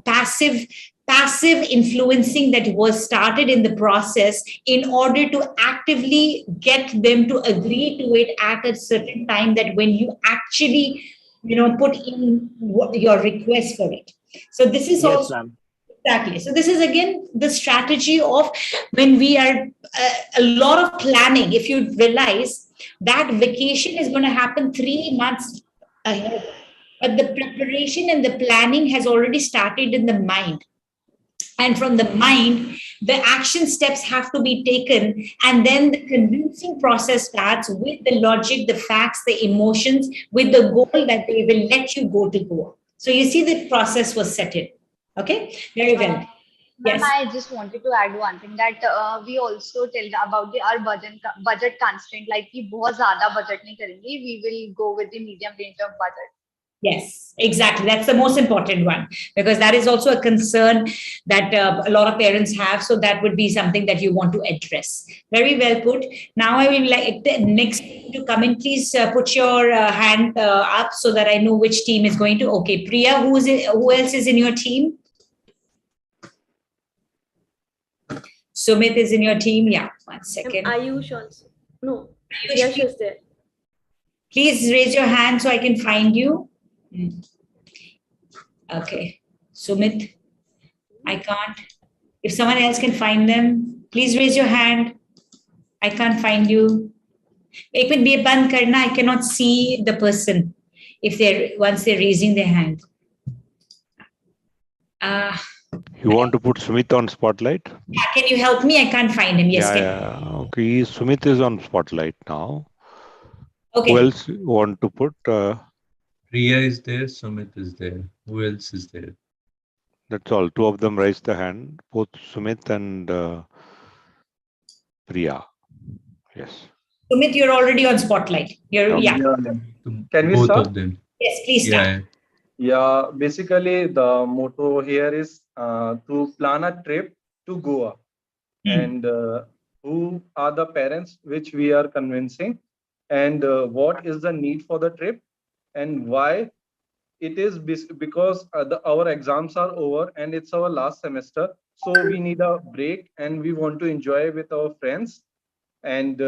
passive influencing that was started in the process in order to actively get them to agree to it at a certain time, that when you actually, put in your request for it. So this is also... Ma'am. Exactly. So this is again the strategy of when we are a lot of planning. If you realize that vacation is going to happen 3 months ahead, but the preparation and the planning has already started in the mind. And from the mind, the action steps have to be taken. And then the convincing process starts with the logic, the facts, the emotions, with the goal that they will let you go to Goa. So you see the process was set in. Okay, very well. Yes. I just wanted to add one thing, that we also tell about our budget constraint, like कि बहुत ज़्यादा budget नहीं करेंगे, we will go with the medium range of budget. Yes, exactly. That's the most important one, because that is also a concern that a lot of parents have. So that would be something that you want to address. Very well put. Now I will like the next to come in. Please put your hand up so that I know which team is going to. Okay, Priya, who else is in your team? Sumit is in your team. Yeah, one second. Ayush also. No, Yash is there. Please raise your hand so I can find you. Okay. Sumit, I can't. If someone else can find them, please raise your hand. I can't find you. Ek minute bhi band karna. I cannot see the person if once they're raising their hand. You want to put Sumit on spotlight? Yeah, can you help me? I can't find him. Yes, Okay, Sumit is on spotlight now. Okay. Who else you want to put? Priya is there, Sumit is there. Who else is there? That's all. Two of them raised the hand. Both Sumit and Priya. Yes. Sumit, you're already on spotlight. Yeah. Can we Both start? of them. Yes, please start. Yeah, basically the motto here is to plan a trip to Goa. And who are the parents which we are convincing, and what is the need for the trip, and why it is because our exams are over and it's our last semester, so we need a break and we want to enjoy with our friends. And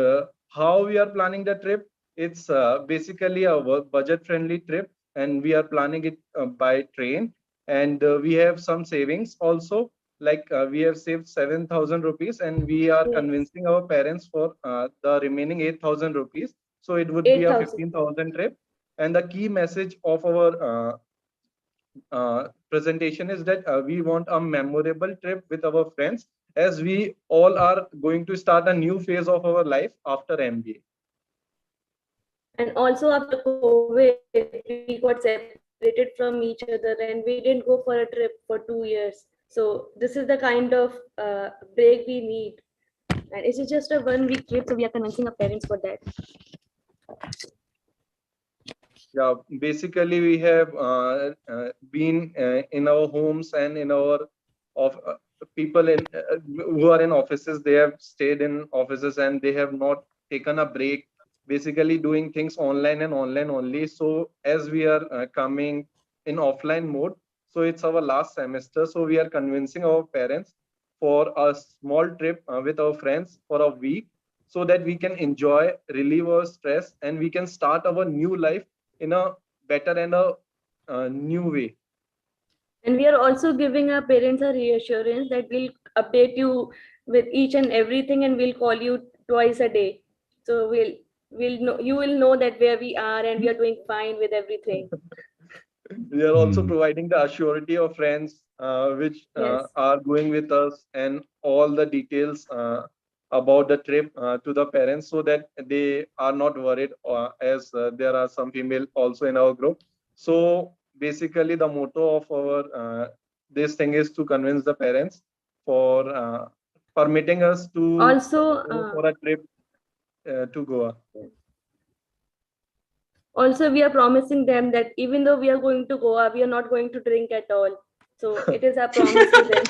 how we are planning the trip, it's basically a budget friendly trip, and we are planning it by train. And we have some savings also, like we have saved 7,000 rupees, and we are convincing our parents for the remaining 8,000 rupees. So it would be a 15,000 trip. And the key message of our presentation is that we want a memorable trip with our friends, as we all are going to start a new phase of our life after MBA. And also after COVID, we got separated from each other and we didn't go for a trip for 2 years. So this is the kind of break we need. And it's just a 1 week trip, so we are convincing our parents for that. Yeah, basically we have been in our homes and in our people who are in offices. They have stayed in offices and they have not taken a break, basically doing things online and online only. So as we are coming in offline mode, so it's our last semester, so we are convincing our parents for a small trip with our friends for a week, so that we can enjoy, relieve our stress, and we can start our new life in a better and a new way. And we are also giving our parents a reassurance that we'll update you with each and everything, and we'll call you twice a day. So we'll know, you will know that where we are and we are doing fine with everything. We are also providing the assurity of friends which are going with us, and all the details about the trip to the parents, so that they are not worried, as there are some female also in our group. So basically the motto of our this thing is to convince the parents for permitting us to also go for a trip to Goa. Also, we are promising them that even though we are going to Goa, we are not going to drink at all. So it is our promise to them.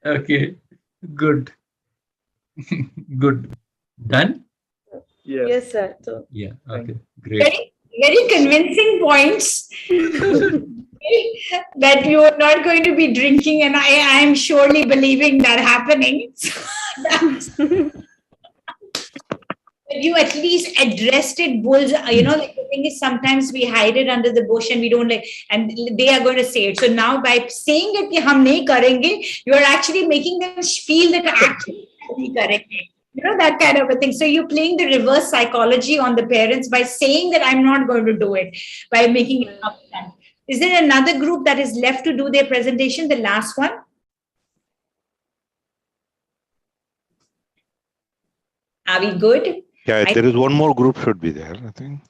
Okay, good. Good. Done? Yes, sir. So Yeah, okay, great. Very, very convincing points that you are not going to be drinking, and I am surely believing that happening. You at least addressed it, bulls. Like the thing is, sometimes we hide it under the bush and we don't like, and they are going to say it. So now by saying it, कि हम नहीं करेंगे, you are actually making them feel that actually नहीं करेंगे. That kind of a thing. So you're playing the reverse psychology on the parents by saying that I'm not going to do it, by making it up. Is there another group that is left to do their presentation? The last one. Are we good? Yeah, there is one more group should be there, I think.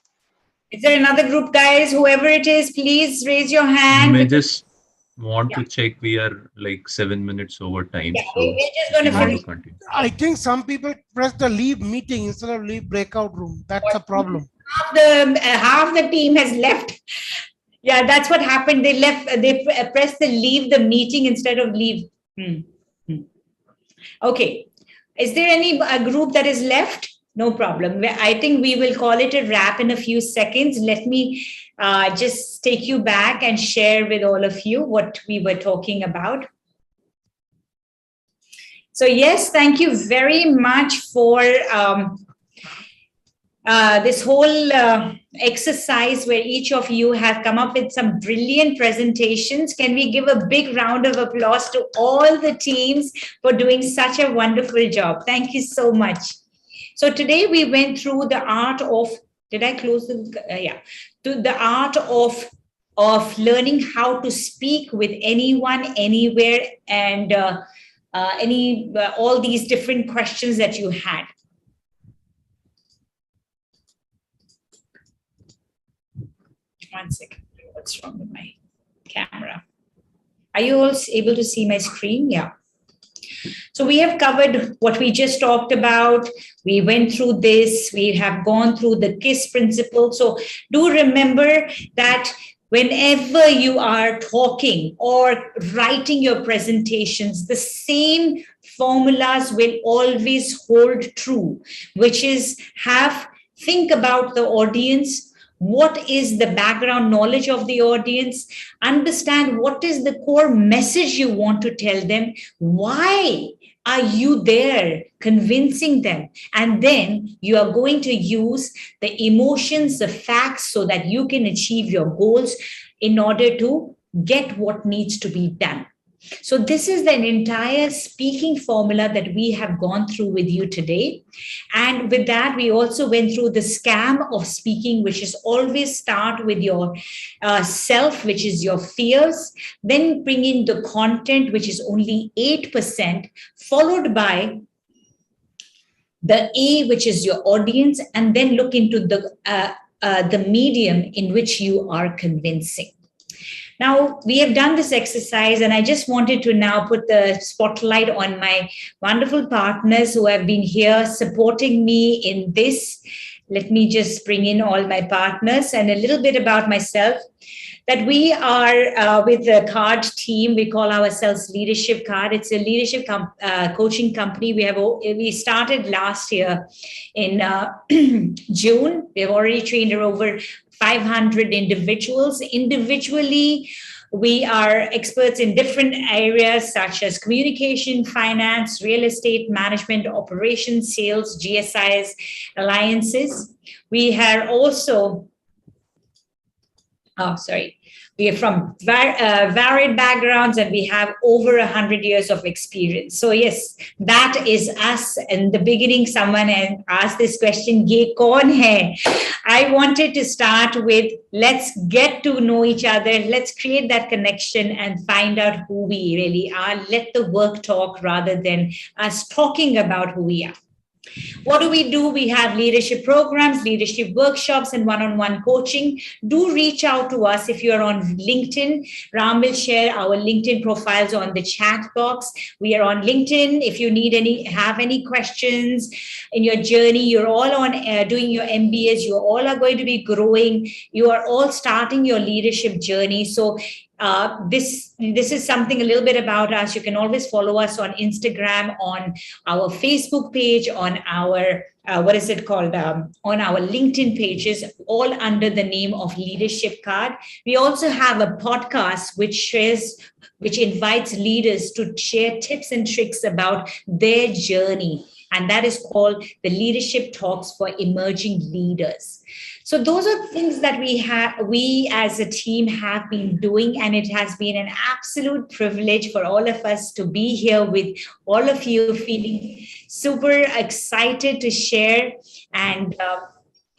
Is there another group, guys? Whoever it is, please raise your hand. I just want to check. We are like 7 minutes over time. Yeah, so we're just going to finish. continue. I think some people press the leave meeting instead of leave breakout room. That's a problem. Half the team has left. Yeah, that's what happened. They left. They pressed the leave the meeting instead of leave. Okay. Is there any group that is left? No problem. I think we will call it a wrap in a few seconds. Let me just take you back and share with all of you what we were talking about. So yes, thank you very much for this whole exercise where each of you have come up with some brilliant presentations. Can we give a big round of applause to all the teams for doing such a wonderful job? Thank you so much. So today we went through the art of, did I close the, to the art of learning how to speak with anyone, anywhere, and all these different questions that you had. One second, what's wrong with my camera? Are you all able to see my screen? Yeah. So we have covered what we just talked about. We went through this. We have gone through the KISS principle. So do remember that whenever you are talking or writing your presentations, the same formulas will always hold true, which is think about the audience. What is the background knowledge of the audience? Understand what is the core message you want to tell them. Why are you there convincing them? And then you are going to use the emotions, the facts, so that you can achieve your goals in order to get what needs to be done. So this is an entire speaking formula that we have gone through with you today. And with that, we also went through the scam of speaking, which is always start with your self, which is your fears, then bring in the content, which is only 8%, followed by the A, which is your audience, and then look into the medium in which you are convincing. Now, we have done this exercise, and I just wanted to now put the spotlight on my wonderful partners who have been here supporting me in this. Let me just bring in all my partners and a little bit about myself. That we are with the CARD team. We call ourselves Leadership CARD. It's a leadership coaching company. We started last year in June. We have already trained over 500 individuals. Individually, we are experts in different areas such as communication, finance, real estate, management, operations, sales, GSIs, alliances. We are also, we are from varied backgrounds, and we have over 100 years of experience. So yes, that is us. In the beginning, someone had asked this question, "Ye kaun hai?" I wanted to start with, let's get to know each other. Let's create that connection and find out who we really are. Let the work talk rather than us talking about who we are. What do? We have leadership programs, leadership workshops, and one-on-one coaching. Do reach out to us if you're on LinkedIn. Ram will share our LinkedIn profiles on the chat box. We are on LinkedIn. If you have any questions in your journey, you're all on doing your MBAs. You all are going to be growing. You are all starting your leadership journey. So this is something a little bit about us. You can always follow us on Instagram, on our Facebook page, on our on our LinkedIn pages, all under the name of Leadership Card. We also have a podcast which invites leaders to share tips and tricks about their journey, and that is called the Leadership Talks for Emerging Leaders. So those are things that we as a team have been doing, and it has been an absolute privilege for all of us to be here with all of you, feeling super excited to share. And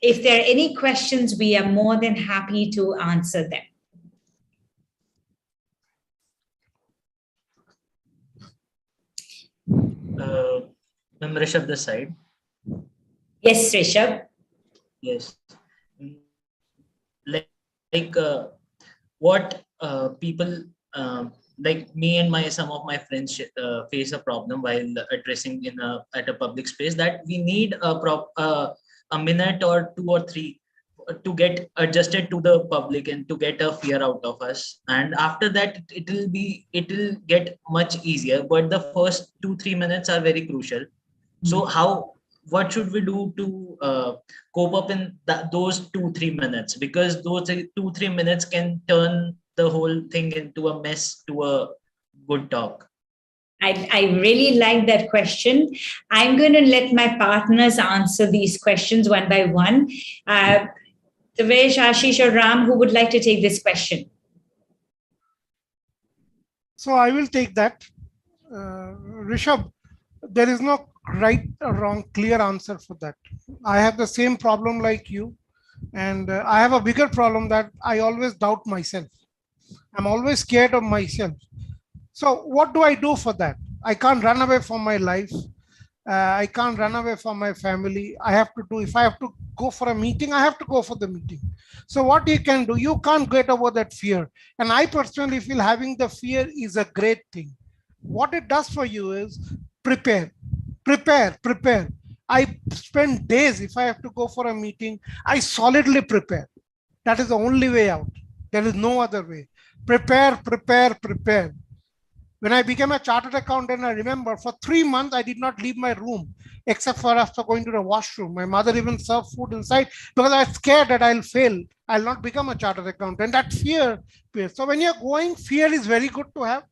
if there are any questions, we are more than happy to answer them. Ma'am, Rishabh this side. Yes, Rishabh. Yes. What people like me and some of my friends face a problem while addressing at a public space, that we need a minute or 2 or 3 to get adjusted to the public and to get a fear out of us, and after that it will get much easier, but the first 2-3 minutes are very crucial. So how what should we do to cope up in those 2-3 minutes? Because those 2-3 minutes can turn the whole thing into a mess to a good talk. I really like that question. I'm going to let my partners answer these questions one by one. Devesh, Ashish, or Ram, who would like to take this question? So I will take that. Rishabh, there is no right or wrong clear answer for that. I have the same problem like you, and I have a bigger problem that I always doubt myself. I'm always scared of myself. So what do I do for that? I can't run away from my life. I can't run away from my family. I have to do, if I have to go for a meeting, I have to go for the meeting. So what you can do, you can't get over that fear. And I personally feel having the fear is a great thing. What it does for you is prepare. I spend days, if I have to go for a meeting, I solidly prepare. That is the only way out. There is no other way. Prepare. When I became a chartered accountant, I remember for 3 months, I did not leave my room except for after going to the washroom. My mother even served food inside because I was scared that I'll fail. I'll not become a chartered accountant. That fear. So when you're going, fear is very good to have.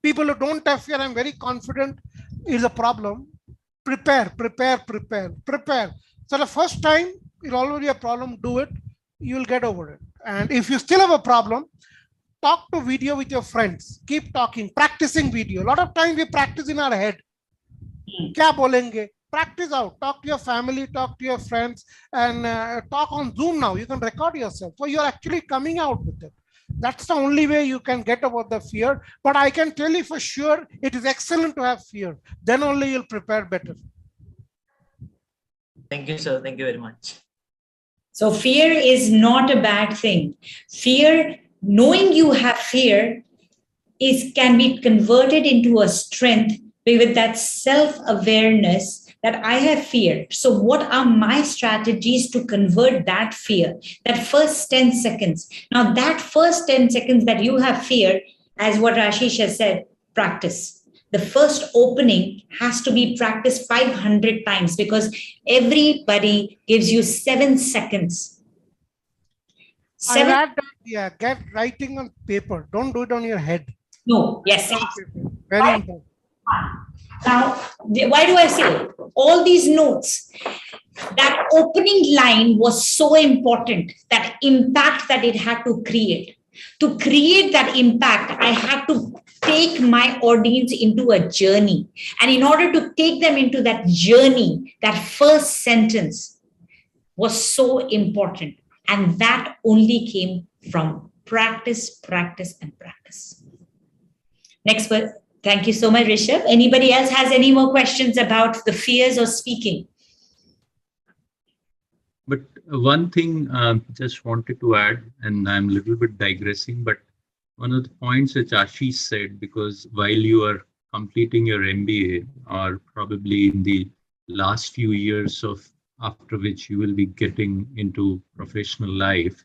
People who don't have fear, I'm very confident, is a problem. Prepare. So the first time, it's already a problem, do it. You'll get over it. And if you still have a problem, talk to video with your friends. Keep talking, practicing video. A lot of times we practice in our head. Kya bolenge? Practice out. Talk to your family, talk to your friends, and talk on Zoom now. You can record yourself. So you're actually coming out with it. That's the only way you can get over the fear. But I can tell you for sure, it is excellent to have fear. Then only you'll prepare better. Thank you, sir. Thank you very much. So fear is not a bad thing. Fear, knowing you have fear, can be converted into a strength with that self-awareness that I have fear. So what are my strategies to convert that fear? That first 10 seconds. Now that first 10 seconds that you have fear, as what Ashish has said, practice. The first opening has to be practiced 500 times because everybody gives you 7 seconds. Get writing on paper. Don't do it on your head. No, yes. Very important. Now, why do I say all these notes? That opening line was so important, that impact that it had to create. To create that impact, I had to take my audience into a journey. And in order to take them into that journey, that first sentence was so important. And that only came from practice. Next word. Thank you so much, Rishabh. Anybody else has any more questions about the fears of speaking? But one thing just wanted to add, and I'm a little bit digressing, but one of the points which Ashish said, because while you are completing your MBA, or probably in the last few years of after which you will be getting into professional life,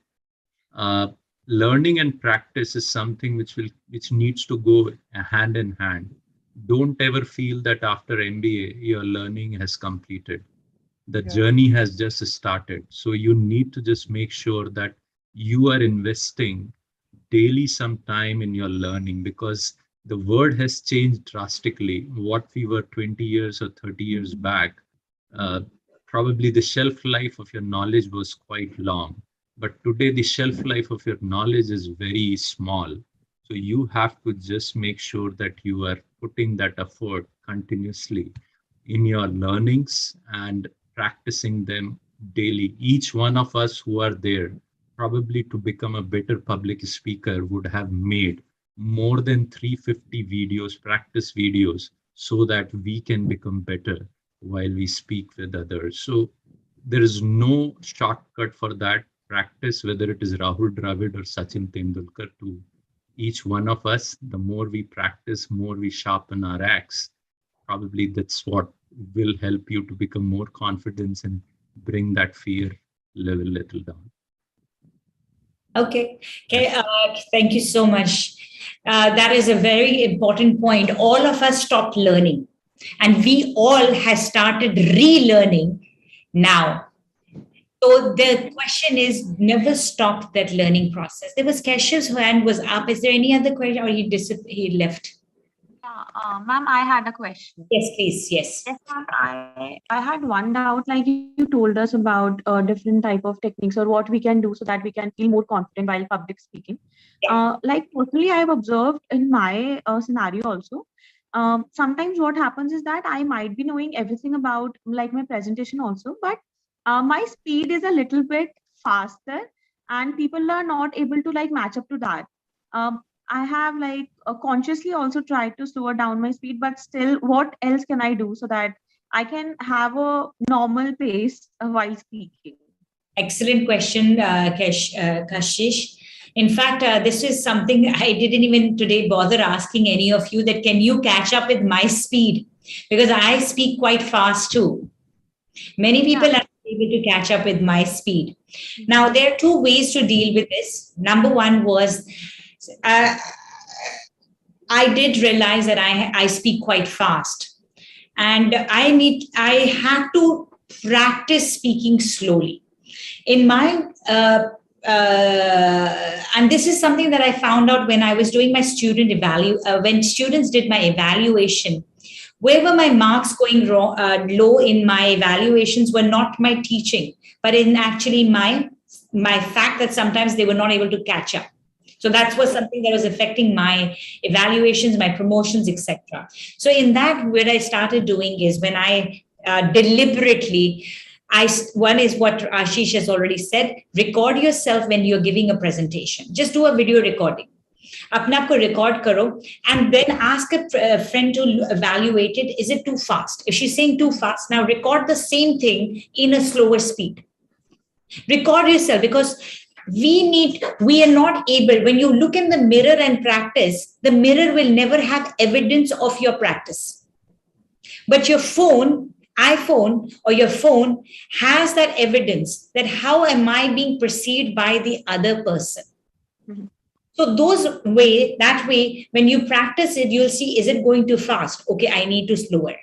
learning and practice is something which needs to go hand in hand. Don't ever feel that after MBA your learning has completed. The journey has just started. So you need to just make sure that you are investing daily some time in your learning, because the world has changed drastically. What we were 20 years or 30 years back, probably the shelf life of your knowledge was quite long. But today the shelf life of your knowledge is very small. So you have to just make sure that you are putting that effort continuously in your learnings and practicing them daily. Each one of us who are there, probably to become a better public speaker, would have made more than 350 videos, practice videos, so that we can become better while we speak with others. So there is no shortcut for that. Practice, whether it is Rahul Dravid or Sachin Tendulkar, to each one of us, the more we practice, more we sharpen our axe. Probably that's what will help you to become more confident and bring that fear level little down. Okay. Thank you so much. That is a very important point. All of us stopped learning. And we all have started relearning now. So the question is, never stop that learning process. There was Keshav's hand was up. Is there any other question, or he left? Ma'am, I had a question. Yes, please. Yes. Yes, ma'am. I had one doubt. Like you told us about different type of techniques or what we can do so that we can feel more confident while public speaking. Like personally, I've observed in my scenario also. Sometimes what happens is that I might be knowing everything about like my presentation also, but my speed is a little bit faster, and people are not able to like match up to that. I have like consciously also tried to slow down my speed, but still, what else can I do so that I can have a normal pace while speaking? Excellent question, Kashish. In fact, this is something I didn't even today bother asking any of you, that can you catch up with my speed? Because I speak quite fast too. Many people are able to catch up with my speed. Now, there are two ways to deal with this. Number one was, I did realize that I speak quite fast, and I had to practice speaking slowly. In my and this is something that I found out when I was doing my student when students did my evaluation. Wherever my marks going low in my evaluations were not my teaching, but in actually my fact that sometimes they were not able to catch up. So that was something that was affecting my evaluations, my promotions, etc. So in that, what I started doing is, when I deliberately, one is what Ashish has already said, record yourself when you're giving a presentation. Just do a video recording. अपने आप को record करो, and then ask a friend to evaluate it. Is it too fast? If she's saying too fast, now record the same thing in a slower speed. Record yourself, because we are not able, when you look in the mirror and practice, the mirror will never have evidence of your practice. But your iPhone or your phone has that evidence, that how am I being perceived by the other person. Mm-hmm. So that way, when you practice it, you'll see, is it going too fast? Okay, I need to slow it.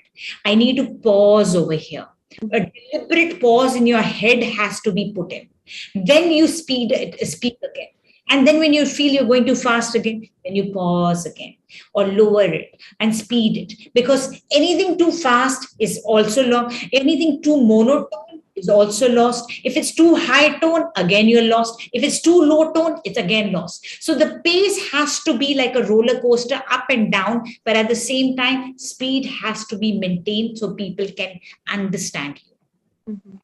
I need to pause over here. A deliberate pause in your head has to be put in. Then you speak again. And then when you feel you're going too fast again, then you pause again or lower it and speed it. Because anything too fast is also long. Anything too monotone is also lost. If it's too high tone, again you're lost. If it's too low tone, it's again lost. So the pace has to be like a roller coaster, up and down, but at the same time, speed has to be maintained so people can understand you. Mm-hmm.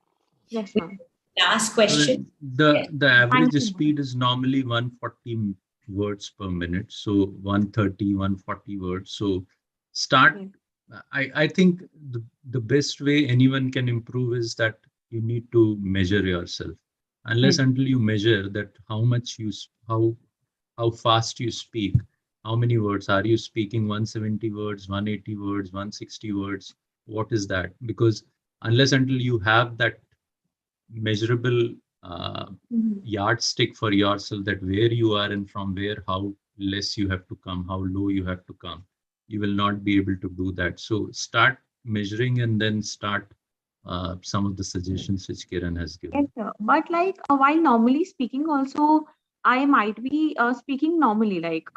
Yes, ma'am. Last question. The average speed is normally 140 words per minute. So 130, 140 words. So start. I think the best way anyone can improve is that you need to measure yourself. Unless until you measure that how fast you speak, how many words are you speaking, 170 words, 180 words, 160 words, what is that? Because unless until you have that measurable yardstick for yourself, that where you are and from where, how less you have to come, how low you have to come, you will not be able to do that. So start measuring and then start some of the suggestions which Kiran has given. Yes, sir. But like while normally speaking also, I might be speaking normally, like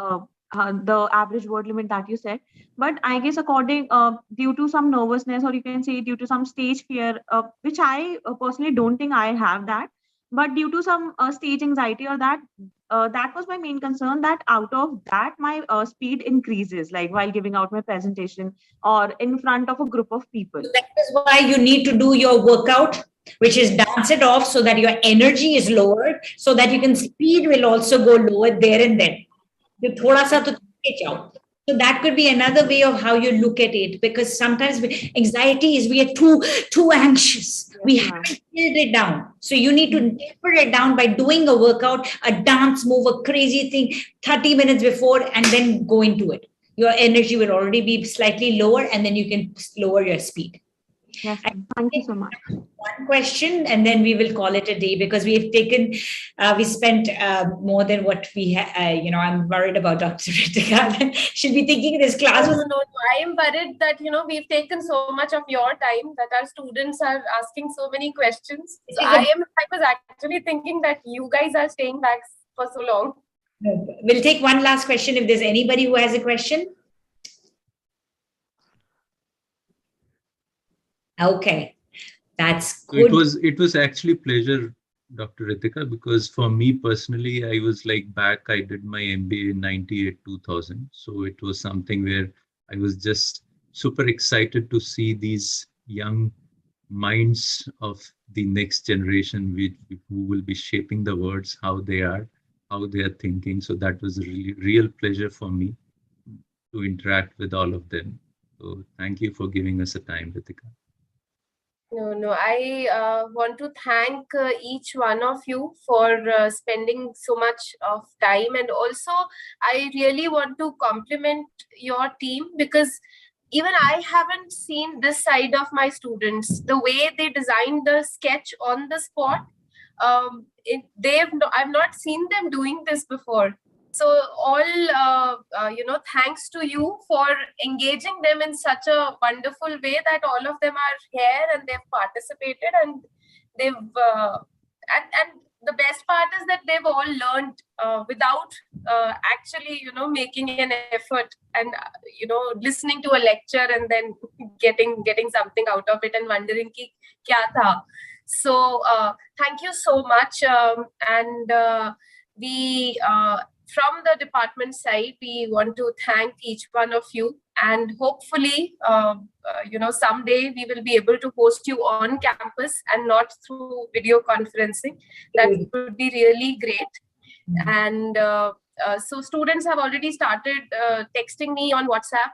the average word limit that you said. But I guess due to some nervousness, or you can say due to some stage fear, which I personally don't think I have that. But due to some stage anxiety or that was my main concern, that out of that my speed increases, like while giving out my presentation or in front of a group of people. So that is why you need to do your workout, which is dance it off so that your energy is lowered, so that you can speed will also go lower there and then. So that could be another way of how you look at it, because sometimes anxiety is we are too anxious. We haven't filled it down. So you need to taper it down by doing a workout, a dance move, a crazy thing 30 minutes before, and then go into it. Your energy will already be slightly lower, and then you can lower your speed. Yes, thank you so much. One question, and then we will call it a day, because we spent more than what we I'm worried about Dr. Ritika. She'll be thinking this class was. No. I am worried that, we've taken so much of your time that our students are asking so many questions. So I was actually thinking that you guys are staying back for so long. We'll take one last question if there's anybody who has a question. Okay, that's good. It was actually pleasure, Dr. Ritika, because for me personally, I was like back, I did my MBA in 98-2000. So it was something where I was just super excited to see these young minds of the next generation who will be shaping the words, how they are thinking. So that was a really real pleasure for me to interact with all of them. So thank you for giving us a time, Ritika. No. I want to thank each one of you for spending so much of time. And also, I really want to compliment your team, because even I haven't seen this side of my students. The way they designed the sketch on the spot, I've not seen them doing this before. So all, thanks to you for engaging them in such a wonderful way that all of them are here and they've participated, and they've, and the best part is that they've all learned without actually, making an effort and, listening to a lecture and then getting something out of it and wondering ki kya tha. So thank you so much. We from the department side, we want to thank each one of you, and hopefully, someday we will be able to host you on campus and not through video conferencing. That would be really great. And so students have already started texting me on WhatsApp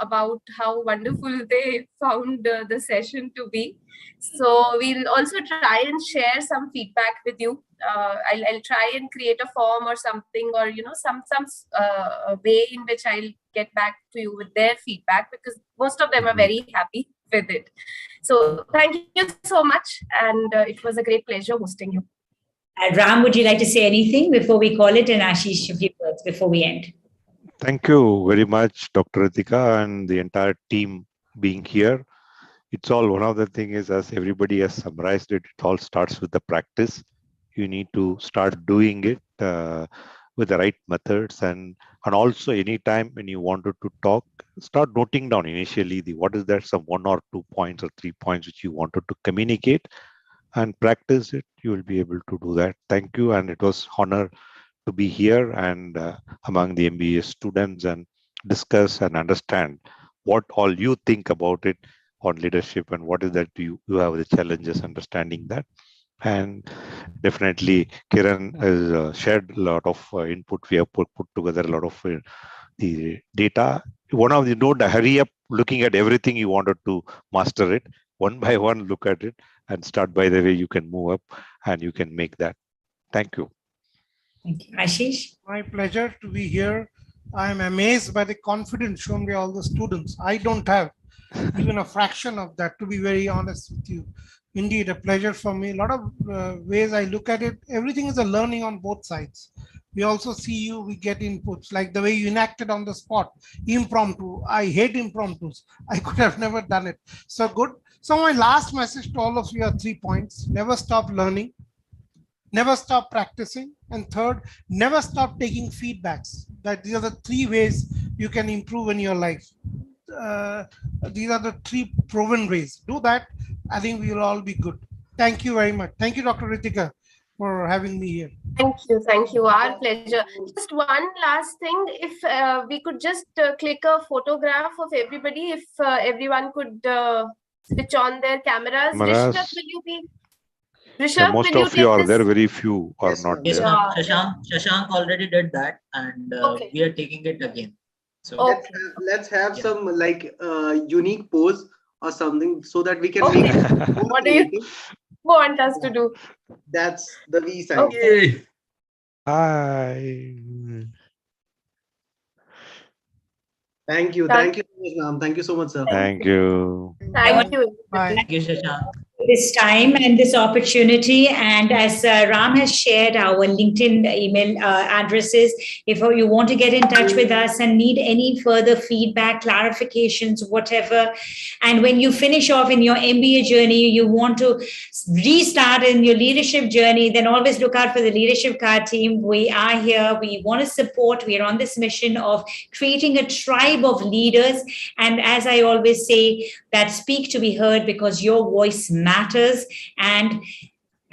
about how wonderful they found the session to be. So we'll also try and share some feedback with you. I'll try and create a form or something, or some way in which I'll get back to you with their feedback, because most of them are very happy with it. So thank you so much, and it was a great pleasure hosting you. Ram, would you like to say anything before we call it? And Ashish, a few words before we end. Thank you very much, Dr. Ritika, and the entire team being here. It's all, one of the things is, as everybody has summarized it, it all starts with the practice. You need to start doing it with the right methods, and also anytime when you wanted to talk, start noting down initially what is there, some 1 or 2 points or 3 points which you wanted to communicate, and practice it. You will be able to do that. Thank you, and it was honor to be here and among the MBA students and discuss and understand what all you think about it on leadership, and what is that you have the challenges understanding that. And definitely Kiran has shared a lot of input. We have put together a lot of the data. One of the, don't hurry up looking at everything you wanted to master it. One by one, look at it and start by the way you can move up and you can make that. Thank you. Thank you. Ashish? My pleasure to be here. I am amazed by the confidence shown by all the students. I don't have even a fraction of that, to be very honest with you. Indeed, a pleasure for me. A lot of ways I look at it. Everything is a learning on both sides. We also see you, we get inputs, like the way you enacted on the spot, impromptu. I hate impromptus. I could have never done it. So good. So my last message to all of you are 3 points. Never stop learning. Never stop practicing. And third, never stop taking feedbacks. That these are the 3 ways you can improve in your life. These are the 3 proven ways. Do that. I think we will all be good. Thank you very much. Thank you, Dr. Ritika, for having me here. Thank you. Our pleasure. Just one last thing. If we could just click a photograph of everybody, if everyone could switch on their cameras. Rishabh, will you be? Rishabh, most will of you you are this? there, very few are not Yes, there. ma'am. Shashank already did that, and we are taking it again. So let's have some like unique pose or something, so that we can make it more What do you want us to do? That's the V sign. Okay. Hi. Thank you. Thank you so much, ma'am. Thank you so much, sir. Thank you. Thank you. Bye. Thank you, Shashank. this time and this opportunity. And as Ram has shared our LinkedIn email addresses, if you want to get in touch with us and need any further feedback, clarifications, whatever, and when you finish off in your MBA journey, you want to restart in your leadership journey, then always look out for the Leadership Card team. We are here. We want to support. We are on this mission of creating a tribe of leaders. And as I always say, that speak to be heard, because your voice matters. And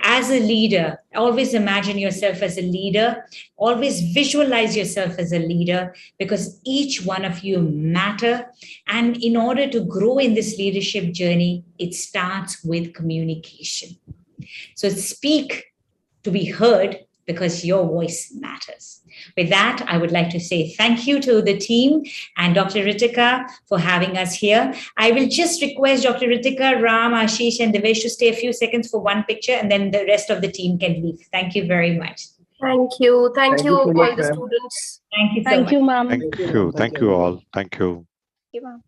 as a leader, always imagine yourself as a leader. Always visualize yourself as a leader, because each one of you matter. And in order to grow in this leadership journey, it starts with communication. So speak to be heard, because your voice matters. With that, I would like to say thank you to the team and Dr. Ritika for having us here. I will just request Dr. Ritika, Ram, Ashish, and Devesh to stay a few seconds for one picture, and then the rest of the team can leave. Thank you very much. Thank you. Thank you, so all much, the ma'am. students. Thank you so Thank much. you, ma'am. Thank you. Thank you all. Thank you. Thank you, ma'am.